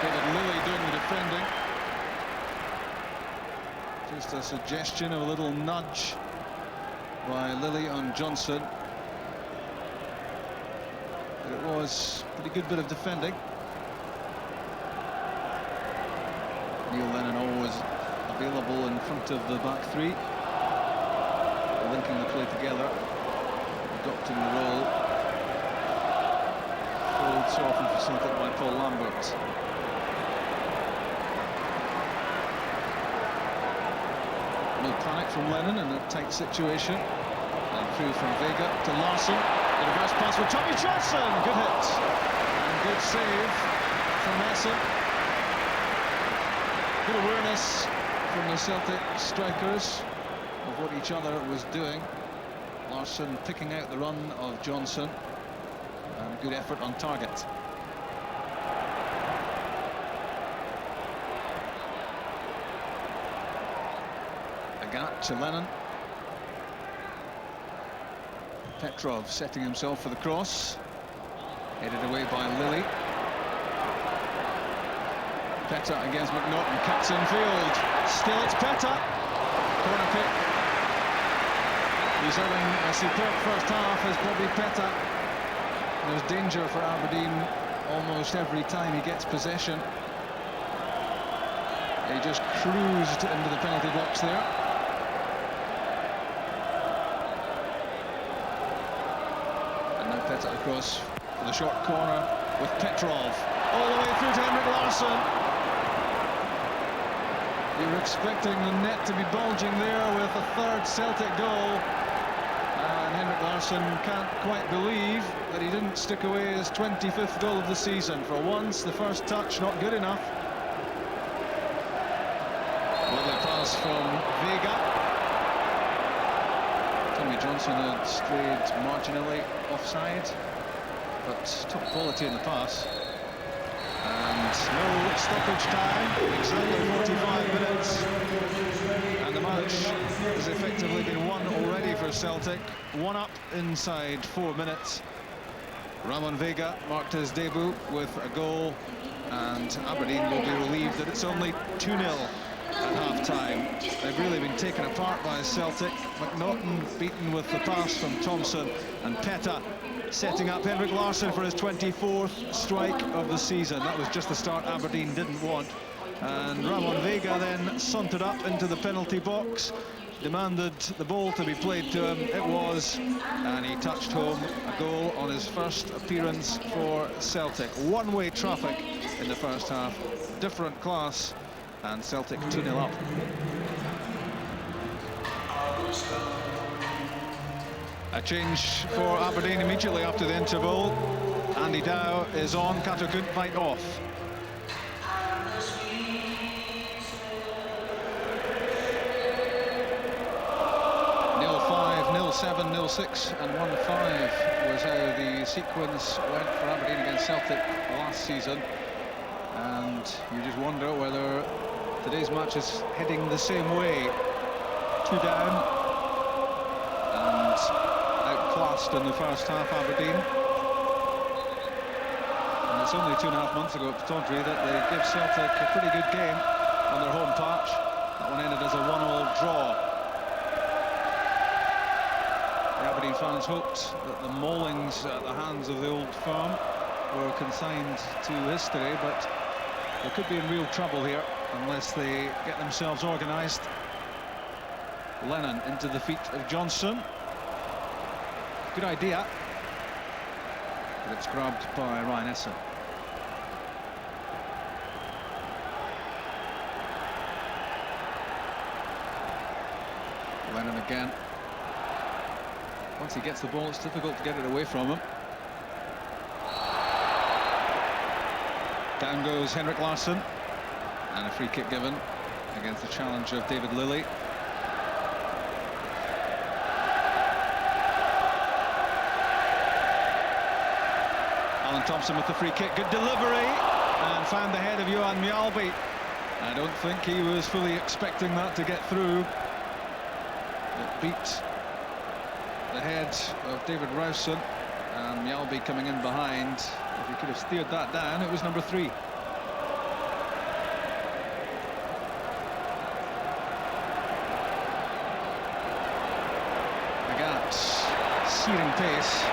Speaker 1: David Lilly doing the defending. Just a suggestion of a little nudge by Lilly on Johnson. But it was a pretty good bit of defending. Neil Lennon always available in front of the back three, linking the play together, adopting the role followed so often for Celtic by Paul Lambert. No panic from Lennon in a tight situation, and through from Vega to Larsson. The reverse pass for Tommy Johnson. Good hit and good save from Essen. Good awareness from the Celtic strikers of what each other was doing. Larsson picking out the run of Johnson, and good effort on target. Agat to Lennon. Petrov setting himself for the cross. Headed away by Lilly. Peta against McNaughton, cuts in field. Still it's Peta. Corner kick. He's having a superb first half as Bobby Peta. There's danger for Aberdeen almost every time he gets possession. He just cruised into the penalty box there. And now Peta across for the short corner with Petrov. All the way through to Henrik Larsson. You were expecting the net to be bulging there with a third Celtic goal. And Henrik Larsson can't quite believe that he didn't stick away his 25th goal of the season. For once, the first touch not good enough. Lovely pass from Vega. Tommy Johnson had strayed marginally offside, but top quality in the pass. And no stoppage time, exactly 45 minutes. And the match has effectively been won already for Celtic. One up inside 4 minutes. Ramon Vega marked his debut with a goal, and Aberdeen will be relieved that it's only 2-0 at half-time. They've really been taken apart by Celtic. McNaughton beaten with the pass from Thompson, and Peta setting up Henrik Larsson for his 24th strike of the season. That was just the start Aberdeen didn't want. And Ramon Vega then sauntered up into the penalty box, demanded the ball to be played to him. It was, and he touched home a goal on his first appearance for Celtic. One-way traffic in the first half, different class, and Celtic 2-0 up. A change for Aberdeen immediately after the interval. Andy Dow is on, Cato Guntheit off. Nil 5, 0-7, 0-6 and 1-5 was how the sequence went for Aberdeen against Celtic last season. And you just wonder whether today's match is heading the same way. 2 down and outclassed in the first half, Aberdeen. And it's only 2.5 months ago at Pittodrie that they gave Celtic a pretty good game on their home patch. That one ended as a 1-1 draw. The Aberdeen fans hoped that the maulings at the hands of the old firm were consigned to history, but they could be in real trouble here unless they get themselves organised. Lennon into the feet of Johnson. Good idea, but it's grabbed by Ryan Essen. Lennon again. Once he gets the ball, it's difficult to get it away from him. Down goes Henrik Larsson, and a free kick given against the challenge of David Lilly. Alan Thompson with the free kick, good delivery, and found the head of Johan Mjalby. I don't think he was fully expecting that to get through. It beat the head of David Rowson, and Mjalby coming in behind. If he could have steered that down, it was number 3. Agat, searing pace.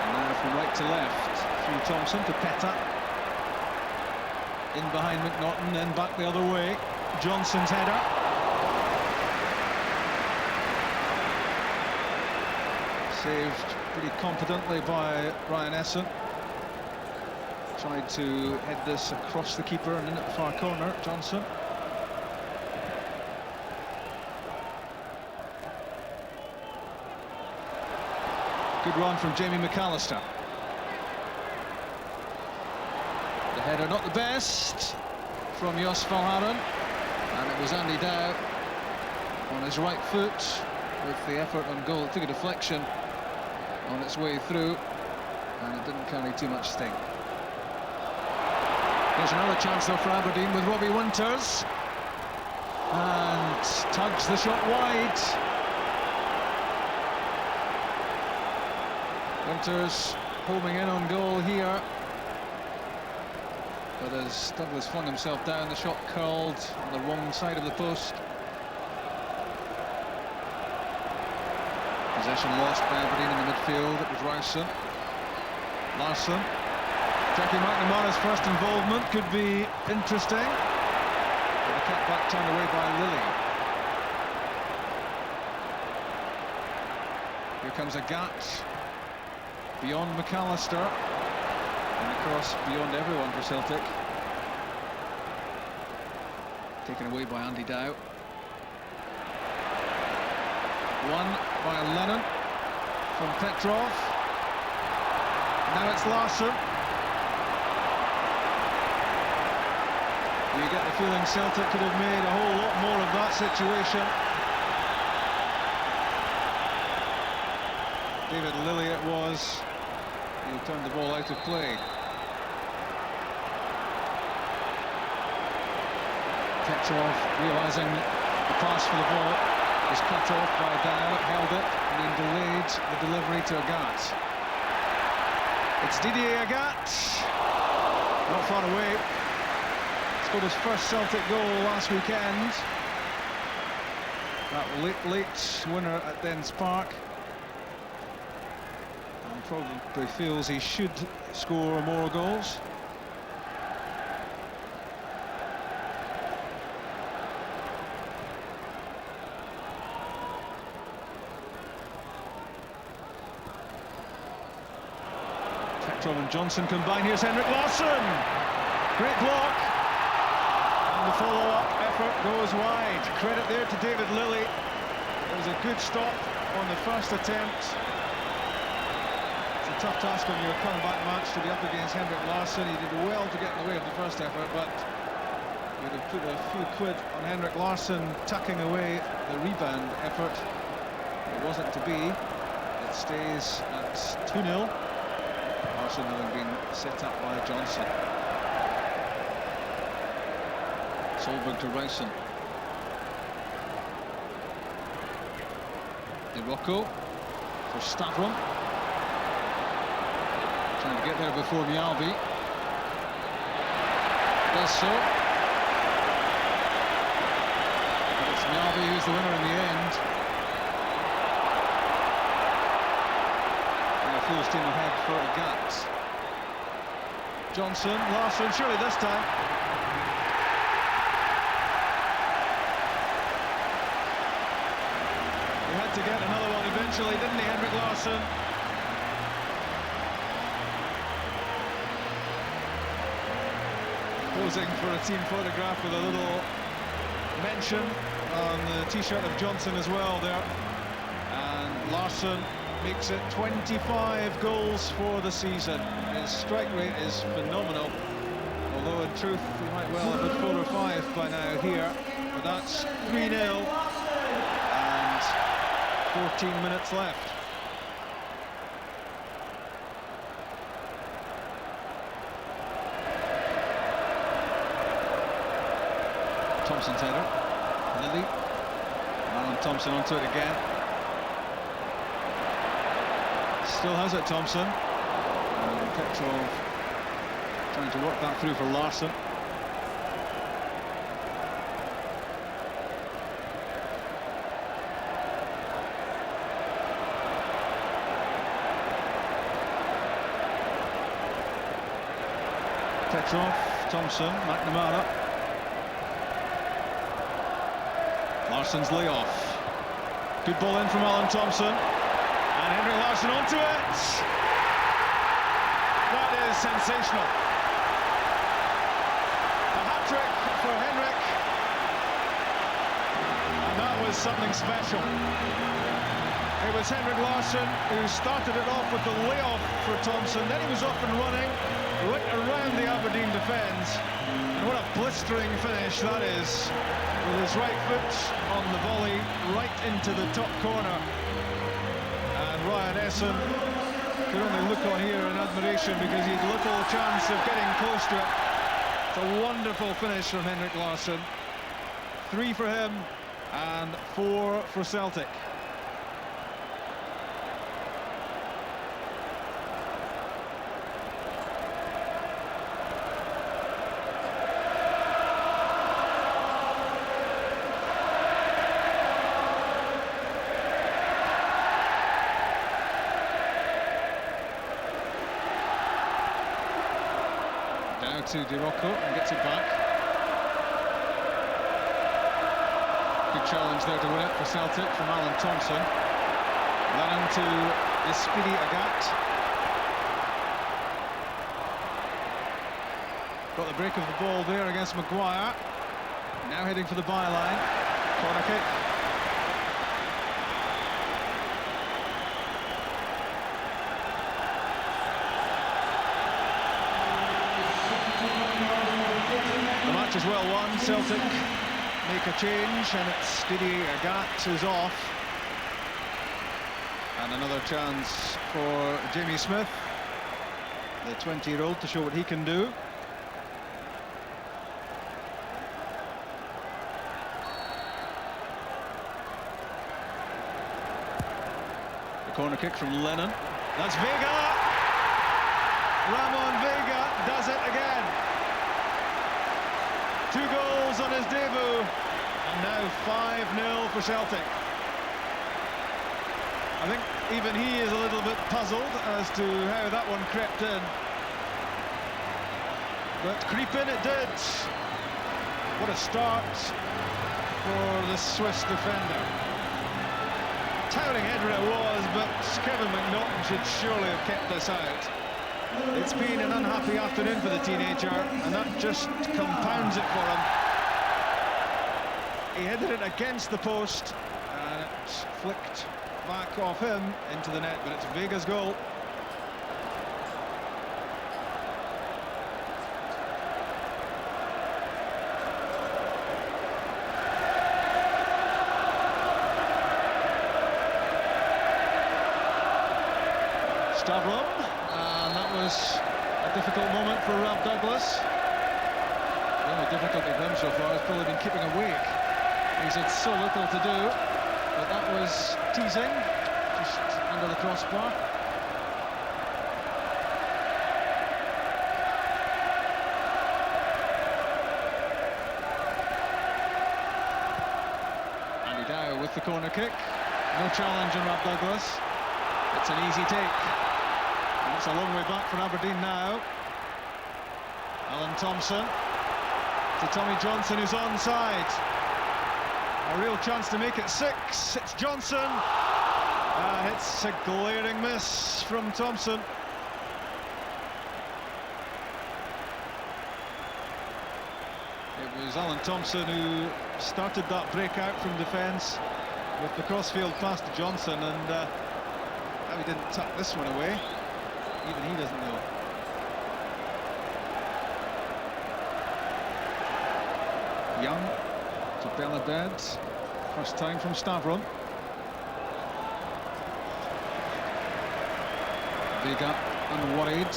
Speaker 1: And now from right to left, through Thompson to Petta. In behind McNaughton, then back the other way. Johnson's header. Saved pretty competently by Ryan Essen. Tried to head this across the keeper and in at the far corner, Johnson. Good run from Jamie McAllister. The header not the best from Jos Valharen, and it was Andy Dow on his right foot with the effort on goal. It took a deflection on its way through, and it didn't carry too much sting. Here's another chance though for Aberdeen with Robbie Winters, and tugs the shot wide. Winters homing in on goal here, but as Douglas flung himself down, the shot curled on the wrong side of the post. Possession lost by Aberdeen in the midfield. It was Rowson. Larsson. Jackie McNamara's first involvement could be interesting. But the cutback turned away by Lilly. Here comes Agat. Beyond McAllister. And across beyond everyone for Celtic. Taken away by Andy Dow. Won by Lennon from Petrov. Now it's Larsson. You get the feeling Celtic could have made a whole lot more of that situation. David Lilly it was. He turned the ball out of play. Petrov realising the pass for the ball was cut off by Dow, held it, and then delayed the delivery to Agat. It's Didier Agat, not far away. Scored his first Celtic goal last weekend. That late winner at Dens Park. And probably feels he should score more goals. Petrov and Johnson combine. Here's Henrik Larsson. Great block. And the follow-up effort goes wide. Credit there to David Lilly. It was a good stop on the first attempt. It's a tough task on your comeback match to be up against Henrik Larsson. He did well to get in the way of the first effort, but you'd have put a few quid on Henrik Larsson tucking away the rebound effort. It wasn't to be. It stays at 2-0. Larsson having been set up by Johnson. Solberg to Rowson. Iroko for Stavrum. Trying to get there before Mjalby. Does so. But it's Mjalby who's the winner in the end. full steam ahead for Agat. Johnson, Larsson, surely this time. He had to get another one eventually, didn't he, Henrik Larsson? Posing for a team photograph with a little mention on the t-shirt of Johnson as well there. And Larsson makes it 25 goals for the season. His strike rate is phenomenal, although in truth he might well have had 4 or 5 by now here. But that's 3-0 and 14 minutes left. Thompson's header, Lilly, Alan Thompson onto it again. Still has it, Thompson. Petrov trying to work that through for Larsson. Petrov, Thompson, McNamara. Larsson's layoff. Good ball in from Alan Thompson. And Henrik Larsson onto it. That is sensational. A hat-trick for Henrik. And that was something special. It was Henrik Larsson who started it off with the layoff for Thompson. Then he was off and running right around the Aberdeen defence. And what a blistering finish that is, with his right foot on the volley right into the top corner. And Ryan Essen could only look on here in admiration because he had little chance of getting close to it. It's a wonderful finish from Henrik Larsson. 3 for him and 4 for Celtic. To DiRocco and gets it back. Good challenge there to win it for Celtic from Alan Thompson. Lennon to the speedy Agat. Got the break of the ball there against Maguire. Now heading for the byline. Corner kick. The match is well won. Celtic make a change and it's Didier Agat is off. And another chance for Jamie Smith, the 20-year-old, to show what he can do. The corner kick from Lennon. That's Vega! Ramon Vega does it again. 2 goals on his debut, and now 5-0 for Celtic. I think even he is a little bit puzzled as to how that one crept in. But creep in it did. What a start for the Swiss defender. Towering header it was, but Kevin McNaughton should surely have kept this out. It's been an unhappy afternoon for the teenager, and that just compounds it for him. He headed it against the post, and it flicked back off him into the net, but it's Vega's goal. Stavron, and that was a difficult moment for Rob Douglas. The only difficulty for him so far has probably been keeping awake. He's had so little to do, but that was teasing, just under the crossbar. Andy Dow with the corner kick. No challenge on Rob Douglas. It's an easy take. And it's a long way back for Aberdeen now. Alan Thompson to Tommy Johnson, who's onside. A real chance to make it 6. It's Johnson. And it's a glaring miss from Thompson. It was Alan Thompson who started that breakout from defence with the crossfield pass to Johnson, and how he didn't tuck this one away, even he doesn't know. Young to Belabed, first time from Stavron. Vega unworried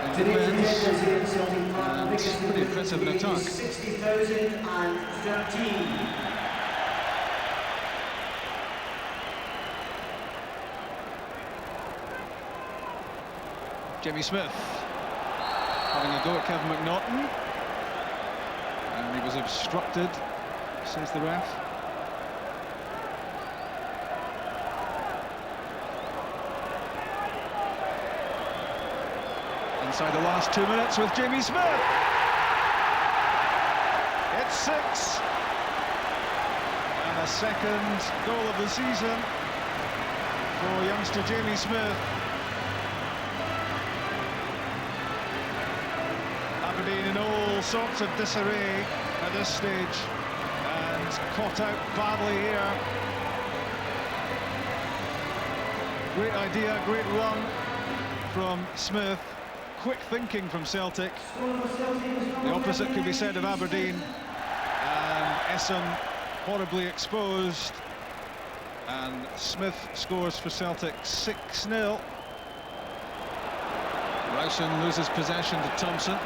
Speaker 1: in defence, and pretty impressive in attack.
Speaker 6: 60,013.
Speaker 1: Jimmy Smith having a go at Kevin McNaughton, and he was obstructed, says the ref. Inside the last 2 minutes with Jimmy Smith. It's 6. And a second goal of the season for youngster Jamie Smith. Aberdeen in all sorts of disarray at this stage, and caught out badly here. Great idea, great run from Smith. Quick thinking from Celtic. The opposite could be said of Aberdeen, and Essen horribly exposed, and Smith scores for Celtic 6-0. Rowson loses possession to Thompson.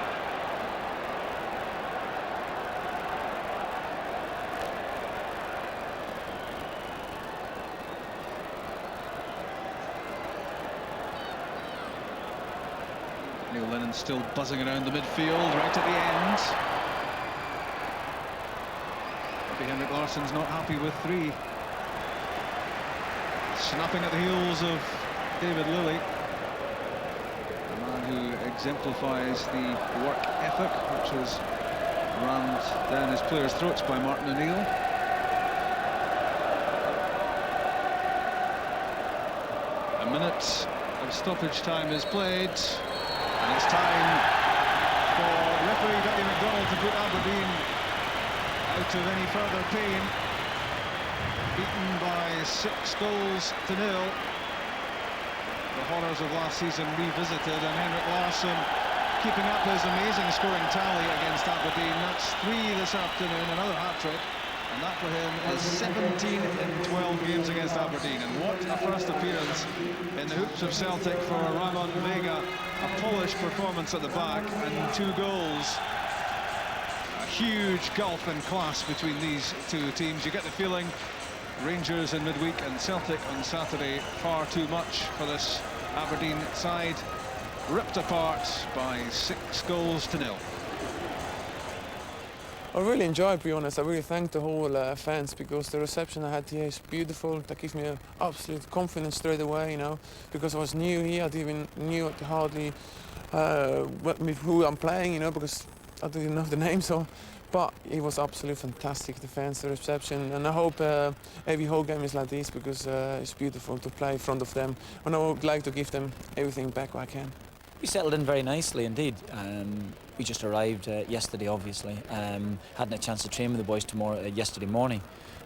Speaker 1: Neil Lennon still buzzing around the midfield right at the end. Maybe Henrik Larsson's not happy with 3. Snapping at the heels of David Lilly, a man who exemplifies the work ethic which was rammed down his players' throats by Martin O'Neill. A minute of stoppage time is played. And it's time for referee Dougie McDonald to put Aberdeen out of any further pain. Beaten by 6-0. The horrors of last season revisited, and Henrik Larsson keeping up his amazing scoring tally against Aberdeen. That's 3 this afternoon, another hat-trick. And that for him is 17 in 12 games against Aberdeen. And what a first appearance in the hoops of Celtic for Ramon Vega. A polished performance at the back and 2 goals. A huge gulf in class between these two teams. You get the feeling Rangers in midweek and Celtic on Saturday, far too much for this Aberdeen side. Ripped apart by 6-0.
Speaker 18: I really enjoyed, to be honest. I really thank the whole fans, because the reception I had here is beautiful. That gives me absolute confidence straight away, you know, because I was new here. I didn't even knew hardly who I'm playing, you know, because I didn't know the name. So, but it was absolutely fantastic, the fans, the reception, and I hope every whole game is like this, because it's beautiful to play in front of them, and I would like to give them everything back what I can.
Speaker 3: We settled in very nicely indeed. We just arrived yesterday, obviously. Hadn't a chance to train with the boys yesterday morning,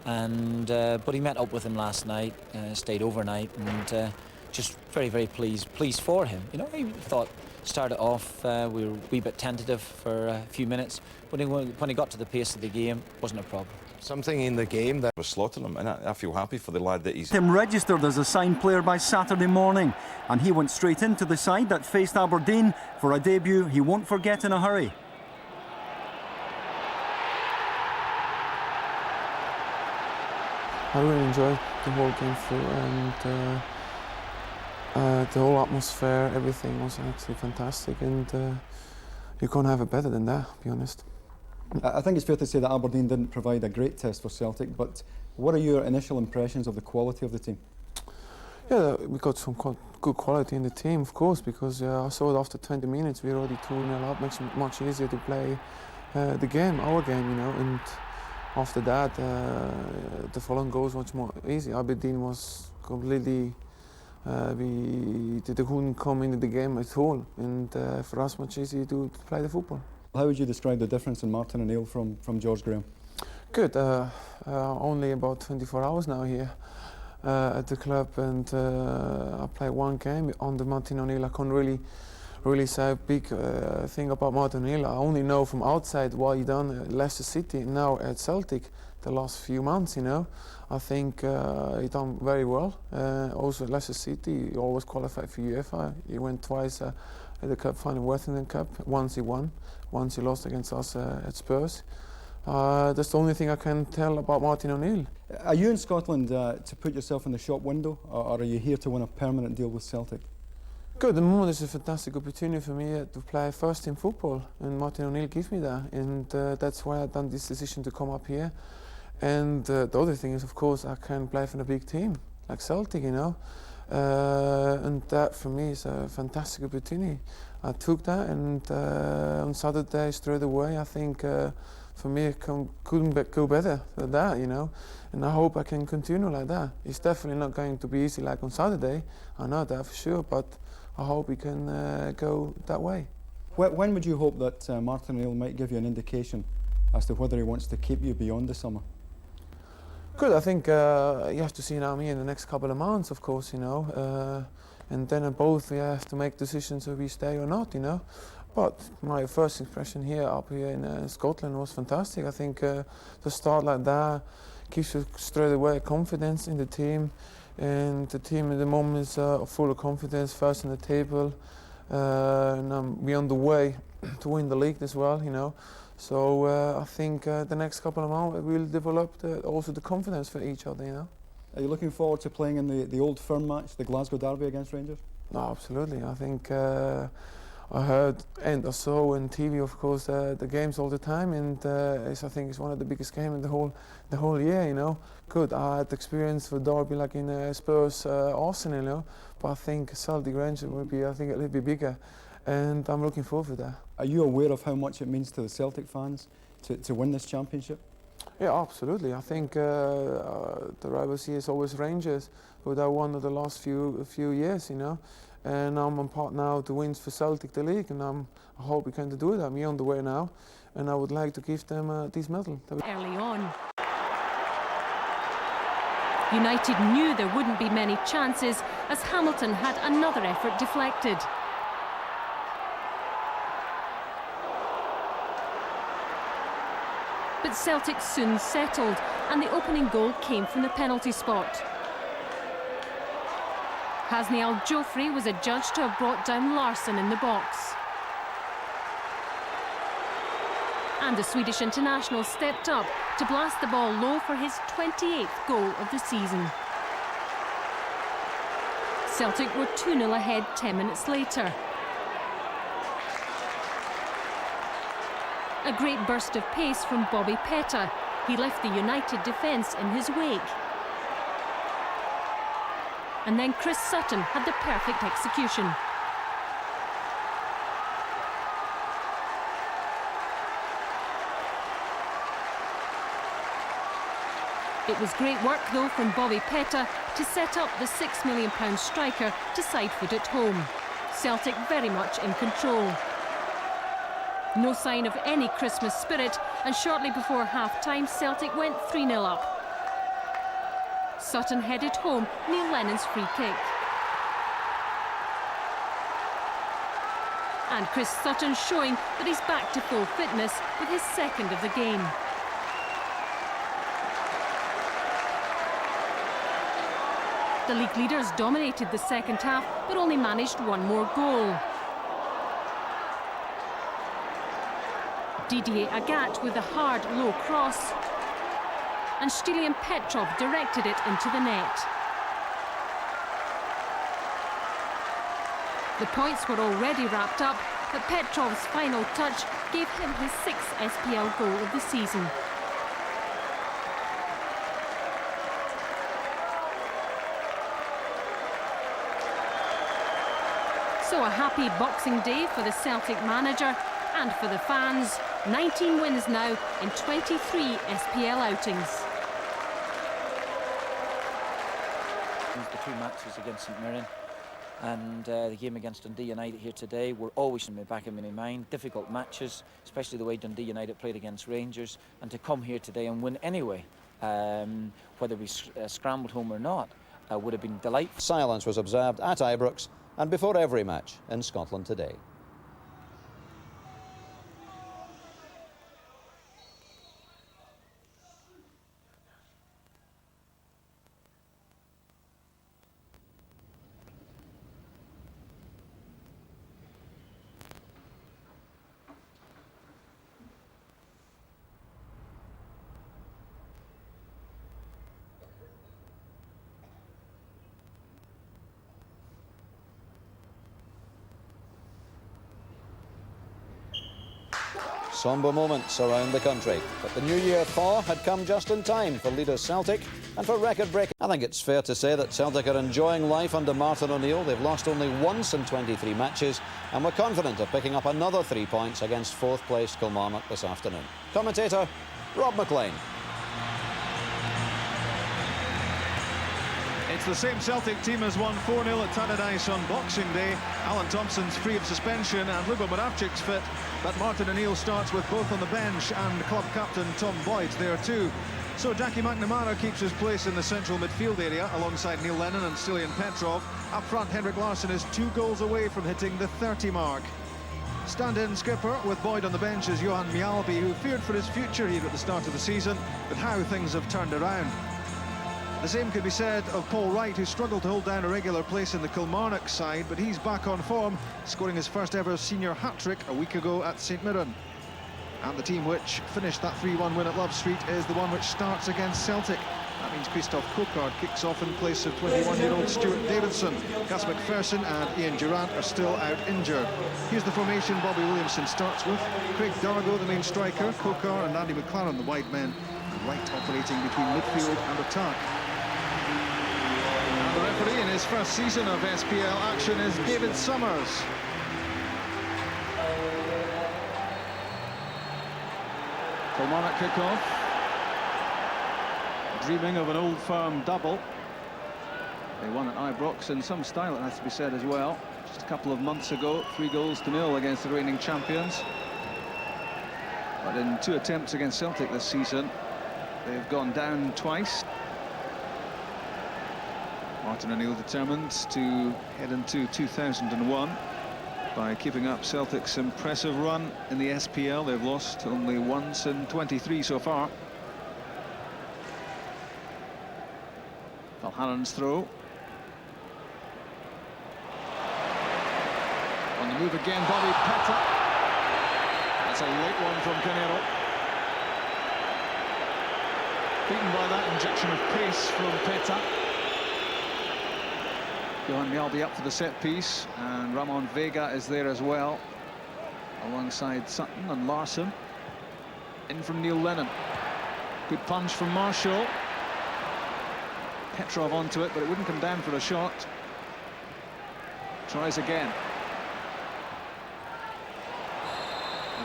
Speaker 3: and but he met up with him last night, stayed overnight, and just very, very pleased for him. You know, he thought started off we were a wee bit tentative for a few minutes, but when he got to the pace of the game, wasn't a problem.
Speaker 22: Something in the game that was slaughtering him, and I feel happy for the lad that he's...
Speaker 17: Him registered as a signed player by Saturday morning, and he went straight into the side that faced Aberdeen for a debut he won't forget in a hurry.
Speaker 18: I really enjoyed the whole game through, and the whole atmosphere, everything was actually fantastic, and you can't have it better than that, to be honest.
Speaker 13: I think it's fair to say that Aberdeen didn't provide a great test for Celtic, but what are your initial impressions of the quality of the team?
Speaker 18: Yeah, we got some good quality in the team, of course, because I saw it after 20 minutes we're already 2-0 up. Makes it much easier to play the game, our game, you know. And after that, the following goals much more easy. Aberdeen was completely. They couldn't come into the game at all, and for us, much easier to play the football.
Speaker 13: How would you describe the difference in Martin O'Neill from George Graham?
Speaker 18: Good. Only about 24 hours now here at the club, and I played one game under Martin O'Neill. I can't really say a big thing about Martin O'Neill. I only know from outside what he done at Leicester City, now at Celtic, the last few months, you know. I think he done very well. Also at Leicester City, he always qualified for UEFA. He went twice at the cup final, Worthington Cup. Once he won, once he lost against us at Spurs. That's the only thing I can tell about Martin O'Neill.
Speaker 13: Are you in Scotland to put yourself in the shop window, or are you here to win a permanent deal with Celtic?
Speaker 18: Good. At the moment, it's a fantastic opportunity for me to play first team football, and Martin O'Neill gives me that, and that's why I've done this decision to come up here. And the other thing is, of course, I can play for a big team like Celtic, you know, and that for me is a fantastic opportunity. I took that, and on Saturday straight away, I think for me it couldn't go better than that, you know, and I hope I can continue like that. It's definitely not going to be easy like on Saturday, I know that for sure, but I hope we can go that way.
Speaker 13: When would you hope that Martin O'Neill might give you an indication as to whether he wants to keep you beyond the summer?
Speaker 18: Good. I think you have to see now me in the next couple of months, of course, you know, and then both we have to make decisions if we stay or not, you know. But my first impression here, up here in Scotland, was fantastic. I think to start like that gives you straight away confidence in the team, and the team at the moment is full of confidence, first in the table, and we're on the way to win the league as well, you know. So I think the next couple of months we'll develop also the confidence for each other, you know.
Speaker 13: Are you looking forward to playing in the old firm match, the Glasgow Derby against Rangers?
Speaker 18: No, absolutely. I think I heard and I saw on TV, of course, the games all the time, and I think it's one of the biggest games in the whole year, you know. Good. I had experience with Derby like in Spurs, Arsenal, you know, but I think Celtic Rangers will be, I think, a little bit bigger, and I'm looking forward to that.
Speaker 13: Are you aware of how much it means to the Celtic fans to win this championship?
Speaker 18: Yeah, absolutely. I think the rivals here is always Rangers, who they won the last few years, you know. And I'm on part now to win for Celtic the league, and I hope we can do that. We're on the way now, and I would like to give them this medal.
Speaker 4: Early on. United knew there wouldn't be many chances as Hamilton had another effort deflected. But Celtic soon settled, and the opening goal came from the penalty spot. Hasni Al-Jofri was adjudged to have brought down Larsson in the box. And the Swedish international stepped up to blast the ball low for his 28th goal of the season. Celtic were 2-0 ahead 10 minutes later. A great burst of pace from Bobby Petta. He left the United defence in his wake. And then Chris Sutton had the perfect execution. It was great work though from Bobby Petta to set up the £6 million striker to side foot at home. Celtic very much in control. No sign of any Christmas spirit, and shortly before half-time Celtic went 3-0 up. Sutton headed home Neil Lennon's free kick. And Chris Sutton showing that he's back to full fitness with his second of the game. The league leaders dominated the second half, but only managed one more goal. Didier Agat with a hard, low cross. And Stilian Petrov directed it into the net. The points were already wrapped up, but Petrov's final touch gave him his 6th SPL goal of the season. So a happy Boxing Day for the Celtic manager and for the fans. 19 wins now in 23 SPL outings.
Speaker 6: The two matches against St Mirren and the game against Dundee United here today were always in the back of my mind. Difficult matches, especially the way Dundee United played against Rangers, and to come here today and win anyway, whether we scrambled home or not, would have been delightful.
Speaker 10: Silence was observed at Ibrox and before every match in Scotland today. Sombre moments around the country, but the New Year thaw had come just in time for leaders Celtic and for record-breaking. I think it's fair to say that Celtic are enjoying life under Martin O'Neill. They've lost only once in 23 matches and we're confident of picking up another 3 points against fourth-placed Kilmarnock this afternoon. Commentator, Rob McLean.
Speaker 1: It's the same Celtic team as won 4-0 at Tannadice on Boxing Day. Alan Thompson's free of suspension and Lubo Moravcic's fit, but Martin O'Neill starts with both on the bench and club captain Tom Boyd's there too. So Jackie McNamara keeps his place in the central midfield area alongside Neil Lennon and Stilian Petrov. Up front, Henrik Larsson is 2 goals away from hitting the 30 mark. Stand-in skipper with Boyd on the bench is Johan Mjalby, who feared for his future here at the start of the season, but how things have turned around. The same could be said of Paul Wright, who struggled to hold down a regular place in the Kilmarnock side, but he's back on form, scoring his first ever senior hat-trick a week ago at St Mirren. And the team which finished that 3-1 win at Love Street is the one which starts against Celtic. That means Christophe Coquard kicks off in place of 21-year-old Stuart Davidson. Gus McPherson and Ian Durant are still out injured. Here's the formation Bobby Williamson starts with. Craig Dargo, the main striker, Coquard and Andy McLaren, the wide men, and Wright operating between midfield and attack. And the referee in his first season of SPL action is David Summers. Kilmarnock kick-off. Dreaming of an old firm double. They won at Ibrox in some style, it has to be said as well. Just a couple of months ago, 3-0 against the reigning champions. But in 2 attempts against Celtic this season, they've gone down twice. Martin O'Neill determined to head into 2001 by keeping up Celtic's impressive run in the SPL. They've lost only once in 23 so far. Valhallen's throw. On the move again, Bobby Petta. That's a late one from Canero. Beaten by that injection of pace from Petta. Johan Mjalby up for the set piece, and Ramon Vega is there as well, alongside Sutton and Larsson. In from Neil Lennon. Good punch from Marshall. Petrov onto it, but it wouldn't come down for a shot. Tries again.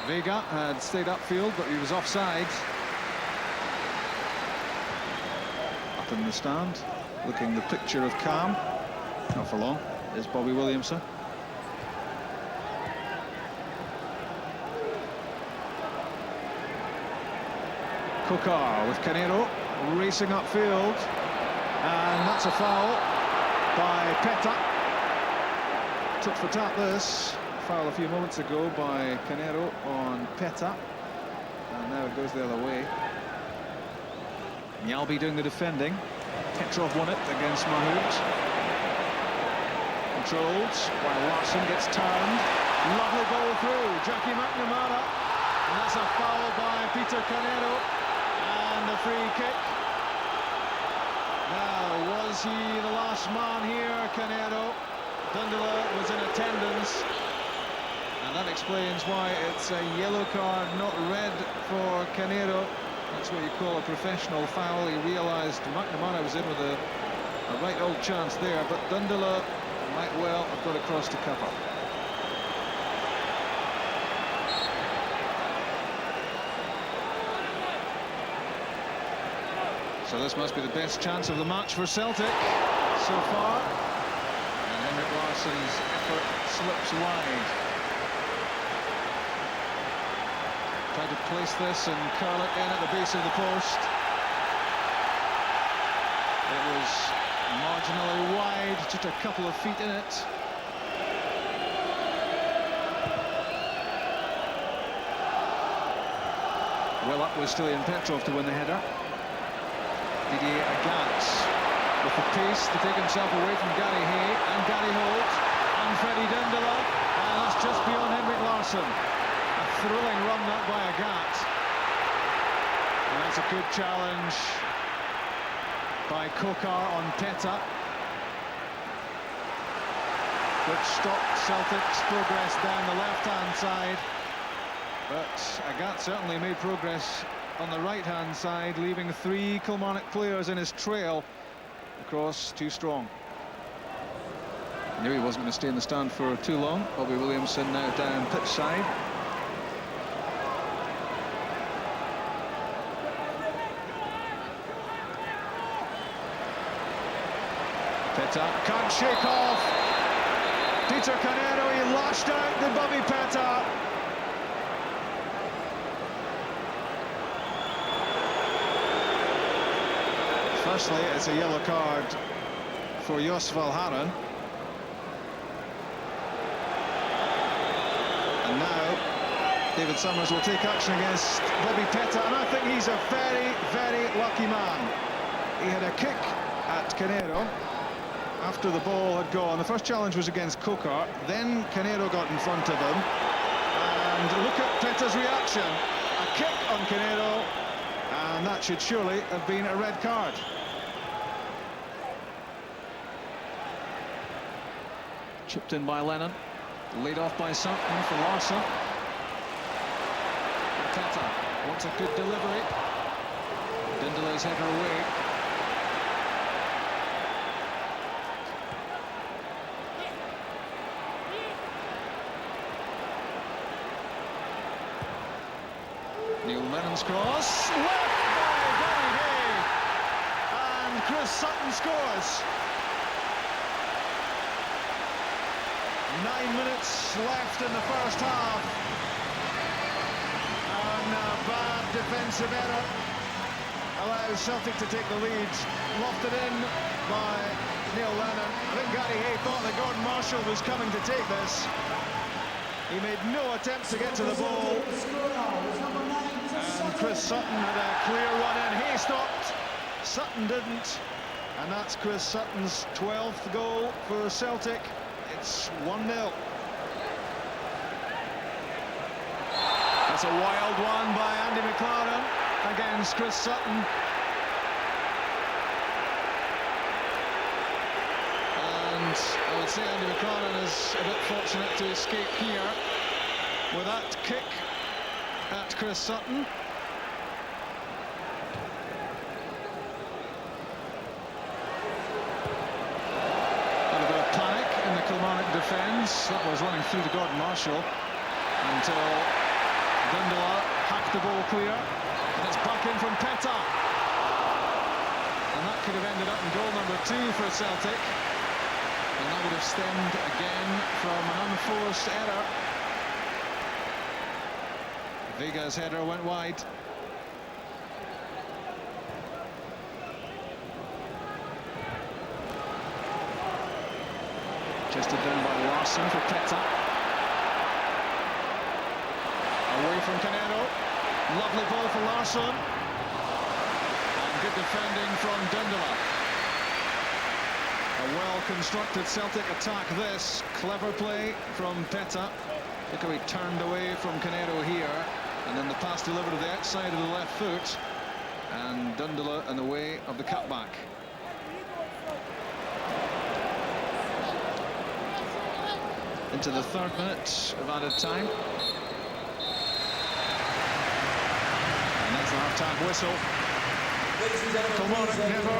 Speaker 1: Vega had stayed upfield, but he was offside. Up in the stand, looking the picture of calm. Not for long, is Bobby Williamson. Coquard with Canero racing upfield, and that's a foul by Petta. Tit for tat this. Foul a few moments ago by Canero on Petta, and now it goes the other way. Mjalby doing the defending. Petrov won it against Mahout. Controlled while Larsson gets turned. Lovely ball through, Jackie McNamara. And that's a foul by Peter Canero. And a free kick. Now, was he the last man here, Canero? Dundela was in attendance. And that explains why it's a yellow card, not red, for Canero. That's what you call a professional foul. He realised McNamara was in with a right old chance there, but Dundela might well have got across to cover. So this must be the best chance of the match for Celtic so far. And Henrik Larsson's effort slips wide. Tried to place this and curl it in at the base of the post. It was marginally wide, just a couple of feet in it. Well up was Stilian Petrov to win the header. Didier Agat with the pace to take himself away from Gary Hay and Gary Holt and Freddie Dindala, and that's just beyond Henrik Larsson. A thrilling run that by Agat, and that's a good challenge by Kokar on Peta, which stopped Celtic's progress down the left-hand side. But Agat certainly made progress on the right-hand side, leaving 3 Kilmarnock players in his trail across too strong. Knew he wasn't going to stay in the stand for too long. Bobby Williamson now down pitch side. Peta can't shake off Peter Canero. He lashed out the Bobby Peta. Firstly, it's a yellow card for Jos Valhaeren. And now David Summers will take action against Bobby Peta, and I think he's a very, very lucky man. He had a kick at Canero after the ball had gone. The first challenge was against Kokar, then Canero got in front of him, and look at Peta's reaction. A kick on Canero, and that should surely have been a red card. Chipped in by Lennon, laid off by Sutton for Larsson. Peta wants a good delivery. Dindala's header away. Neil Lennon's cross, left by Gary Hay, and Chris Sutton scores. 9 minutes left in the first half, and a bad defensive error allows Celtic to take the lead. Lofted in by Neil Lennon. I think Gary Hay thought that Gordon Marshall was coming to take this. He made no attempt to get to the ball, and Chris Sutton had a clear run in. Hay stopped, Sutton didn't, and that's Chris Sutton's 12th goal for Celtic. It's 1-0. That's a wild one by Andy McLaren against Chris Sutton. And I would say Andy McLaren is a bit fortunate to escape here with that kick at Chris Sutton. Kilmarnock defence. That was running through to Gordon Marshall until Dindala hacked the ball clear, and it's back in from Peta, and that could have ended up in goal number 2 for Celtic, and that would have stemmed again from an unforced error. Vega's header went wide. Chested down by Larsson for Peta. Away from Canero. Lovely ball for Larsson. And good defending from Dindala. A well-constructed Celtic attack this. Clever play from Peta. Look how he turned away from Canero here. And then the pass delivered to the outside of the left foot. And Dindala in the way of the cutback. Into the 3rd minute of added time. And that's the half-time whistle. Kilmarnock never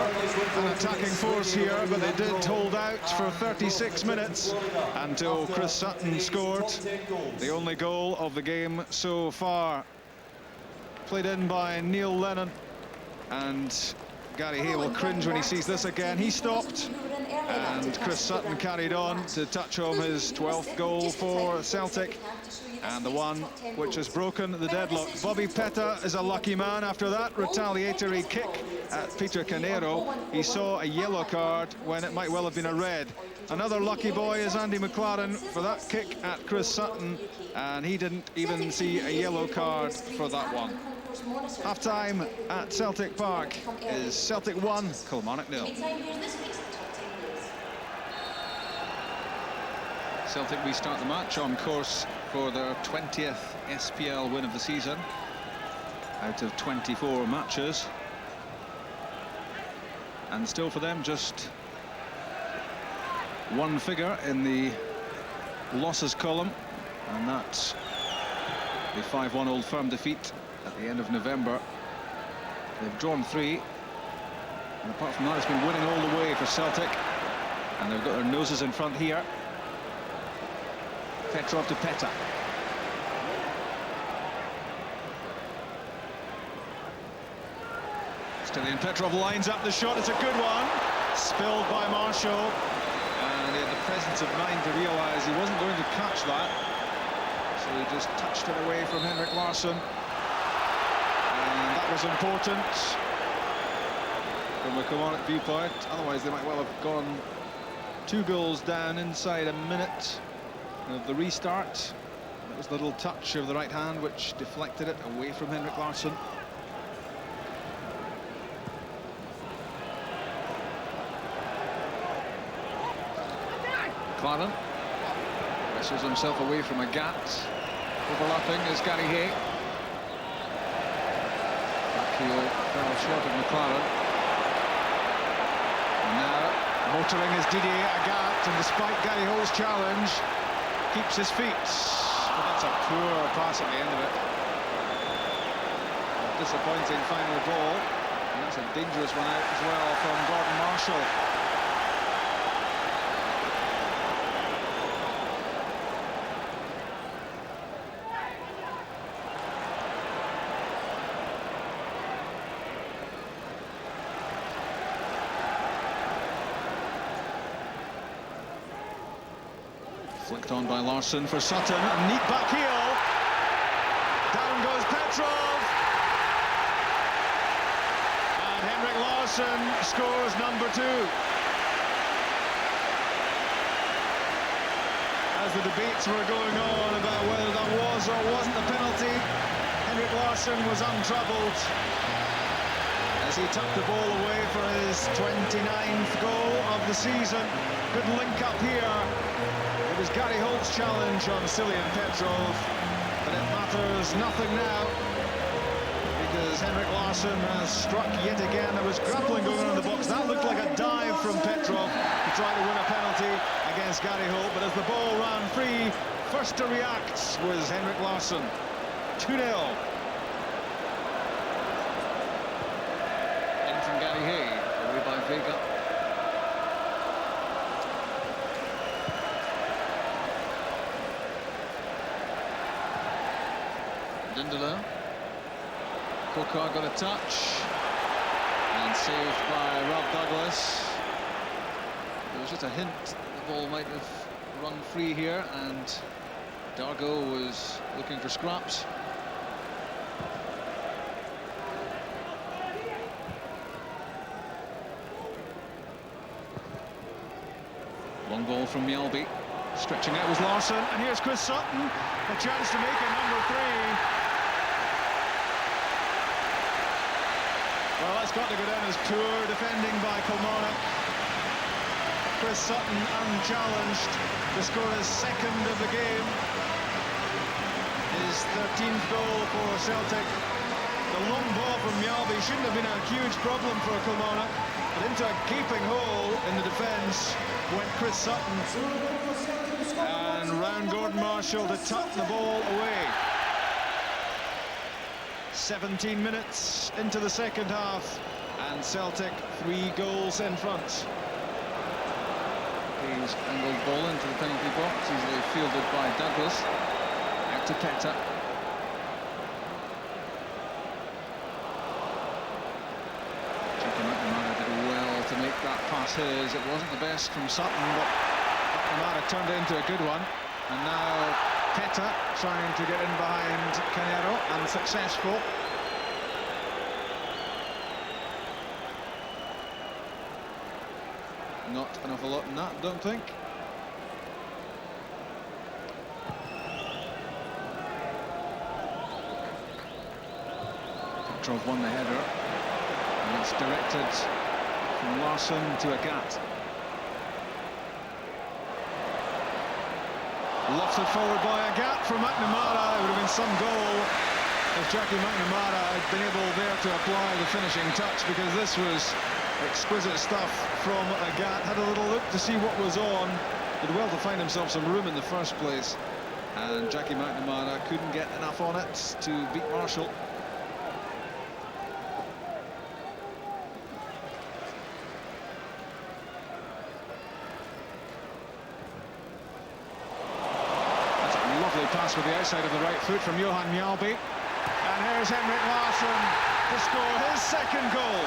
Speaker 1: an attacking force here, but they did hold out for 36 minutes until Chris Sutton scored the only goal of the game so far. Played in by Neil Lennon, and Gary Hay will cringe when he sees this again. He stopped, and Chris Sutton carried on to touch home his 12th goal for Celtic, and the one which has broken the deadlock. Bobby Petta is a lucky man. After that retaliatory kick at Peter Canero, he saw a yellow card when it might well have been a red. Another lucky boy is Andy McLaren for that kick at Chris Sutton, and he didn't even see a yellow card for that one. Half-time at Celtic Park is Celtic 1, Kilmarnock 0. Celtic restart the match on course for their 20th SPL win of the season out of 24 matches, and still for them just one figure in the losses column, and that's the 5-1 Old Firm defeat at the end of November. They've drawn 3, and apart from that it's been winning all the way for Celtic, and they've got their noses in front here. Petrov to Petta. Stilian Petrov lines up the shot. It's a good one. Spilled by Marshall. And he had the presence of mind to realise he wasn't going to catch that. So he just touched it away from Henrik Larsson. And that was important from a Kilmarnock viewpoint. Otherwise they might well have gone 2 goals down inside a minute of the restart. That was the little touch of the right hand which deflected it away from Henrik Larsson. McLaren wrestles himself away from a gap. Overlapping is Gary Hay. Backheel fell short of McLaren. And now motoring is Didier Agat, and despite Gary Ho's challenge, keeps his feet. But that's a poor pass at the end of it. A disappointing final ball, and that's a dangerous one out as well from Gordon Marshall. Flicked on by Larsson for Sutton, a neat back heel. Down goes Petrov. And Henrik Larsson scores number 2. As the debates were going on about whether that was or wasn't a penalty, Henrik Larsson was untroubled as he tucked the ball away for his 29th goal of the season. Good link up here. It was Gary Holt's challenge on Stilian Petrov, but it matters nothing now because Henrik Larsson has struck yet again. There was grappling going on in the box. That looked like a dive from Petrov to try to win a penalty against Gary Holt, but as the ball ran free, first to react was Henrik Larsson. 2-0. In from Gary Hay, away by Vega. Lindelof. Kokar got a touch and saved by Rob Douglas. There was just a hint the ball might have run free here, and Dargo was looking for scraps. Long ball from Mjällby. Stretching out was Larsson, and here's Chris Sutton. A chance to make it number 3. Well, that's got to go down as poor defending by Kilmarnock. Chris Sutton unchallenged to score his 2nd of the game. His 13th goal for Celtic. The long ball from Mjällby shouldn't have been a huge problem for Kilmarnock, but into a gaping hole in the defence went Chris Sutton. And round Gordon Marshall to tuck the ball away. 17 minutes into the second half, and Celtic 3 goals in front. He's angled ball into the penalty box, easily fielded by Douglas. Out to Petta. Checking out the pass his. It wasn't the best from Sutton, but McNamara turned it into a good one. And now Peta trying to get in behind Canero, and successful. Not an awful lot in that, I don't think. Petrov won the header, and it's directed from Larsson to Agat. Lofted forward by Agat for McNamara. It would have been some goal if Jackie McNamara had been able there to apply the finishing touch, because this was exquisite stuff from Agat. Had a little look to see what was on. Did well to find himself some room in the first place. And Jackie McNamara couldn't get enough on it to beat Marshall. Pass with the outside of the right foot from Johan Mjalby, and here's Henrik Larsson to score his second goal.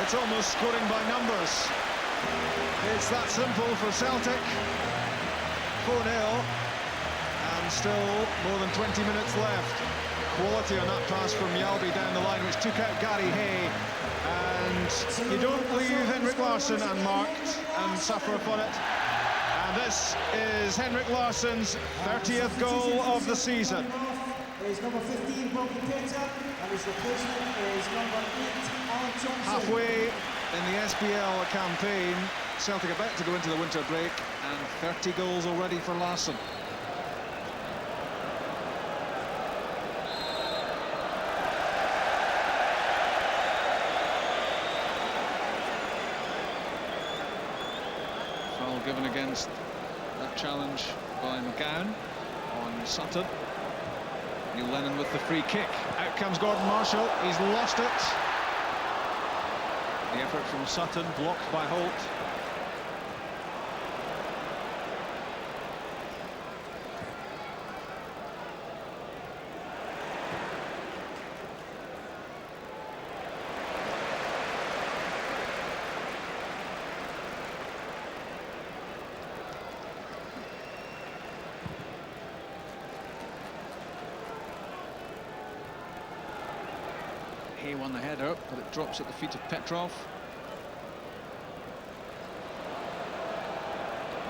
Speaker 1: It's almost scoring by numbers. It's that simple for Celtic. 4-0, and still more than 20 minutes left. Quality on that pass from Mjalby down the line, which took out Gary Hay, and you don't leave Henrik Larsson unmarked and suffer upon it. And this is Henrik Larsson's 30th goal of the season.
Speaker 8: Is number 15, Bobby Peta, and his replacement is number 8, Alan Thompson.
Speaker 1: Halfway in the SPL campaign, Celtic about to go into the winter break, and 30 goals already for Larsson. Given against that challenge by McGowan on Sutton. Neil Lennon with the free kick. Out comes Gordon Marshall. He's lost it. The effort from Sutton blocked by Holt. He won the header, but it drops at the feet of Petrov.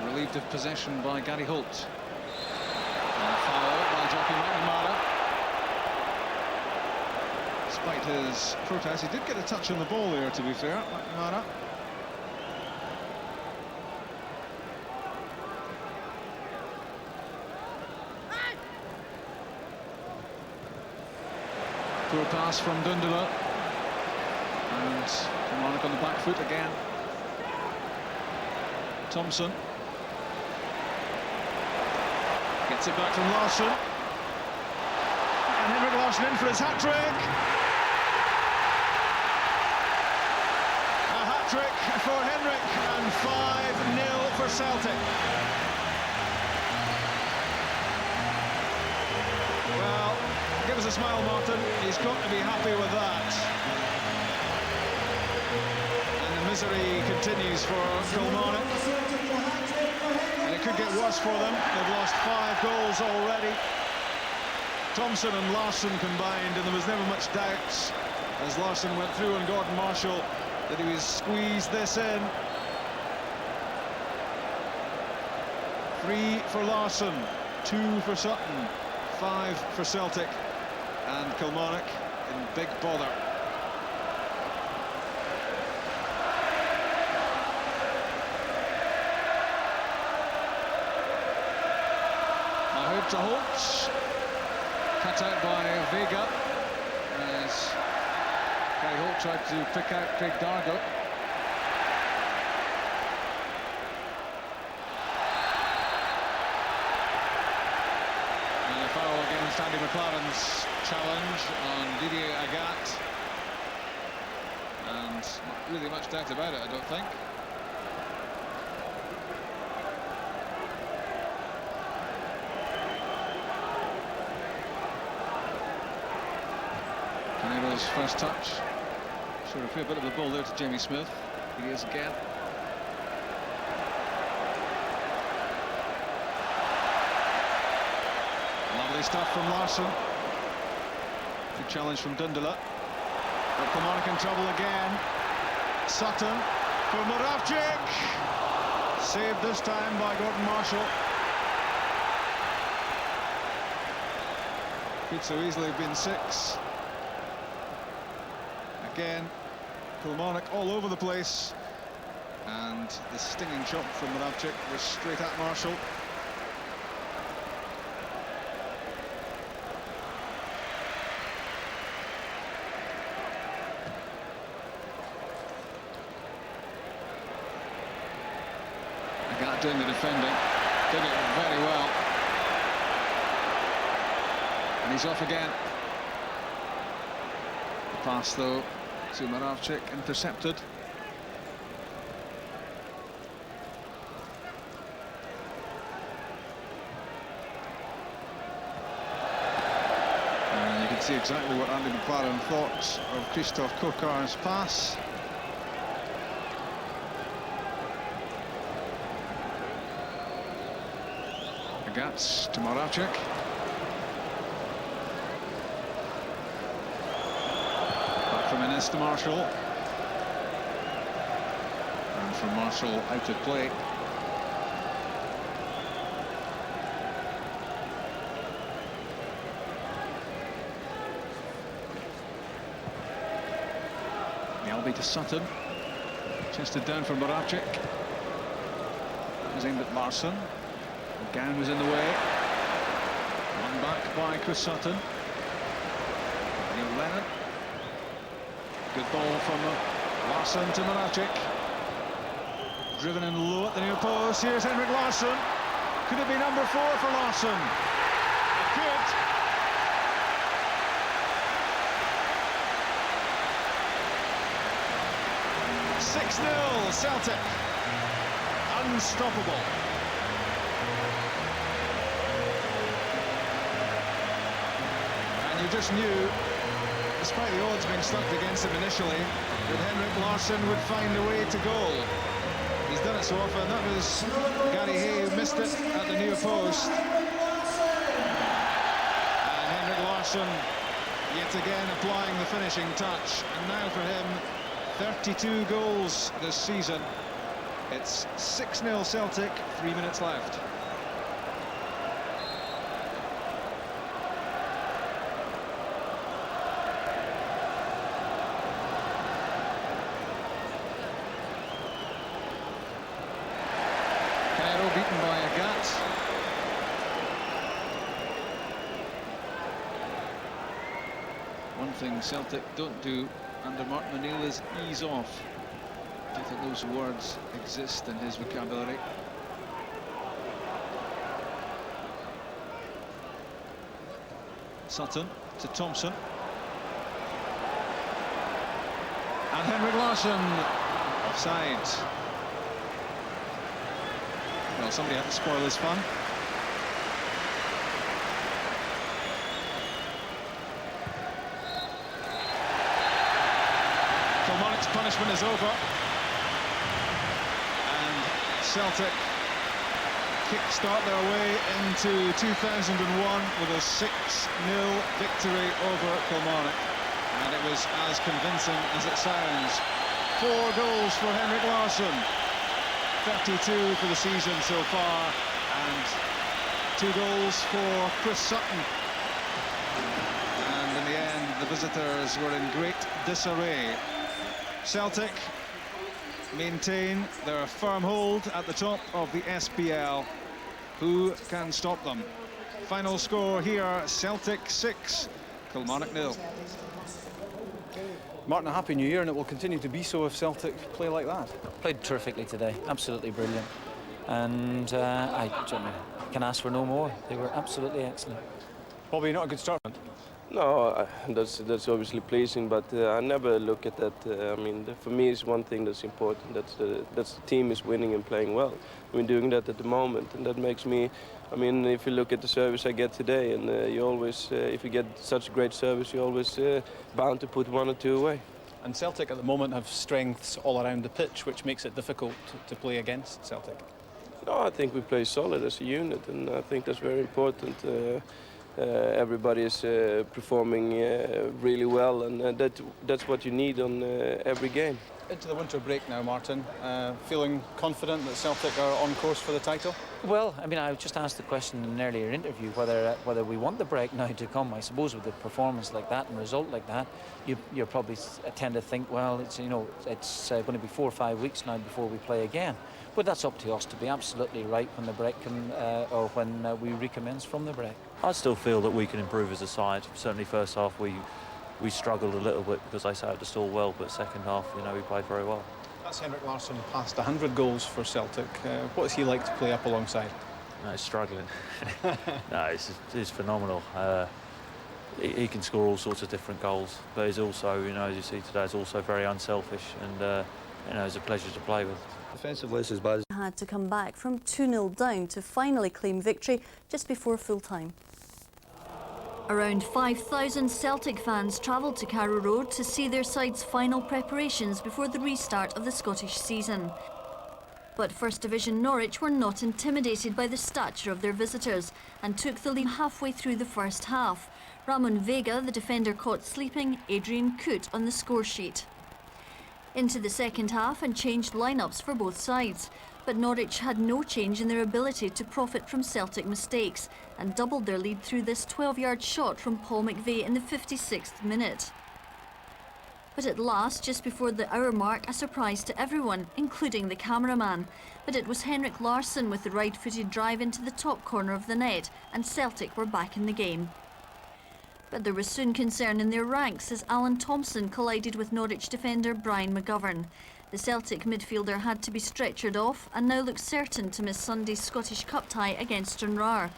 Speaker 1: Relieved of possession by Gary Holt. And a foul by Jackie McNamara. Despite his protest, he did get a touch on the ball there, to be fair, McNamara. Poor pass from Dundala, and Kilmarnock on the back foot again. Thompson gets it back from Larsson, and Henrik Larsson in for his hat-trick. A hat-trick for Henrik, and 5-0 for Celtic. Well, give us a smile, Martin. He's got to be happy with that. And the misery continues for Kilmarnock. And it could get worse for them. They've lost 5 goals already. Thompson and Larsson combined, and there was never much doubt as Larsson went through on Gordon Marshall that he was squeezed this in. 3 for Larsson, 2 for Sutton, 5 for Celtic, and Kilmarnock in big bother. Mahood to Holt, cut out by Vega as Gary Holt tried to pick out Craig Dargo. Against Andy McLaren's challenge on Didier Agat, and not really much doubt about it, I don't think. Canero's first touch. Sure, a bit of a ball there to Jamie Smith. Here he is again. Lovely stuff from Larsson. Good challenge from Dundala. But Kilmarnock in trouble again. Sutton for Moravcik. Saved this time by Gordon Marshall. Could so easily have been 6. Again, Kilmarnock all over the place. And the stinging shot from Moravcik was straight at Marshall. Doing the defending, did it very well, and he's off again. The pass though to Moravcik, intercepted. And you can see exactly what Andy McLaren thought of Christoph Kokar's pass. Gats to Moravcik. Back from Innes to Marshall. And from Marshall out of play. Nelby to Sutton. Chested down for Moravcik. That was aimed at Larsson. Gown was in the way. Won back by Chris Sutton. Neil Lennon. Good ball from Larsson to Moravcik. Driven in low at the near post. Here's Henrik Larsson. Could it be number 4 for Larsson? It could. (6-0) Celtic. Unstoppable. You just knew, despite the odds being stacked against him initially, that Henrik Larsson would find a way to goal. He's done it so often. That was Gary Hay who missed it at the near post. And Henrik Larsson yet again applying the finishing touch. And now for him, 32 goals this season. It's 6-0 Celtic, 3 minutes left. Beaten by Agat. One thing Celtic don't do under Martin O'Neill is ease off. I don't think those words exist in his vocabulary. Sutton to Thompson. And Henrik Larsson offside. Well, somebody had to spoil his fun. Kilmarnock's punishment is over. And Celtic kick-start their way into 2001 with a 6-0 victory over Kilmarnock. And it was as convincing as it sounds. 4 goals for Henrik Larsson. 32 for the season so far, and 2 goals for Chris Sutton. And in the end, the visitors were in great disarray. Celtic maintain their firm hold at the top of the SPL. Who can stop them? Final score here, Celtic 6, Kilmarnock 0.
Speaker 9: Martin, a happy new year, and it will continue to be so if Celtic play like that.
Speaker 6: Played terrifically today, absolutely brilliant, and I can ask for no more. They were absolutely excellent.
Speaker 9: Bobby, not a good start.
Speaker 12: No, that's obviously pleasing, but I never look at that. I mean, for me, it's one thing that's important. That's the team is winning and playing well. I mean, doing that at the moment, and that makes me. I mean, if you look at the service I get today, and you always, if you get such great service, you're always bound to put 1 or 2 away.
Speaker 9: And Celtic at the moment have strengths all around the pitch, which makes it difficult to play against Celtic.
Speaker 12: No, I think we play solid as a unit, and I think that's very important. Everybody is performing really well, and that's what you need on every game.
Speaker 9: Into the winter break now, Martin. Feeling confident that Celtic are on course for the title?
Speaker 6: Well, I mean, I just asked the question in an earlier interview whether we want the break now to come. I suppose with a performance like that and result like that, you probably tend to think, well, it's going to be 4 or 5 weeks now before we play again. But that's up to us to be absolutely right when the break or when we recommence from the break.
Speaker 7: I still feel that we can improve as a side. Certainly, first half we struggled a little bit because they started to stall well, but second half, we played very well.
Speaker 9: That's Henrik Larsson, past 100 goals for Celtic. What is he like to play up alongside?
Speaker 7: No, he's struggling. No, it's phenomenal. He can score all sorts of different goals, but he's also, as you see today, he's also very unselfish, and it's a pleasure to play with.
Speaker 10: Defensively, this is bad.
Speaker 15: Had to come back from 2-0 down to finally claim victory just before full-time. Around 5,000 Celtic fans travelled to Carrow Road to see their side's final preparations before the restart of the Scottish season. But First Division Norwich were not intimidated by the stature of their visitors and took the lead halfway through the first half. Ramon Vega, the defender caught sleeping, Adrian Coote on the score sheet. Into the second half and changed lineups for both sides. But Norwich had no change in their ability to profit from Celtic mistakes and doubled their lead through this 12-yard shot from Paul McVeigh in the 56th minute. But at last, just before the hour mark, a surprise to everyone, including the cameraman. But it was Henrik Larsson with the right-footed drive into the top corner of the net, and Celtic were back in the game. But there was soon concern in their ranks as Alan Thompson collided with Norwich defender Brian McGovern. The Celtic midfielder had to be stretchered off and now looks certain to miss Sunday's Scottish Cup tie against Stranraer.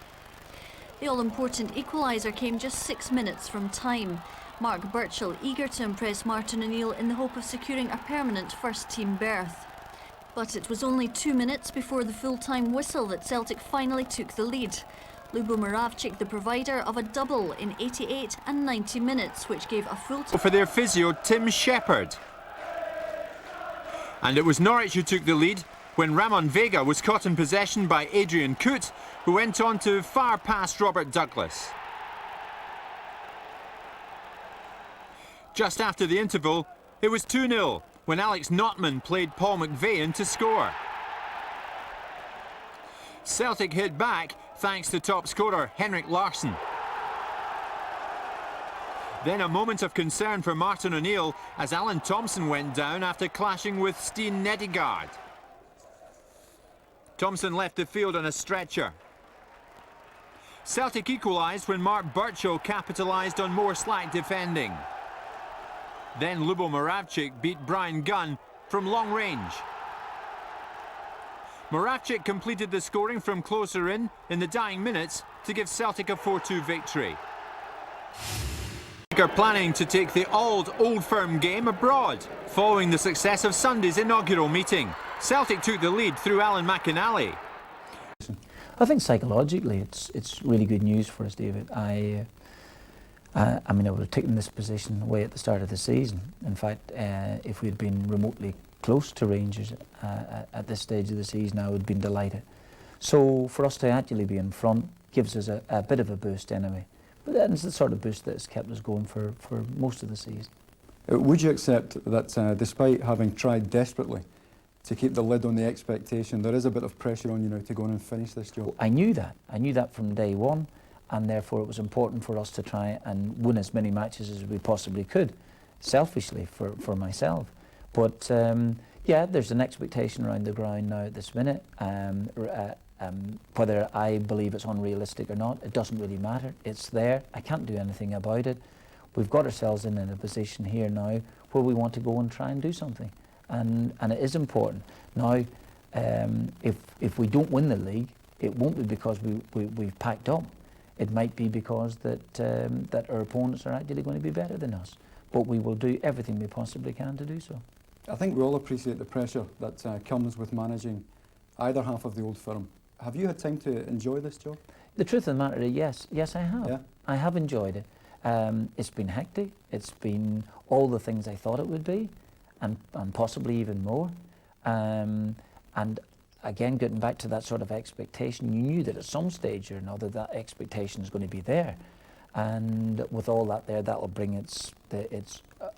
Speaker 15: The all-important equaliser came just 6 minutes from time. Mark Burchill eager to impress Martin O'Neill in the hope of securing a permanent first-team berth. But it was only 2 minutes before the full-time whistle that Celtic finally took the lead. Lubo Moravcik, the provider of a double in 88 and 90 minutes, which gave a full...
Speaker 11: For their physio, Tim Shepherd. And it was Norwich who took the lead when Ramon Vega was caught in possession by Adrian Coote, who went on to far past Robert Douglas. Just after the interval, it was 2-0 when Alex Notman played Paul McVeigh in to score. Celtic hit back thanks to top scorer Henrik Larsson. Then a moment of concern for Martin O'Neill as Alan Thompson went down after clashing with Steen Nedergaard. Thompson left the field on a stretcher. Celtic equalised when Mark Burchill capitalised on more slack defending. Then Lubo Moravcik beat Brian Gunn from long range. Moravcik completed the scoring from closer in the dying minutes to give Celtic a 4-2 victory. Are planning to take the Old Firm game abroad following the success of Sunday's inaugural meeting. Celtic took the lead through Alan McInally.
Speaker 3: I think psychologically it's really good news for us, David. I mean, I would have taken this position away at the start of the season. In fact, if we had been remotely close to Rangers at this stage of the season, I would have been delighted. So for us to actually be in front gives us a bit of a boost anyway. But that's the sort of boost that's kept us going for most of the season.
Speaker 13: Would you accept that despite having tried desperately to keep the lid on the expectation, there is a bit of pressure on you now to go on and finish this job?
Speaker 3: I knew that. I knew that from day one, and therefore it was important for us to try and win as many matches as we possibly could, selfishly for myself. But yeah, there's an expectation around the ground now at this minute. Whether I believe it's unrealistic or not, it doesn't really matter. It's there. I can't do anything about it. We've got ourselves in a position here now where we want to go and try and do something, and it is important. Now, if we don't win the league, it won't be because we've packed up. It might be because that our opponents are actually going to be better than us. But we will do everything we possibly can to do so.
Speaker 13: I think we all appreciate the pressure that comes with managing either half of the Old Firm. Have you had time to enjoy this job?
Speaker 3: The truth of the matter is, yes I have.
Speaker 13: Yeah.
Speaker 3: I have enjoyed it. It's been hectic. It's been all the things I thought it would be, and possibly even more. And again, getting back to that sort of expectation, you knew that at some stage or another that expectation is going to be there. And with all that there, that will bring its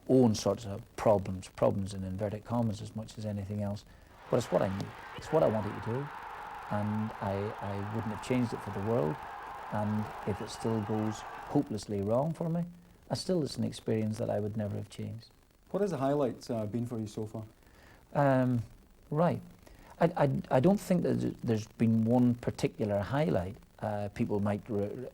Speaker 3: own sorts of problems in inverted commas as much as anything else. But it's what I knew. It's what I wanted to do. And I wouldn't have changed it for the world. And if it still goes hopelessly wrong for me, it's an experience that I would never have changed.
Speaker 13: What has the highlight been for you so far?
Speaker 3: Right. I don't think that there's been one particular highlight. People might,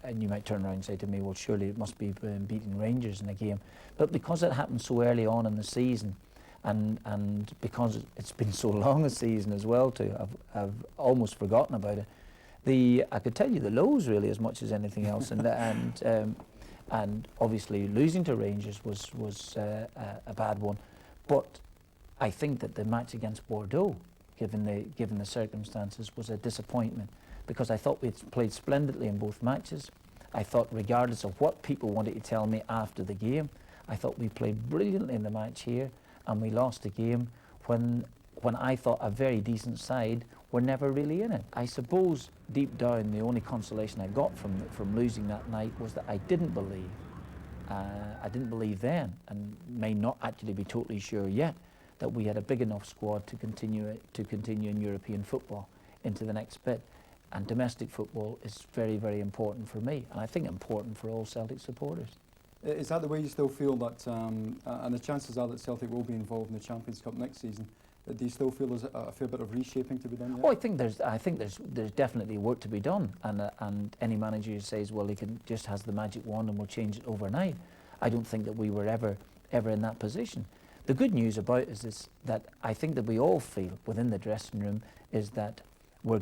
Speaker 3: and you might turn around and say to me, well, surely it must be beating Rangers in a game. But because it happened so early on in the season, and because it's been so long a season as well too, I've almost forgotten about it. I could tell you the lows really as much as anything else, and obviously losing to Rangers was a bad one. But I think that the match against Bordeaux, given the circumstances, was a disappointment, because I thought we'd played splendidly in both matches. I thought, regardless of what people wanted to tell me after the game, I thought we played brilliantly in the match here, and we lost the game when I thought a very decent side were never really in it. I suppose deep down the only consolation I got from losing that night was that I didn't believe. I didn't believe then, and may not actually be totally sure yet, that we had a big enough squad to continue in European football into the next bit. And domestic football is very, very important for me, and I think important for all Celtic supporters.
Speaker 13: Is that the way you still feel that, and the chances are that Celtic will be involved in the Champions Cup next season, do you still feel there's a fair bit of reshaping to be done yet?
Speaker 3: Oh, I think there's definitely work to be done, and any manager who says, well, he just has the magic wand and will change it overnight, I don't think that we were ever in that position. The good news about it is that I think that we all feel within the dressing room is that we're